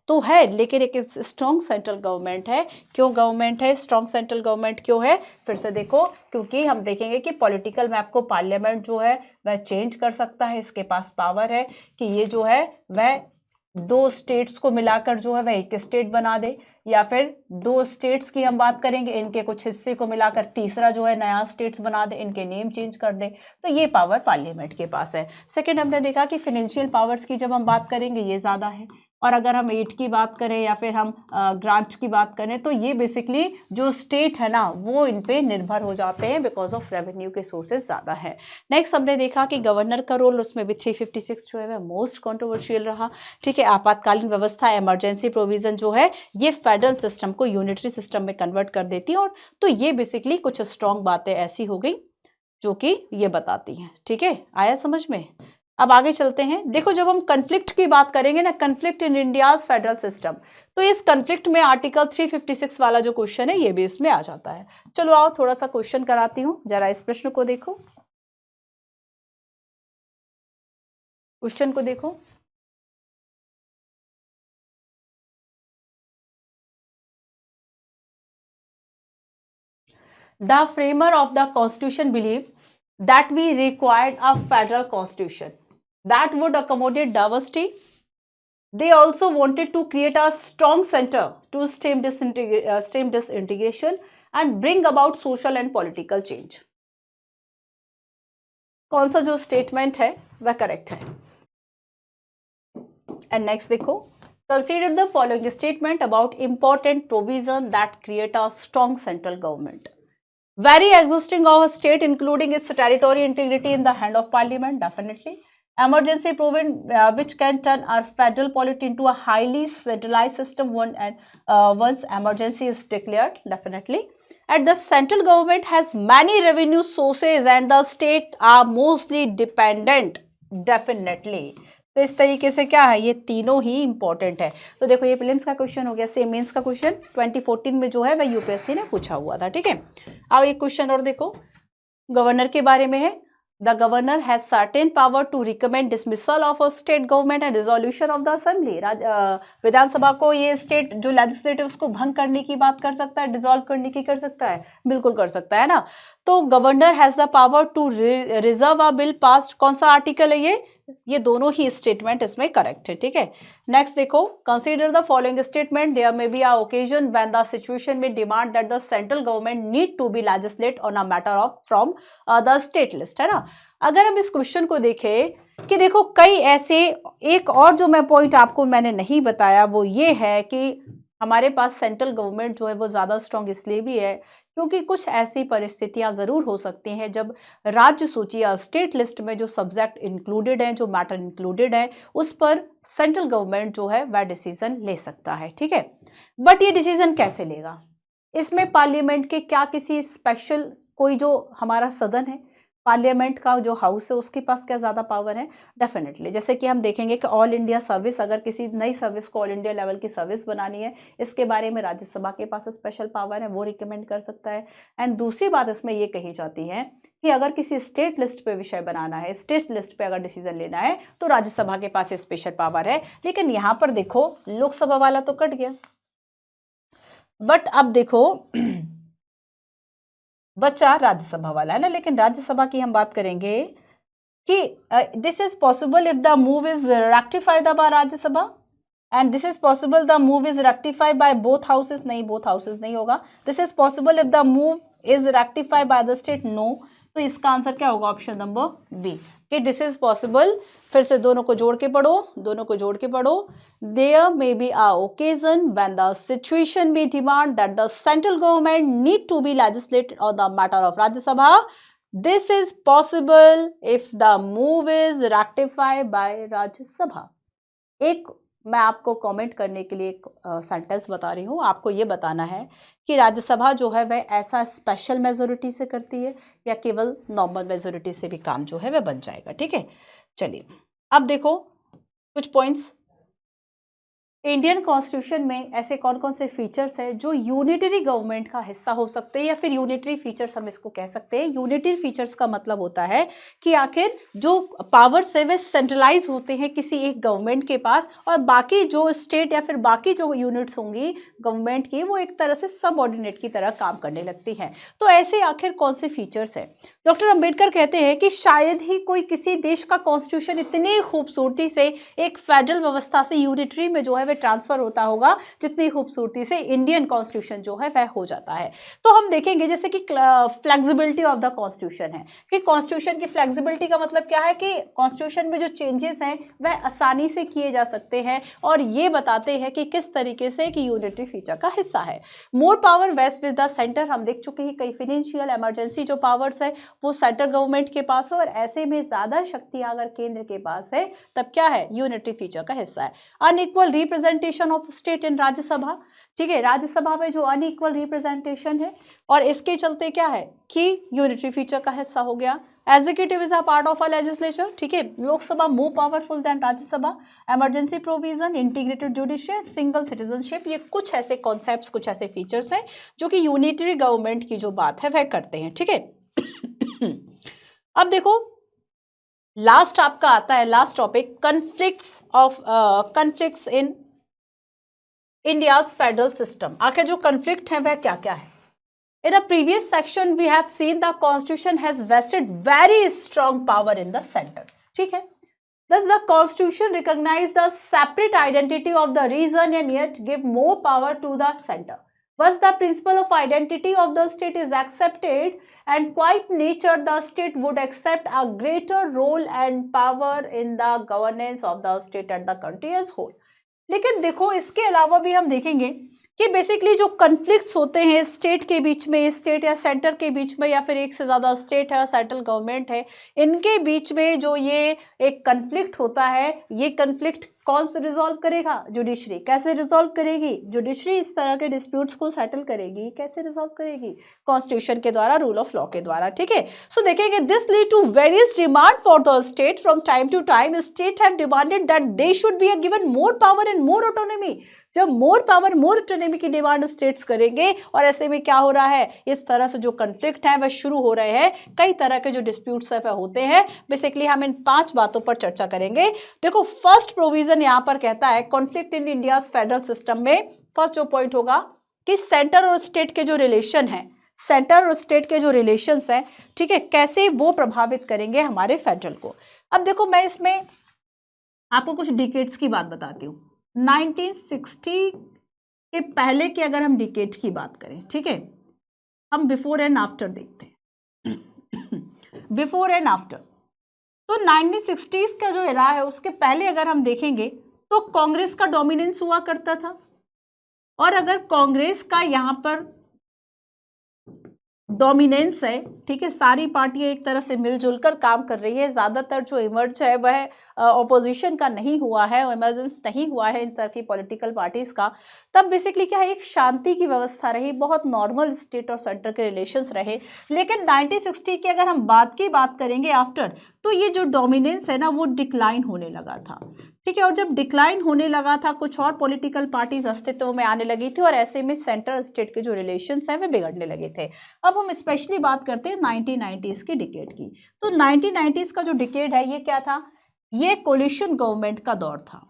तो है, लेकिन एक स्ट्रॉन्ग सेंट्रल गवर्नमेंट है। क्यों गवर्नमेंट है स्ट्रॉन्ग सेंट्रल गवर्नमेंट क्यों है? फिर से देखो, क्योंकि हम देखेंगे कि पॉलिटिकल मैप को पार्लियामेंट जो है वह चेंज कर सकता है, इसके पास पावर है कि ये जो है वह 2 स्टेट्स को मिलाकर जो है वह एक स्टेट बना दे, या फिर 2 स्टेट्स की हम बात करेंगे, इनके कुछ हिस्से को मिलाकर तीसरा जो है नया स्टेट्स बना दे, इनके नेम चेंज कर दे। तो ये पावर पार्लियामेंट के पास है। सेकंड, हमने देखा कि फाइनेंशियल पावर्स की जब हम बात करेंगे ये ज़्यादा है, और अगर हम एड की बात करें या फिर हम ग्रांट की बात करें तो ये बेसिकली जो स्टेट है ना वो इन पे निर्भर हो जाते हैं बिकॉज ऑफ रेवेन्यू के सोर्सेज ज़्यादा है। नेक्स्ट हमने देखा कि गवर्नर का रोल, उसमें भी 356 जो है वह मोस्ट कंट्रोवर्शियल रहा। ठीक है, आपातकालीन व्यवस्था, इमरजेंसी प्रोविजन जो है ये फेडरल सिस्टम को यूनिटरी सिस्टम में कन्वर्ट कर देती है, और तो ये बेसिकली कुछ स्ट्रॉन्ग बातें ऐसी हो गई जो कि ये बताती हैं। ठीक है, आया समझ में? अब आगे चलते हैं। देखो, जब हम कन्फ्लिक्ट की बात करेंगे ना, conflict in India's federal system, तो इस कन्फ्लिक्ट में आर्टिकल 356 वाला जो क्वेश्चन है ये भी इसमें आ जाता है। चलो आओ थोड़ा सा क्वेश्चन कराती हूं, जरा इस प्रश्न को देखो, क्वेश्चन को देखो। The framer of the constitution believed that we required a federal constitution that would accommodate diversity. They also wanted to create a strong center to stem disintegration and bring about social and political change. कौन सा जो स्टेटमेंट है वह करेक्ट है? एंड नेक्स्ट देखो, consider the following statement about important provision that create a strong central government. Very existing of a state, including its territorial integrity, in the hand of parliament, definitely. Emergency provision which can turn our federal polity into a highly centralized system once emergency is declared, definitely. And the central government has many revenue sources and the state are mostly dependent, definitely. तो इस तरीके से क्या है, ये तीनों ही इंपॉर्टेंट है। तो देखो, ये प्रीलिम्स का क्वेश्चन हो गया। सेम मेंस का क्वेश्चन 2014 में जो है वह यूपीएससी ने पूछा हुआ था। ठीक है, अब एक क्वेश्चन और देखो, गवर्नर के बारे में है। The governor has certain power to recommend dismissal of a state government and resolution of the assembly. विधानसभा को ये स्टेट जो लेजिस्लेटिव उसको भंग करने की बात कर सकता है, डिसॉल्व करने की कर सकता है, बिल्कुल कर सकता है ना। तो governor has the power to reserve a bill passed, कौन सा आर्टिकल है ये दोनों ही स्टेटमेंट इसमें करेक्ट है। ठीक है, नेक्स्ट देखो, consider the following statement, there may be a occasion when the situation में demand that the central government need to be legislate on a matter of from the state list, है ना। अगर हम इस क्वेश्चन को देखें कि देखो कई ऐसे, एक और जो मैं पॉइंट आपको मैंने नहीं बताया वो ये है कि हमारे पास सेंट्रल गवर्नमेंट जो है वो ज़्यादा स्ट्रॉन्ग इसलिए भी है क्योंकि कुछ ऐसी परिस्थितियां ज़रूर हो सकती हैं जब राज्य सूची या स्टेट लिस्ट में जो सब्जेक्ट इंक्लूडेड हैं, जो मैटर इंक्लूडेड है, उस पर सेंट्रल गवर्नमेंट जो है वह डिसीजन ले सकता है। ठीक है, बट ये डिसीजन कैसे लेगा? इसमें पार्लियामेंट के क्या किसी स्पेशल कोई जो हमारा सदन है, पार्लियामेंट का जो हाउस है, उसके पास क्या ज़्यादा पावर है? डेफिनेटली, जैसे कि हम देखेंगे कि ऑल इंडिया सर्विस, अगर किसी नई सर्विस को ऑल इंडिया लेवल की सर्विस बनानी है, इसके बारे में राज्यसभा के पास स्पेशल पावर है, वो रिकमेंड कर सकता है। एंड दूसरी बात इसमें ये कही जाती है कि अगर किसी स्टेट लिस्ट पे विषय बनाना है, स्टेट लिस्ट पे अगर डिसीजन लेना है, तो राज्यसभा के पास स्पेशल पावर है। लेकिन यहाँ पर देखो, लोकसभा वाला तो कट गया, बट अब देखो बच्चा राज्यसभा वाला है ना। लेकिन राज्यसभा की हम बात करेंगे कि this is possible if the move is rectified by Rajya Sabha and this is possible the move is rectified by both houses, नहीं बोथ हाउसेस नहीं होगा। This is possible if the move is rectified by the state, no. तो इसका आंसर क्या होगा? ऑप्शन नंबर बी, कि दिस इज पॉसिबल। फिर से दोनों को जोड़ के पढ़ो, दोनों को जोड़ के पढ़ो। There may be a occasion when the situation may demand that the central government need to be legislated on the matter of Rajya Sabha. This is possible if the move is ratified by Rajya Sabha. एक मैं आपको कमेंट करने के लिए एक सेंटेंस बता रही हूँ। आपको ये बताना है कि राज्यसभा जो है वह ऐसा स्पेशल मेजोरिटी से करती है या केवल नॉर्मल मेजोरिटी से भी काम जो है वह बन जाएगा। ठीक है, चलिए अब देखो कुछ पॉइंट्स। इंडियन कॉन्स्टिट्यूशन में ऐसे कौन कौन से फीचर्स हैं जो यूनिटरी गवर्नमेंट का हिस्सा हो सकते हैं, या फिर यूनिटरी फीचर्स हम इसको कह सकते हैं। यूनिटरी फीचर्स का मतलब होता है कि आखिर जो पावर्स है वे सेंट्रलाइज होते हैं किसी एक गवर्नमेंट के पास, और बाकी जो स्टेट या फिर बाकी जो यूनिट्स होंगी गवर्नमेंट की, वो एक तरह से सबऑर्डिनेट की तरह काम करने लगती हैं। तो ऐसे आखिर कौन से फीचर्स हैं? डॉक्टर अंबेडकर कहते हैं कि शायद ही कोई किसी देश का कॉन्स्टिट्यूशन इतनी खूबसूरती से एक फेडरल व्यवस्था से यूनिटरी में जो है ट्रांसफर होता होगा जितनी खूबसूरती से इंडियन कॉन्स्टिट्यूशन जो है वह हो जाता है। तो हम देखेंगे जैसे कि फ्लेक्सिबिलिटी ऑफ द कॉन्स्टिट्यूशन है, कि कॉन्स्टिट्यूशन की फ्लेक्सिबिलिटी का मतलब क्या है कि कॉन्स्टिट्यूशन में जो चेंजेस हैं वह आसानी से किए जा सकते हैं, और ये बताते हैं कि किस तरीके से कि यूनिटरी फीचर का हिस्सा है। More power vest with the centre, हम देख चुके हैं कई फाइनेंशियल इमरजेंसी जो पावर्स है वो सेंट्रल गवर्नमेंट के पास है, और ऐसे में ज्यादा शक्तियां अगर केंद्र के पास है तब क्या है, यूनिटरी फीचर का हिस्सा है। Unequal representation of state in Rajya Sabha, ठीक है, राज्यसभा में जो अनइक्वल रिप्रेजेंटेशन है, और इसके चलते क्या है कि यूनिटरी फीचर का हिस्सा हो गया। Executive is a part of a legislature, ठीक है, Lok Sabha more powerful than Rajya Sabha. Emergency provision, integrated judicial, single citizenship, ये कुछ ऐसे कॉन्सेप्ट्स, कुछ ऐसे फीचर्स हैं जो कि यूनिटरी गवर्नमेंट की जो बात है वह करते हैं, ठीक है। अब देखो लास्ट आपका आता है, last topic, conflicts in India's federal system. आखिर जो कन्फ्लिक्ट है वह क्या क्या है? In the previous section we have seen the constitution has vested very strong power in the center, ठीक है। Thus the constitution recognize the separate identity of the region and yet give more power to the center. Thus the principle of identity of the state is accepted, and quite nature the state would accept a greater role and power in the governance of the state and the country as whole. लेकिन देखो इसके अलावा भी हम देखेंगे कि बेसिकली जो कन्फ्लिक्ट्स होते हैं स्टेट के बीच में, स्टेट या सेंटर के बीच में, या फिर एक से ज़्यादा स्टेट है, सेंट्रल गवर्नमेंट है, इनके बीच में जो ये एक कन्फ्लिक्ट होता है, ये कन्फ्लिक्ट कौन से रिजॉल्व करेगा? जुडिशरी। कैसे रिजॉल्व करेगी? जुडिशरी इस तरह के डिस्प्यूट्स को सेटल करेगी। कैसे रिजॉल्व करेगी? कॉन्स्टिट्यूशन के द्वारा, रूल ऑफ लॉ के द्वारा, ठीक है। सो देखेंगे this lead to various demand for the state from time to time. State have demanded that they should be given more power and more autonomy. जब मोर पावर, मोर ऑटोनॉमी की डिमांड स्टेट्स करेंगे, और ऐसे में क्या हो रहा है, इस तरह से जो कन्फ्लिक्ट है वह शुरू हो रहे हैं, कई तरह के जो डिस्प्यूट्स है वह होते हैं। बेसिकली हम इन 5 बातों पर चर्चा करेंगे। देखो फर्स्ट प्रोविजन यहां पर कहता है conflict in India federal system में फर्स्ट जो पॉइंट होगा कि सेंटर और स्टेट के जो रिलेशन है, सेंटर और स्टेट के जो रिलेशंस हैं, ठीक है, कैसे वो प्रभावित करेंगे हमारे फेडरल को। अब देखो मैं इसमें आपको कुछ डिकेड्स की बात बताती हूँ। 1960 के पहले के अगर हम डिकेड की बात करें, ठीक है, हम बिफोर एंड आफ्टर देखते हैं। बिफोर एंड आफ्टर, तो 1960s का जो एरा है उसके पहले अगर हम देखेंगे तो कांग्रेस का डोमिनेंस हुआ करता था, और अगर कांग्रेस का यहां पर डोमिनेंस है, ठीक है, सारी पार्टियां एक तरह से मिलजुल कर काम कर रही है, ज्यादातर जो इमर्ज है वह ऑपोजिशन का नहीं हुआ है, इमर्जेंस नहीं हुआ है इन तरह की पॉलिटिकल पार्टीज का, तब बेसिकली क्या है, एक शांति की व्यवस्था रही, बहुत नॉर्मल स्टेट और सेंटर के रिलेशंस रहे। लेकिन 1960 की अगर हम बात करेंगे आफ्टर, तो ये जो डोमिनेंस है ना वो डिक्लाइन होने लगा था, ठीक है, और जब डिक्लाइन होने लगा था कुछ और पॉलिटिकल पार्टीज अस्तित्व में आने लगी थी, और ऐसे में सेंट्रल स्टेट के जो रिलेशंस हैं वे बिगड़ने लगे थे। अब हम स्पेशली बात करते हैं 1990s की डिकेड की। तो 1990s का जो डिकेड है ये क्या था, ये कोलिशन गवर्नमेंट का दौर था,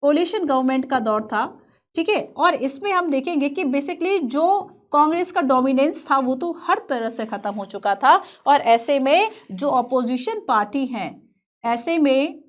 कोलिशन गवर्नमेंट का दौर था, ठीक है, और इसमें हम देखेंगे कि बेसिकली जो कांग्रेस का डोमिनेंस था वो तो हर तरह से खत्म हो चुका था, और ऐसे में जो अपोजिशन पार्टी हैं, ऐसे में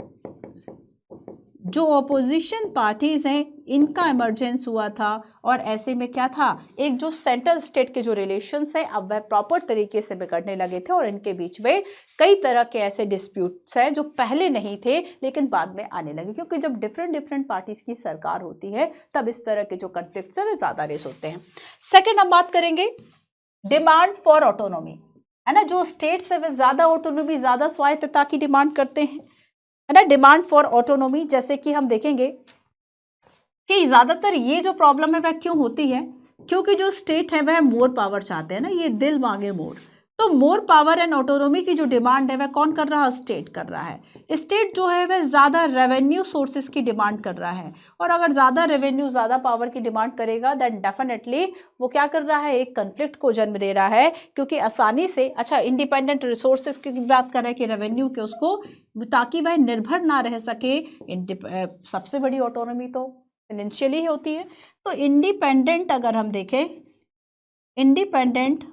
जो अपोजिशन पार्टीज हैं इनका इमरजेंस हुआ था, और ऐसे में क्या था, एक जो सेंट्रल स्टेट के जो रिलेशंस है अब वह प्रॉपर तरीके से बिगड़ने लगे थे, और इनके बीच में कई तरह के ऐसे डिस्प्यूट्स हैं जो पहले नहीं थे लेकिन बाद में आने लगे, क्योंकि जब डिफरेंट पार्टीज की सरकार होती है तब इस तरह के जो कन्फ्लिक्ट्स है वे ज्यादा रेस होते हैं। सेकेंड हम बात करेंगे डिमांड फॉर ऑटोनॉमी, है ना, जो स्टेट्स है वे ज्यादा ऑटोनॉमी, ज्यादा स्वायत्तता की डिमांड करते हैं, है ना, डिमांड फॉर ऑटोनॉमी। जैसे कि हम देखेंगे कि ज्यादातर ये जो प्रॉब्लम है वह क्यों होती है, क्योंकि जो स्टेट है वह मोर पावर चाहते हैं ना, ये दिल मांगे मोर, तो मोर पावर एंड ऑटोनॉमी की जो डिमांड है वह कौन कर रहा है? स्टेट कर रहा है। स्टेट जो है वह ज़्यादा रेवेन्यू सोर्सेज की डिमांड कर रहा है, और अगर ज़्यादा रेवेन्यू ज़्यादा पावर की डिमांड करेगा दैन डेफिनेटली वो क्या कर रहा है? एक कन्फ्लिक्ट को जन्म दे रहा है, क्योंकि आसानी से अच्छा इंडिपेंडेंट रिसोर्सेज की बात कर रहे हैं कि रेवेन्यू के उसको, ताकि वह निर्भर ना रह सके। सबसे बड़ी ऑटोनॉमी तो फाइनेंशियली ही होती है। तो इंडिपेंडेंट अगर हम देखें, इंडिपेंडेंट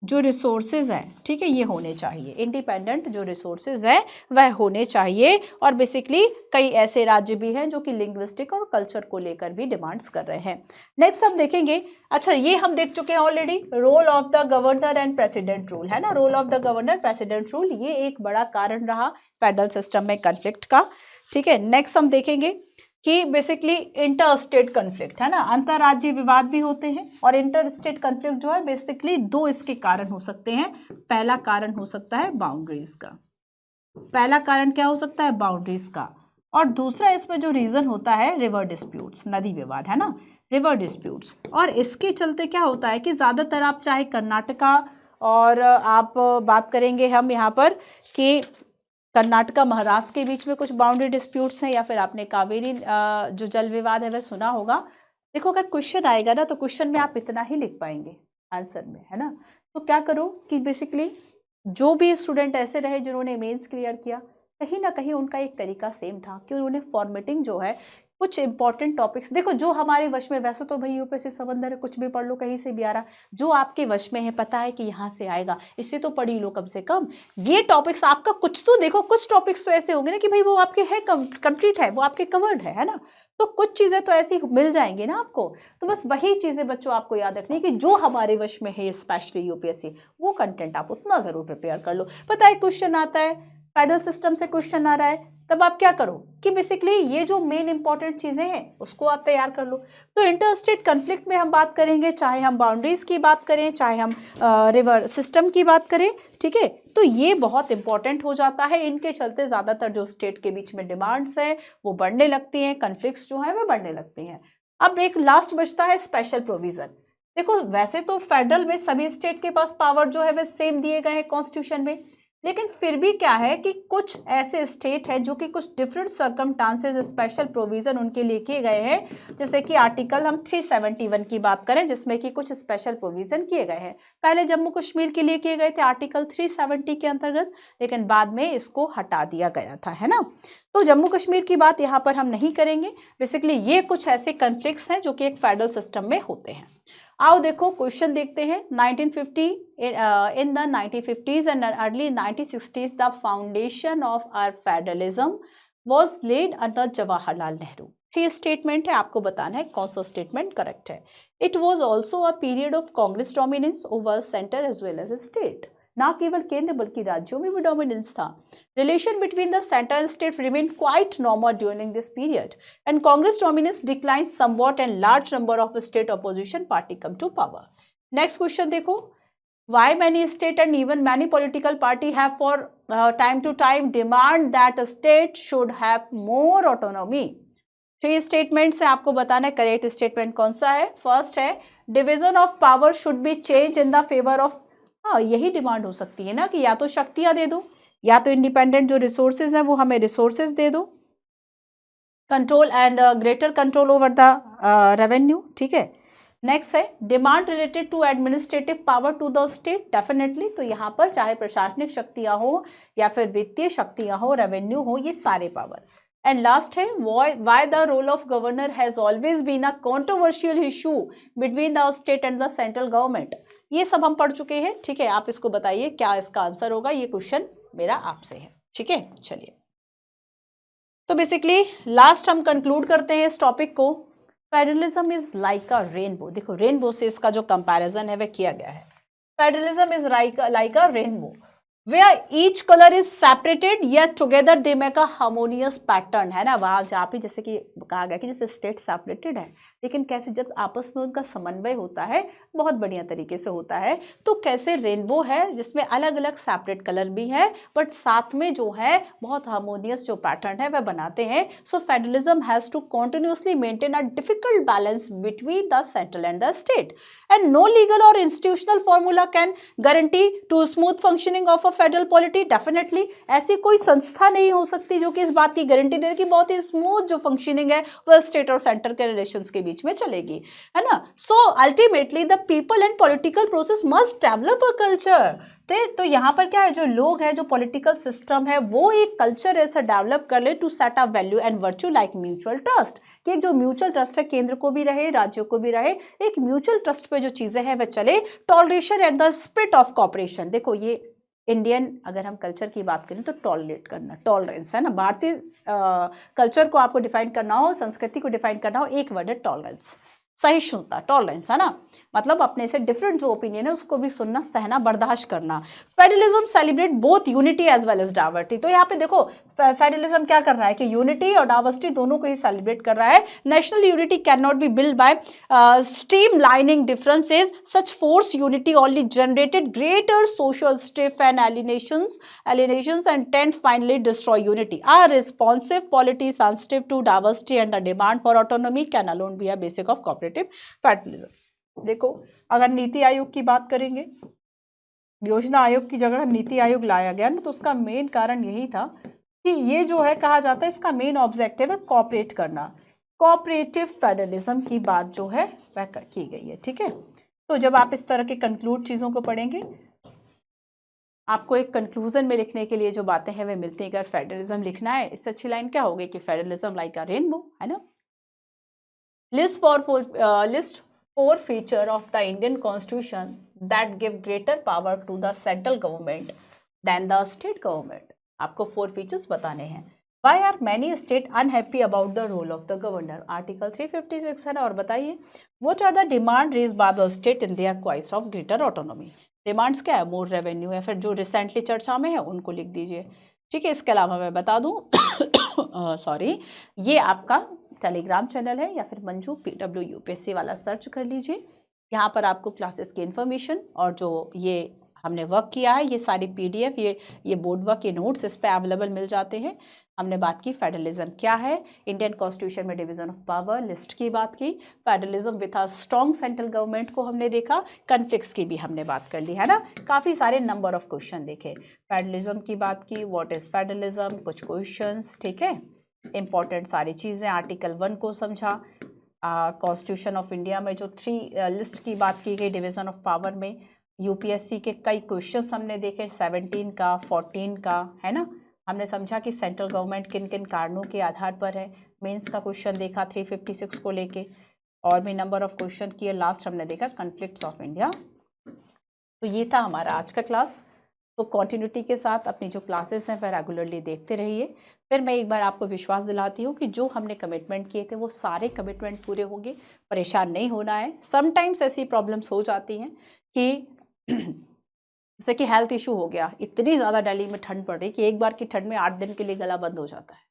जो रिसोर्सेज हैं, ठीक है, ये होने चाहिए। इंडिपेंडेंट जो रिसोर्सेज है वह होने चाहिए। और बेसिकली कई ऐसे राज्य भी हैं जो कि लिंग्विस्टिक और कल्चर को लेकर भी डिमांड्स कर रहे हैं। नेक्स्ट हम देखेंगे, अच्छा ये हम देख चुके हैं already, role of the governor and president rule, है ना। Role of the governor president rule ये एक बड़ा कारण रहा फेडरल सिस्टम में कन्फ्लिक्ट का, ठीक है। नेक्स्ट हम देखेंगे कि बेसिकली इंटर स्टेट कन्फ्लिक्ट, है ना, अंतरराज्यीय विवाद भी होते हैं। और इंटर स्टेट कन्फ्लिक्ट जो है बेसिकली दो इसके कारण हो सकते हैं। पहला कारण हो सकता है बाउंड्रीज का, पहला कारण क्या हो सकता है? बाउंड्रीज का। और दूसरा इसमें जो रीजन होता है रिवर डिस्प्यूट्स, नदी विवाद, है ना, रिवर डिस्प्यूट्स। और इसके चलते क्या होता है कि ज़्यादातर आप चाहे कर्नाटका, और आप बात करेंगे हम यहाँ पर कि कर्नाटका महाराष्ट्र के बीच में कुछ बाउंड्री डिस्प्यूट्स हैं, या फिर आपने कावेरी जो जल विवाद है वह सुना होगा। देखो अगर क्वेश्चन आएगा ना तो क्वेश्चन में आप इतना ही लिख पाएंगे आंसर में, है ना। तो क्या करो कि बेसिकली जो भी स्टूडेंट ऐसे रहे जिन्होंने मेंस क्लियर किया, कहीं ना कहीं उनका एक तरीका सेम था कि उन्होंने फॉर्मेटिंग जो है कुछ इंपॉर्टेंट टॉपिक्स, देखो जो हमारे वश में, वैसे तो भाई यूपीएससी समंदर है, कुछ भी पढ़ लो कहीं से भी आ रहा, जो आपके वश में है, पता है कि यहाँ से आएगा, इससे तो पढ़ी लो कम से कम। ये टॉपिक्स आपका कुछ तो देखो, कुछ टॉपिक्स तो ऐसे होंगे ना कि भाई वो आपके है कंप्लीट है, वो आपके कवर्ड है ना। तो कुछ चीज़ें तो ऐसी मिल जाएंगी ना आपको। तो बस वही चीज़ें बच्चों आपको याद रखनी है कि जो हमारे वश में है, स्पेशली यूपीएससी, वो कंटेंट आप उतना ज़रूर प्रिपेयर कर लो। पता है क्वेश्चन आता है, फेडरल सिस्टम से क्वेश्चन आ रहा है, तब आप क्या करो कि बेसिकली ये जो मेन इंपॉर्टेंट चीजें हैं उसको आप तैयार कर लो। तो इंटर स्टेट कन्फ्लिक्ट में हम बात करेंगे, चाहे हम बाउंड्रीज की बात करें, चाहे हम रिवर सिस्टम की बात करें, ठीक है। तो ये बहुत इंपॉर्टेंट हो जाता है। इनके चलते ज्यादातर जो स्टेट के बीच में डिमांड्स है वो बढ़ने लगती हैं, कन्फ्लिक्ट्स जो है वो बढ़ने लगते हैं। अब एक लास्ट बचता है स्पेशल प्रोविजन। देखो वैसे तो फेडरल में सभी स्टेट के पास पावर जो है वो सेम दिए गए हैं कॉन्स्टिट्यूशन में, लेकिन फिर भी क्या है कि कुछ ऐसे स्टेट है जो कि कुछ डिफरेंट सर्कमस्टांसेस, स्पेशल प्रोविजन उनके लिए किए गए हैं। जैसे कि आर्टिकल हम 371 की बात करें, जिसमें कि कुछ स्पेशल प्रोविजन किए गए हैं। पहले जम्मू कश्मीर के लिए किए गए थे आर्टिकल 370 के अंतर्गत, लेकिन बाद में इसको हटा दिया गया था, है ना। तो जम्मू कश्मीर की बात यहाँ पर हम नहीं करेंगे। बेसिकली ये कुछ ऐसे कन्फ्लिक्ट्स हैं जो कि एक फेडरल सिस्टम में होते हैं। आओ देखो क्वेश्चन देखते हैं। 1950 in the 1950s and early 1960s the foundation of our federalism was laid under Jawaharlal Nehru। ये स्टेटमेंट है, आपको बताना है कौन सा स्टेटमेंट करेक्ट है। It was also a period of Congress dominance over centre as well as state. ना केवल केंद्र बल्कि राज्यों में भी डोमिनेंस था। Relation between the centre and state remain quite normal during this period and Congress dominance decline somewhat and large number of state opposition party come to power. Next question देखो, why many state and even many political party have for time to time demand that a state should have more autonomy। Three statements है, आपको बताना है करेक्ट स्टेटमेंट कौन सा है। फर्स्ट है division of power should be change in the favour of, हाँ यही डिमांड हो सकती है ना कि या तो शक्तियां दे दो, या तो इंडिपेंडेंट जो रिसोर्सेज है वो हमें रिसोर्सेज दे दो, control and greater control over the revenue, ठीक है। नेक्स्ट है demand related to administrative power to the state, definitely. तो यहाँ पर चाहे प्रशासनिक शक्तियां हो या फिर वित्तीय शक्तियां हो, रेवेन्यू हो, ये सारे पावर। एंड लास्ट है why the role of governor has always been a controversial issue between the state and the central government. ये सब हम पढ़ चुके हैं, ठीक है। आप इसको बताइए क्या इसका आंसर होगा, ये क्वेश्चन मेरा आपसे है, ठीक है। चलिए तो बेसिकली लास्ट हम कंक्लूड करते हैं इस टॉपिक को। Federalism is like a rainbow. देखो रेनबो से इसका जो कंपैरिजन है वह किया गया है। Federalism is like a rainbow. where each color is separated yet together they make a harmonious pattern, है ना। वहां जहाँ पे जैसे कि कहा गया कि जैसे स्टेट सेपरेटेड है, लेकिन कैसे जब आपस में उनका समन्वय होता है बहुत बढ़िया तरीके से होता है, तो कैसे रेनबो है जिसमें अलग अलग सेपरेट कलर भी है बट साथ में जो है बहुत हार्मोनियस जो पैटर्न है वह बनाते हैं। So federalism has to continuously maintain a difficult balance between the central and the state, and no legal or institutional formula can guarantee to smooth functioning of a federal polity. Definitely ऐसी कोई संस्था नहीं हो सकती जो कि इस बात की गारंटी दे कि बहुत ही स्मूथ जो फंक्शनिंग है वह स्टेट और सेंटर के रिलेशंस के बीच में चलेगी, है ना। So ultimately the people and political process must develop a culture. तो यहाँ पर क्या है, जो लोग हैं, जो पॉलिटिकल सिस्टम है, वो एक कल्चर ऐसा डेवलप कर ले to set up value and virtue like mutual trust, कि एक जो म्यूचुअल ट्रस्ट है केंद्र को भी रहे राज्यों को भी रहे, एक म्यूचुअल ट्रस्ट पे जो चीजें हैं वह चले, toleration and the spirit of corporation. देखो ये इंडियन अगर हम कल्चर की बात करें तो टॉलरेट करना, टॉलरेंस, है ना। भारतीय कल्चर को आपको डिफाइन करना हो, संस्कृति को डिफाइन करना हो, एक वर्ड है टॉलरेंस, सहिष्णुता, टॉलरेंस, है ना। मतलब अपने से डिफरेंट जो ओपिनियन है उसको भी सुनना, सहना, बर्दाश्त करना। Federalism celebrate both unity as well as diversity. तो यहाँ पे देखो फेडरलिज्म क्या कर रहा है कि यूनिटी और डाइवर्सिटी दोनों को ही सेलिब्रेट कर रहा है। National unity can not be build by streamlining differences. Such forced unity only generated greater social strife and alienations and tend finally destroy unity. A responsive polity sensitive to diversity and the demand for autonomy can alone be a basic of cooperative federalism. देखो अगर नीति आयोग की बात करेंगे, योजना आयोग की जगह नीति आयोग लाया गया ना, तो उसका मेन कारण यही था कि ये जो है कहा जाता है इसका मेन ऑब्जेक्टिव है कॉपरेट करना। कोऑपरेटिव फेडरलिज्म की बात जो है वह की गई है, ठीक है। तो जब आप इस तरह के कंक्लूड चीजों को पढ़ेंगे, आपको एक कंक्लूजन में लिखने के लिए जो बातें हैं वे मिलती हैं। अगर फेडरलिज्म लिखना है, इससे अच्छी लाइन क्या होगी कि फेडरलिज्म लाइक अ रेनबो, है ना। List four feature of the Indian constitution that give greater power to the central government than the state government. आपको 4 फीचर्स बताने हैं। Why are many states unhappy about the role of the governor? Article 356 है ना। और बताइए what are the demand raised by the state in their quest of greater autonomy? Demands क्या है, मोर रेवेन्यू, या फिर जो रिसेंटली चर्चा में है उनको लिख दीजिए, ठीक है। इसके अलावा मैं बता दूं सॉरी, ये आपका टेलीग्राम चैनल है, या फिर मंजू PW UPSC वाला सर्च कर लीजिए। यहाँ पर आपको क्लासेस की इन्फॉर्मेशन और जो ये हमने वर्क किया है, ये सारी PDF, ये बोर्ड वर्क, ये नोट्स इस पे अवेलेबल मिल जाते हैं। हमने बात की फेडरलिज्म क्या है, इंडियन कॉन्स्टिट्यूशन में डिवीजन ऑफ पावर लिस्ट की बात की, federalism with a strong central government को हमने देखा, कॉन्फ्लिक्ट्स की भी हमने बात कर ली, है ना। काफ़ी सारे नंबर ऑफ क्वेश्चन देखे, फेडरलिज्म की बात की, व्हाट इज फेडरलिज्म, कुछ क्वेश्चंस, ठीक है। इंपॉर्टेंट सारी चीज़ें, आर्टिकल 1 को समझा, कॉन्स्टिट्यूशन ऑफ इंडिया में जो 3 लिस्ट की बात की गई डिवीजन ऑफ पावर में, UPSC के कई क्वेश्चंस हमने देखे, 17 का, 14 का, है ना। हमने समझा कि सेंट्रल गवर्नमेंट किन किन कारणों के आधार पर है। मेंस का क्वेश्चन देखा 356 को लेके, और भी नंबर ऑफ क्वेश्चन किए। लास्ट हमने देखा कॉन्फ्लिक्ट्स ऑफ इंडिया। तो ये था हमारा आज का क्लास। तो कॉन्टिन्यूटी के साथ अपनी जो क्लासेस हैं वह रेगुलरली देखते रहिए। फिर मैं एक बार आपको विश्वास दिलाती हूँ कि जो हमने कमिटमेंट किए थे वो सारे कमिटमेंट पूरे होंगे, परेशान नहीं होना है। समटाइम्स ऐसी प्रॉब्लम्स हो जाती हैं कि जैसे कि हेल्थ इशू हो गया, इतनी ज़्यादा दिल्ली में ठंड पड़ रही कि एक बार की ठंड में 8 दिन के लिए गला बंद हो जाता है।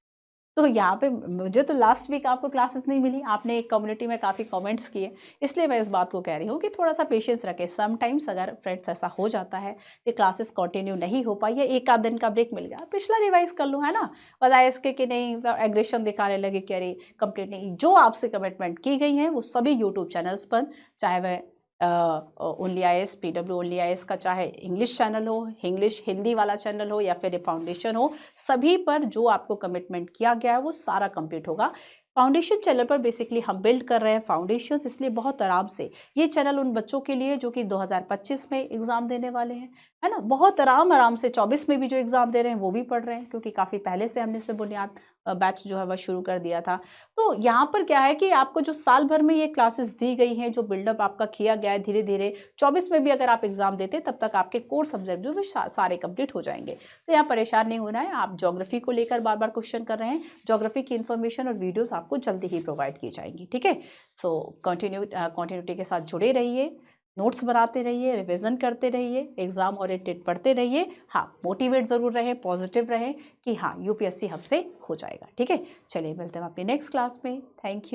तो यहाँ पे मुझे तो लास्ट वीक आपको क्लासेस नहीं मिली, आपने एक कम्युनिटी में काफ़ी कमेंट्स किए, इसलिए मैं इस बात को कह रही हूँ कि थोड़ा सा पेशेंस रखें। समटाइम्स अगर फ्रेंड्स ऐसा हो जाता है कि क्लासेस कंटिन्यू नहीं हो पाई, या एक आध दिन का ब्रेक मिल गया, पिछला रिवाइज कर लो, है ना। बजाय इसके कि नहीं एग्रेशन दिखाने लगे कि अरे कंप्लीट नहीं। जो आपसे कमिटमेंट की गई हैं वो सभी यूट्यूब चैनल्स पर, चाहे वह only IAS, PW only IAS का चाहे इंग्लिश चैनल हो, इंग्लिश हिंदी वाला चैनल हो, या फिर फाउंडेशन हो, सभी पर जो आपको कमिटमेंट किया गया है वो सारा कंप्लीट होगा। फाउंडेशन चैनल पर बेसिकली हम बिल्ड कर रहे हैं फाउंडेशंस, इसलिए बहुत आराम से ये चैनल उन बच्चों के लिए जो कि 2025 में एग्ज़ाम देने वाले हैं, है ना, बहुत आराम से 24 में भी जो एग्ज़ाम दे रहे हैं वो भी पढ़ रहे हैं, क्योंकि काफ़ी पहले से हमने इसमें बुनियाद बैच जो है वह शुरू कर दिया था। तो यहाँ पर क्या है कि आपको जो साल भर में ये क्लासेस दी गई हैं, जो बिल्डअप आपका किया गया है धीरे धीरे, 24 में भी अगर आप एग्ज़ाम देते तब तक आपके कोर सब्जेक्ट जो है सारे कंप्लीट हो जाएंगे। तो यहाँ परेशान नहीं होना है। आप ज्योग्राफी को लेकर बार बार क्वेश्चन कर रहे हैं, ज्योग्राफी की इन्फॉर्मेशन और वीडियोस आपको जल्दी ही प्रोवाइड की जाएंगी, ठीक है। सो कंटिन्यूटी के साथ जुड़े रहिए। नोट्स बनाते रहिए, रिवीजन करते रहिए, एग्जाम ओरिएंटेड पढ़ते रहिए। हाँ, मोटिवेट ज़रूर रहे, पॉजिटिव रहे कि हाँ यूपीएससी हमसे हो जाएगा। ठीक है, चलिए मिलते हैं अपनी नेक्स्ट क्लास में। Thank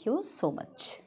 you so much.